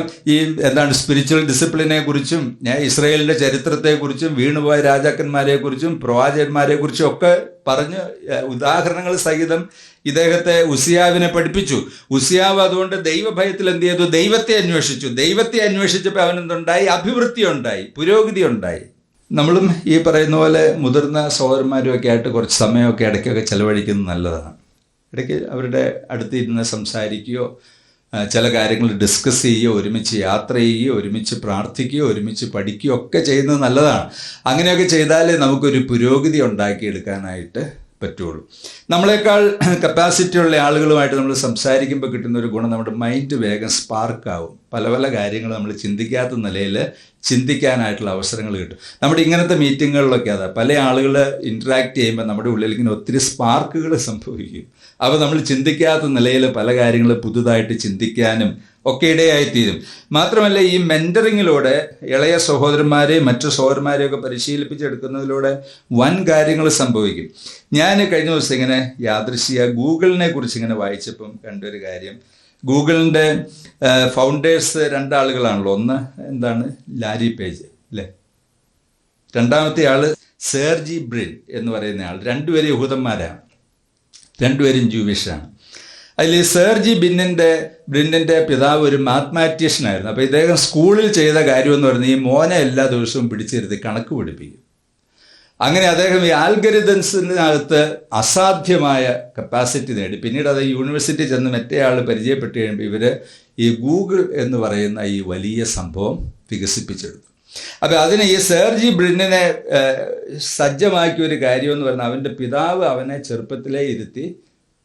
സ്പിരിച്വൽ ഡിസിപ്ലിനെ കുറിച്ചും ഇസ്രായേലിൻ്റെ ചരിത്രത്തെക്കുറിച്ചും വീണുപോയ രാജാക്കന്മാരെക്കുറിച്ചും പ്രവാചകന്മാരെക്കുറിച്ചും ഒക്കെ പറഞ്ഞ് ഉദാഹരണങ്ങൾ സഹിതം ഇദ്ദേഹത്തെ ഉസിയാവിനെ പഠിപ്പിച്ചു. ഉസിയാവ് അതുകൊണ്ട് ദൈവഭയത്തിൽ എന്ത് ചെയ്തു? ദൈവത്തെ അന്വേഷിച്ചു. ദൈവത്തെ അന്വേഷിച്ചപ്പോൾ അവനെന്തുണ്ടായി? അഭിവൃദ്ധി ഉണ്ടായി, പുരോഗതി ഉണ്ടായി. നമ്മളും ഈ പറയുന്ന പോലെ മുതിർന്ന സഹോദരന്മാരും ഒക്കെ ആയിട്ട് കുറച്ച് സമയമൊക്കെ ഇടയ്ക്കൊക്കെ ചെലവഴിക്കുന്നത് നല്ലതാണ്. ഇടയ്ക്ക് അവരുടെ അടുത്തിരുന്ന് സംസാരിക്കുകയോ ചില കാര്യങ്ങൾ ഡിസ്കസ് ചെയ്യുകയോ ഒരുമിച്ച് യാത്ര ചെയ്യുകയോ ഒരുമിച്ച് പ്രാർത്ഥിക്കുകയോ ഒരുമിച്ച് പഠിക്കുകയോ ഒക്കെ ചെയ്യുന്നത് നല്ലതാണ്. അങ്ങനെയൊക്കെ ചെയ്താലേ നമുക്കൊരു പുരോഗതി ഉണ്ടാക്കിയെടുക്കാനായിട്ട് പറ്റുള്ളൂ. നമ്മളെക്കാൾ കപ്പാസിറ്റി ഉള്ള ആളുകളുമായിട്ട് നമ്മൾ സംസാരിക്കുമ്പോൾ കിട്ടുന്ന ഒരു ഗുണം, നമ്മുടെ മൈൻഡ് വേഗം സ്പാർക്കാവും. പല പല കാര്യങ്ങൾ നമ്മൾ ചിന്തിക്കാത്ത നിലയിൽ ചിന്തിക്കാനായിട്ടുള്ള അവസരങ്ങൾ കിട്ടും. നമ്മുടെ ഇങ്ങനത്തെ മീറ്റിങ്ങുകളിലൊക്കെ പല ആളുകൾ ഇൻറ്ററാക്ട് ചെയ്യുമ്പോൾ നമ്മുടെ ഉള്ളിൽ ഇങ്ങനെ ഒത്തിരി സ്പാർക്കുകൾ സംഭവിക്കും. അപ്പോൾ നമ്മൾ ചിന്തിക്കാത്ത നിലയിൽ പല കാര്യങ്ങൾ പുതുതായിട്ട് ചിന്തിക്കാനും ഒക്കെ ഇടയായിത്തീരും. മാത്രമല്ല, ഈ മെൻറ്ററിങ്ങിലൂടെ ഇളയ സഹോദരന്മാരെയും മറ്റു സഹോദരന്മാരെയൊക്കെ പരിശീലിപ്പിച്ചെടുക്കുന്നതിലൂടെ വൻ കാര്യങ്ങൾ സംഭവിക്കും. ഞാൻ കഴിഞ്ഞ ദിവസം ഇങ്ങനെ ഗൂഗിളിനെ കുറിച്ച് ഇങ്ങനെ വായിച്ചപ്പം കണ്ടൊരു കാര്യം, ഗൂഗിളിൻ്റെ ഫൗണ്ടേഴ്സ് 2 ആളുകളാണല്ലോ. ഒന്ന് ലാരി പേജ് അല്ലേ, രണ്ടാമത്തെ ആള് സെർജി ബ്രിൻ എന്ന് പറയുന്ന ആൾ. രണ്ടുപേരും യഹൂദന്മാരാണ്, രണ്ടുപേരും ജൂവിഷാണ്. അതിൽ സെർജി ബ്രിന്നിൻ്റെ പിതാവ് ഒരു മാത്തമാറ്റീഷ്യനായിരുന്നു. അപ്പോൾ ഇദ്ദേഹം സ്കൂളിൽ ചെയ്ത കാര്യമെന്ന് പറഞ്ഞാൽ ഈ മോനെ എല്ലാ ദിവസവും പിടിച്ചിരുത്തി കണക്ക് പഠിപ്പിക്കും. അങ്ങനെ അദ്ദേഹം ഈ ആൽഗരിതംസിനകത്ത് അസാധ്യമായ കപ്പാസിറ്റി നേടി. പിന്നീട് അത് യൂണിവേഴ്സിറ്റി ചെന്ന് മറ്റേ ആൾ പരിചയപ്പെട്ട് കഴിയുമ്പോൾ ഇവർ ഈ ഗൂഗിൾ എന്ന് പറയുന്ന ഈ വലിയ സംഭവം വികസിപ്പിച്ചെടുത്തു. അപ്പോൾ അതിന് ഈ സെർജി ബ്രിന്നിനെ സജ്ജമാക്കിയ ഒരു കാര്യമെന്ന് പറഞ്ഞാൽ അവൻ്റെ പിതാവ് അവനെ ചെറുപ്പത്തിലേ ഇരുത്തി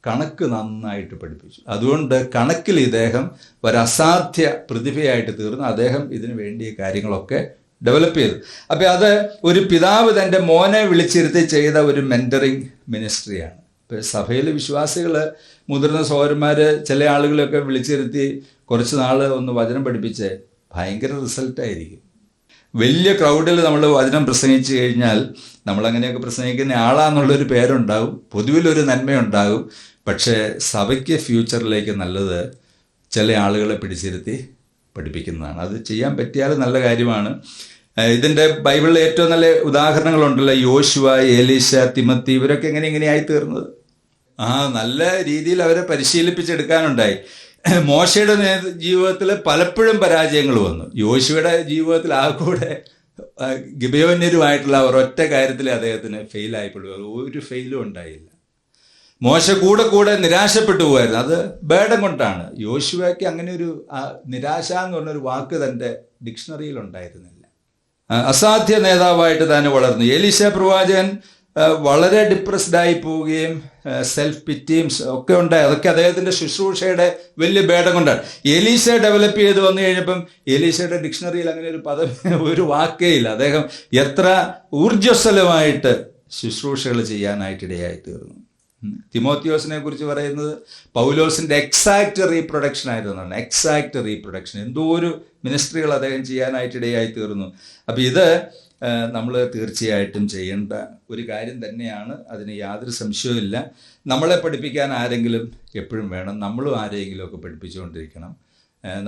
കണക്ക് നന്നായിട്ട് പഠിപ്പിച്ചു. അതുകൊണ്ട് കണക്കിൽ ഇദ്ദേഹം ഒരസാധ്യ പ്രതിഭയായിട്ട് തീർന്നു. അദ്ദേഹം ഇതിനു വേണ്ടിയ കാര്യങ്ങളൊക്കെ ഡെവലപ്പ് ചെയ്തു. അപ്പോൾ അത് ഒരു പിതാവ് തൻ്റെ മോനെ വിളിച്ചിരുത്തി ചെയ്ത ഒരു മെൻറ്ററിങ് മിനിസ്ട്രിയാണ്. ഇപ്പോൾ സഭയിൽ വിശ്വാസികൾ, മുതിർന്ന സഹോദരന്മാർ ചില ആളുകളെയൊക്കെ വിളിച്ചിരുത്തി കുറച്ച് നാൾ ഒന്ന് വചനം പഠിപ്പിച്ച് ഭയങ്കര റിസൾട്ടായിരിക്കും. വലിയ ക്രൗഡിൽ നമ്മൾ വചനം പ്രസംഗിച്ചു കഴിഞ്ഞാൽ നമ്മളങ്ങനെയൊക്കെ പ്രസംഗിക്കുന്ന ആളാന്നുള്ളൊരു പേരുണ്ടാകും, പൊതുവിലൊരു നന്മയുണ്ടാകും. പക്ഷേ സഭയ്ക്ക് ഫ്യൂച്ചറിലേക്ക് നല്ലത് ചില ആളുകളെ പിടിച്ചിരുത്തി പഠിപ്പിക്കുന്നതാണ്. അത് ചെയ്യാൻ പറ്റിയാൽ നല്ല കാര്യമാണ്. ഇതിൻ്റെ ബൈബിളിലെ ഏറ്റവും നല്ല ഉദാഹരണങ്ങളുണ്ടല്ലോ. യോശുവ, എലീശ, തിമത്തി, ഇവരൊക്കെ എങ്ങനെയായി തീർന്നത്. നല്ല രീതിയിൽ അവരെ പരിശീലിപ്പിച്ചെടുക്കാനുണ്ടായി. മോശയുടെ ജീവിതത്തിൽ പലപ്പോഴും പരാജയങ്ങൾ വന്നു. യോശുവയുടെ ജീവിതത്തിൽ ആകൂടെ ഗിബെയോന്യരുമായിട്ടുള്ള ഒരൊറ്റ കാര്യത്തിൽ അദ്ദേഹത്തിന് ഫെയിലായിപ്പെടുക, ഒരു ഫെയിലും ഉണ്ടായില്ല. മോശ കൂടെ നിരാശപ്പെട്ടു പോകുമായിരുന്നു. അത് ബേഡം കൊണ്ടാണ്. യോശുവയ്ക്ക് അങ്ങനെ ഒരു നിരാശ എന്ന് പറഞ്ഞൊരു വാക്ക് തൻ്റെ ഡിക്ഷണറിയിൽ ഉണ്ടായിരുന്നില്ല. അസാധ്യ നേതാവായിട്ട് തന്നെ വളർന്നു. എലീശ പ്രവാചകൻ വളരെ ഡിപ്രസ്ഡായി പോവുകയും സെൽഫ് പിറ്റിയും ഒക്കെ ഉണ്ടായി. അതൊക്കെ അദ്ദേഹത്തിൻ്റെ ശുശ്രൂഷയുടെ വലിയ ഭേദം കൊണ്ടാണ്. എലീശ ഡെവലപ്പ് ചെയ്ത് വന്നു കഴിഞ്ഞപ്പം എലീശയുടെ ഡിക്ഷണറിയിൽ അങ്ങനെ ഒരു ഒരു വാക്കേ ഇല്ല. അദ്ദേഹം എത്ര ഊർജ്ജസ്വലമായിട്ട് ശുശ്രൂഷകൾ ചെയ്യാനായിട്ടിടയായി തീർന്നു. തിമോത്തിയോസിനെ കുറിച്ച് പറയുന്നത് പൗലോസിൻ്റെ എക്സാക്റ്റ് റീപ്രൊഡക്ഷൻ ആയിരുന്നു. എക്സാക്റ്റ് റീപ്രൊഡക്ഷൻ, എന്തോ ഒരു മിനിസ്ട്രികൾ അദ്ദേഹം ചെയ്യാനായിട്ടിടയായി തീർന്നു. അപ്പോൾ ഇത് നമ്മൾ തീർച്ചയായിട്ടും ചെയ്യേണ്ട ഒരു കാര്യം തന്നെയാണ്. അതിന് യാതൊരു സംശയവുമില്ല. നമ്മളെ പഠിപ്പിക്കാൻ ആരെങ്കിലും എപ്പോഴും വേണം. നമ്മളും ആരെങ്കിലുമൊക്കെ പഠിപ്പിച്ചുകൊണ്ടിരിക്കണം.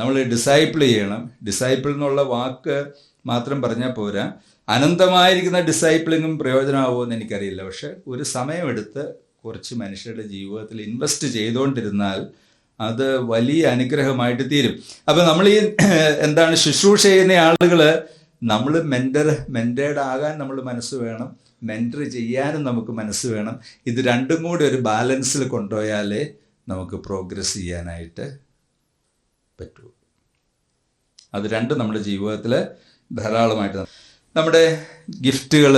നമ്മൾ ഡിസൈപ്പിൾ ചെയ്യണം. ഡിസൈപ്പിൾ എന്നുള്ള വാക്ക് മാത്രം പറഞ്ഞാൽ പോരാ. അനന്തമായിരിക്കുന്ന ഡിസൈപ്പിളിങ്ങും പ്രയോജനമാകുമെന്ന് എനിക്കറിയില്ല. പക്ഷെ ഒരു സമയമെടുത്ത് കുറച്ച് മനുഷ്യരുടെ ജീവിതത്തിൽ ഇൻവെസ്റ്റ് ചെയ്തുകൊണ്ടിരുന്നാൽ അത് വലിയ അനുഗ്രഹമായിട്ട് തീരും. അപ്പോൾ നമ്മൾ ഈ ശുശ്രൂഷ ചെയ്യുന്ന ആളുകൾ, നമ്മൾ മെൻറ്റേഡ് ആകാൻ നമ്മൾ മനസ്സ് വേണം, മെൻറ്റർ ചെയ്യാനും നമുക്ക് മനസ്സ് വേണം. ഇത് രണ്ടും കൂടി ഒരു ബാലൻസിൽ കൊണ്ടുപോയാലേ നമുക്ക് പ്രോഗ്രസ് ചെയ്യാനായിട്ട് പറ്റൂ. അത് രണ്ടും നമ്മുടെ ജീവിതത്തിൽ ധാരാളമായിട്ട് നമ്മുടെ ഗിഫ്റ്റുകൾ,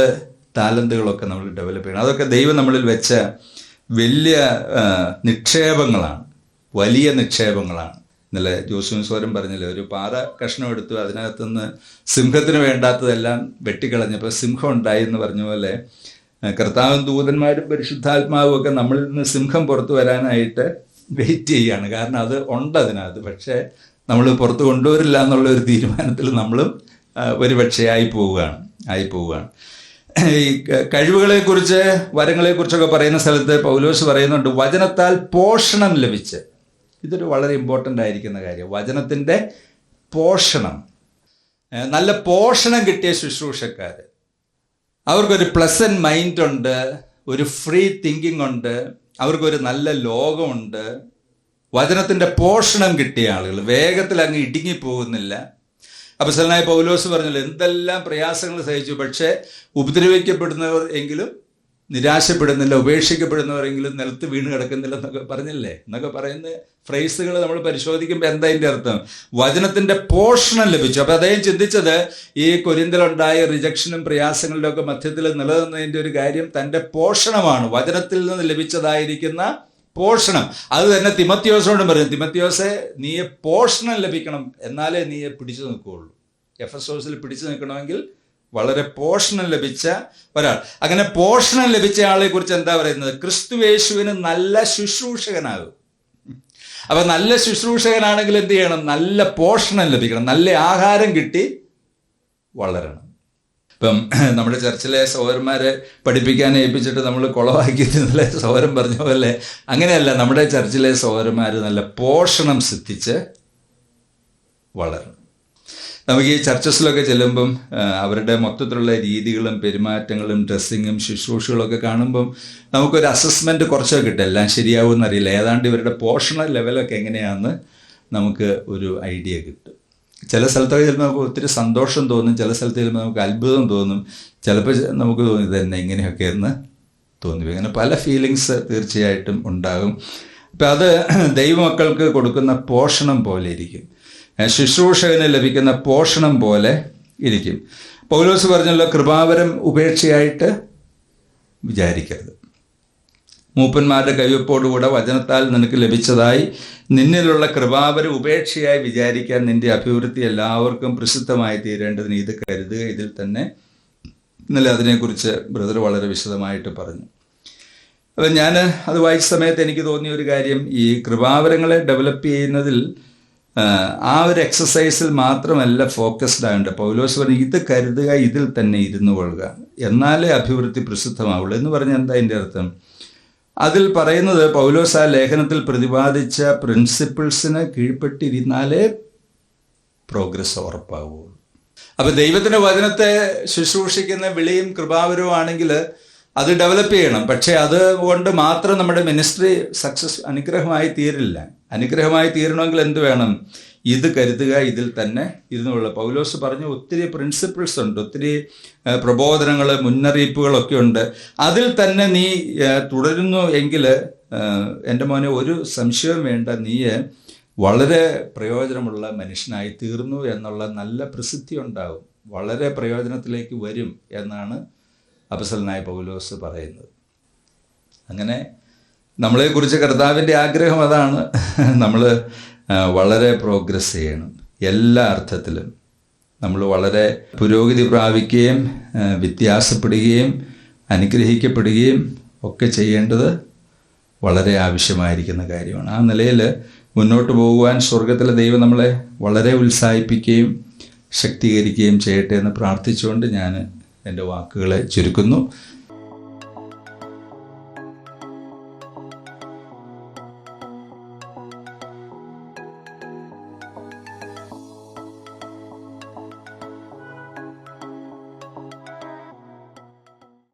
ടാലൻറ്റുകളൊക്കെ നമ്മൾ ഡെവലപ്പ് ചെയ്യണം. അതൊക്കെ ദൈവം നമ്മളിൽ വെച്ച വലിയ നിക്ഷേപങ്ങളാണ്, വലിയ നിക്ഷേപങ്ങളാണ്. ഇന്നലെ ജോസുവിൻ പറഞ്ഞില്ലേ, ഒരു പാറ കഷ്ണം എടുത്തു, അതിനകത്തുനിന്ന് സിംഹത്തിന് വേണ്ടാത്തതെല്ലാം വെട്ടിക്കളഞ്ഞപ്പോൾ സിംഹം ഉണ്ടായി എന്ന് പറഞ്ഞ പോലെ കർത്താവും ദൂതന്മാരും പരിശുദ്ധാത്മാവും ഒക്കെ നമ്മളിൽ നിന്ന് സിംഹം പുറത്തു വരാനായിട്ട് വെയിറ്റ് ചെയ്യുകയാണ്. കാരണം അത് ഉണ്ട് അതിനകത്ത്. പക്ഷേ നമ്മൾ പുറത്ത് കൊണ്ടുവരില്ല എന്നുള്ള ഒരു തീരുമാനത്തിൽ നമ്മളും ഒരുപക്ഷെ ആയി പോവുകയാണ്. ഈ കഴിവുകളെക്കുറിച്ച്, വരങ്ങളെക്കുറിച്ചൊക്കെ പറയുന്ന സ്ഥലത്ത് പൗലോസ് പറയുന്നുണ്ട്, വചനത്താൽ പോഷണം ലഭിച്ച്. ഇതൊരു വളരെ ഇമ്പോർട്ടൻ്റ് ആയിരിക്കുന്ന കാര്യം. വചനത്തിൻ്റെ പോഷണം, നല്ല പോഷണം കിട്ടിയ ശുശ്രൂഷക്കാർ, അവർക്കൊരു പ്ലസൻറ്റ് മൈൻഡുണ്ട്, ഒരു ഫ്രീ തിങ്കിങ് ഉണ്ട്, അവർക്കൊരു നല്ല ലോകമുണ്ട്. വചനത്തിൻ്റെ പോഷണം കിട്ടിയ ആളുകൾ വേഗത്തിൽ അങ്ങ് ഇടുങ്ങിപ്പോകുന്നില്ല. അപ്പോസ്തലനായ പൗലോസ് പറഞ്ഞല്ലോ, എന്തെല്ലാം പ്രയാസങ്ങൾ സഹിച്ചു, പക്ഷേ ഉപദ്രവിക്കപ്പെടുന്നവർ എങ്കിലും നിരാശപ്പെടുന്നില്ല, ഉപേക്ഷിക്കപ്പെടുന്നവരെങ്കിലും നിലത്ത് വീണ് കിടക്കുന്നില്ല എന്നൊക്കെ പറഞ്ഞില്ലേ. എന്നൊക്കെ പറയുന്ന ഫ്രേസുകൾ നമ്മൾ പരിശോധിക്കുമ്പോൾ എന്താ അതിൻ്റെ അർത്ഥം? വചനത്തിൻ്റെ പോഷണം ലഭിച്ചു. അപ്പോൾ അദ്ദേഹം ചിന്തിച്ചത് ഈ കൊരിന്തിലുണ്ടായ റിജക്ഷനും പ്രയാസങ്ങളുടെ ഒക്കെ മധ്യത്തിൽ നിലനിന്നതിൻ്റെ ഒരു കാര്യം തൻ്റെ പോഷണമാണ്, വചനത്തിൽ നിന്ന് ലഭിച്ചതായിരിക്കുന്ന പോഷണം. അത് തന്നെ തിമത്തിയോസോടും പറയും, തിമത്തിയോസെ നീ പോഷണം ലഭിക്കണം, എന്നാലേ നീ പിടിച്ചു നിൽക്കുകയുള്ളൂ. എഫെസോസിൽ പിടിച്ചു നിൽക്കണമെങ്കിൽ വളരെ പോഷണം ലഭിച്ച ഒരാൾ. അങ്ങനെ പോഷണം ലഭിച്ച ആളെ കുറിച്ച് എന്താ പറയുന്നത്? ക്രിസ്തുയേശുവിന് നല്ല ശുശ്രൂഷകനാകും. അപ്പൊ നല്ല ശുശ്രൂഷകനാണെങ്കിൽ എന്ത് ചെയ്യണം? നല്ല പോഷണം ലഭിക്കണം, നല്ല ആഹാരം കിട്ടി വളരണം. ഇപ്പം നമ്മുടെ ചർച്ചിലെ സഹോദരന്മാരെ പഠിപ്പിക്കാൻ ഏൽപ്പിച്ചിട്ട് നമ്മൾ കുളവാക്കിയിരുന്നില്ല, സഹോദരൻ പറഞ്ഞ പോലെ അങ്ങനെയല്ല. നമ്മുടെ ചർച്ചിലെ സഹോദരന്മാർ നല്ല പോഷണം സിദ്ധിച്ച് വളരണം. നമുക്ക് ഈ ചർച്ചസിലൊക്കെ ചെല്ലുമ്പം അവരുടെ മൊത്തത്തിലുള്ള രീതികളും പെരുമാറ്റങ്ങളും ഡ്രസ്സിങ്ങും ശുശ്രൂഷകളൊക്കെ കാണുമ്പം നമുക്കൊരു അസസ്മെൻറ്റ് കുറച്ചൊക്കെ കിട്ടും. എല്ലാം ശരിയാവുമെന്ന് അറിയില്ല. ഏതാണ്ട് ഇവരുടെ പോഷണ ലെവലൊക്കെ എങ്ങനെയാണെന്ന് നമുക്ക് ഒരു ഐഡിയ കിട്ടും. ചില സ്ഥലത്തൊക്കെ ചിലപ്പോൾ നമുക്ക് ഒത്തിരി സന്തോഷം തോന്നും, ചില സ്ഥലത്ത് ചിലപ്പോൾ നമുക്ക് അത്ഭുതം തോന്നും, ചിലപ്പോൾ നമുക്ക് തോന്നും ഇതന്നെ ഇങ്ങനെയൊക്കെ എന്ന് തോന്നി. അങ്ങനെ പല ഫീലിങ്സ് തീർച്ചയായിട്ടും ഉണ്ടാകും. അപ്പം അത് ദൈവമക്കൾക്ക് കൊടുക്കുന്ന പോഷണം പോലെ ഇരിക്കും, ശുശ്രൂഷകന് ലഭിക്കുന്ന പോഷണം പോലെ ഇരിക്കും. പൗലോസ് പറഞ്ഞല്ലോ, കൃപാവരം ഉപേക്ഷയായിട്ട് വിചാരിക്കരുത്. മൂപ്പന്മാരുടെ കൈവപ്പോടുകൂടെ വചനത്താൽ നിനക്ക് ലഭിച്ചതായി നിന്നിലുള്ള കൃപാവരം ഉപേക്ഷയായി വിചാരിക്കാൻ നിന്റെ അഭിവൃദ്ധി എല്ലാവർക്കും പ്രസിദ്ധമായി തീരേണ്ടതിന് ഇത് കരുതുക. ഇതിൽ തന്നെ ഇന്നലെ അതിനെക്കുറിച്ച് ബ്രദർ വളരെ വിശദമായിട്ട് പറഞ്ഞു. അപ്പം ഞാൻ അത് വായിച്ച സമയത്ത് എനിക്ക് തോന്നിയ ഒരു കാര്യം, ഈ കൃപാവരങ്ങളെ ഡെവലപ്പ് ചെയ്യുന്നതിൽ ആ ഒരു എക്സസൈസിൽ മാത്രമല്ല ഫോക്കസ്ഡ് ആകേണ്ട. പൗലോസ് പറഞ്ഞു ഇത് കരുതുക, ഇതിൽ തന്നെ ഇരുന്നു കൊള്ളുക, എന്നാലേ അഭിവൃദ്ധി പ്രസിദ്ധമാവുള്ളൂ എന്ന് പറഞ്ഞാൽ എന്താ അതിൻ്റെ അർത്ഥം? അതിൽ പറയുന്നത് പൗലോസ് ആ ലേഖനത്തിൽ പ്രതിപാദിച്ച പ്രിൻസിപ്പിൾസിന് കീഴ്പ്പെട്ടിരുന്നാലേ പ്രോഗ്രസ് ഉറപ്പാവുള്ളൂ. അപ്പം ദൈവത്തിൻ്റെ വചനത്തെ ശുശ്രൂഷിക്കുന്ന വിളിയും കൃപാവരവും ആണെങ്കിൽ അത് ഡെവലപ്പ് ചെയ്യണം. പക്ഷേ അതുകൊണ്ട് മാത്രം നമ്മുടെ മിനിസ്ട്രി അനുഗ്രഹമായി തീരില്ല. അനുഗ്രഹമായി തീരണമെങ്കിൽ എന്ത് വേണം? ഇത് കരുതുക, ഇതിൽ തന്നെ ഇരുന്നുള്ള. പൗലോസ് പറഞ്ഞ ഒത്തിരി പ്രിൻസിപ്പിൾസ് ഉണ്ട്, ഒത്തിരി പ്രബോധനങ്ങൾ, മുന്നറിയിപ്പുകളൊക്കെ ഉണ്ട്. അതിൽ തന്നെ നീ തുടരുന്നു എങ്കിൽ എൻ്റെ മോനെ ഒരു സംശയവും വേണ്ട, നീ വളരെ പ്രയോജനമുള്ള മനുഷ്യനായി തീർന്നു എന്നുള്ള നല്ല പ്രസിദ്ധി ഉണ്ടാകും, വളരെ പ്രയോജനത്തിലേക്ക് വരും എന്നാണ് അപ്പോസ്തലനായ പൗലോസ് പറയുന്നത്. അങ്ങനെ നമ്മളെക്കുറിച്ച് കർത്താവിൻ്റെ ആഗ്രഹം അതാണ്, നമ്മൾ വളരെ പ്രോഗ്രസ് ചെയ്യണം. എല്ലാ അർത്ഥത്തിലും നമ്മൾ വളരെ പുരോഗതി പ്രാപിക്കുകയും വ്യത്യാസപ്പെടുകയും അനുഗ്രഹിക്കപ്പെടുകയും ഒക്കെ ചെയ്യേണ്ടത് വളരെ ആവശ്യമായിരിക്കുന്ന കാര്യമാണ്. ആ നിലയിൽ മുന്നോട്ട് പോകുവാൻ സ്വർഗത്തിലെ ദൈവം നമ്മളെ വളരെ ഉത്സാഹിപ്പിക്കുകയും ശക്തീകരിക്കുകയും ചെയ്യട്ടെ എന്ന് പ്രാർത്ഥിച്ചുകൊണ്ട് ഞാൻ എൻ്റെ വാക്കുകളെ ചുരുക്കുന്നു.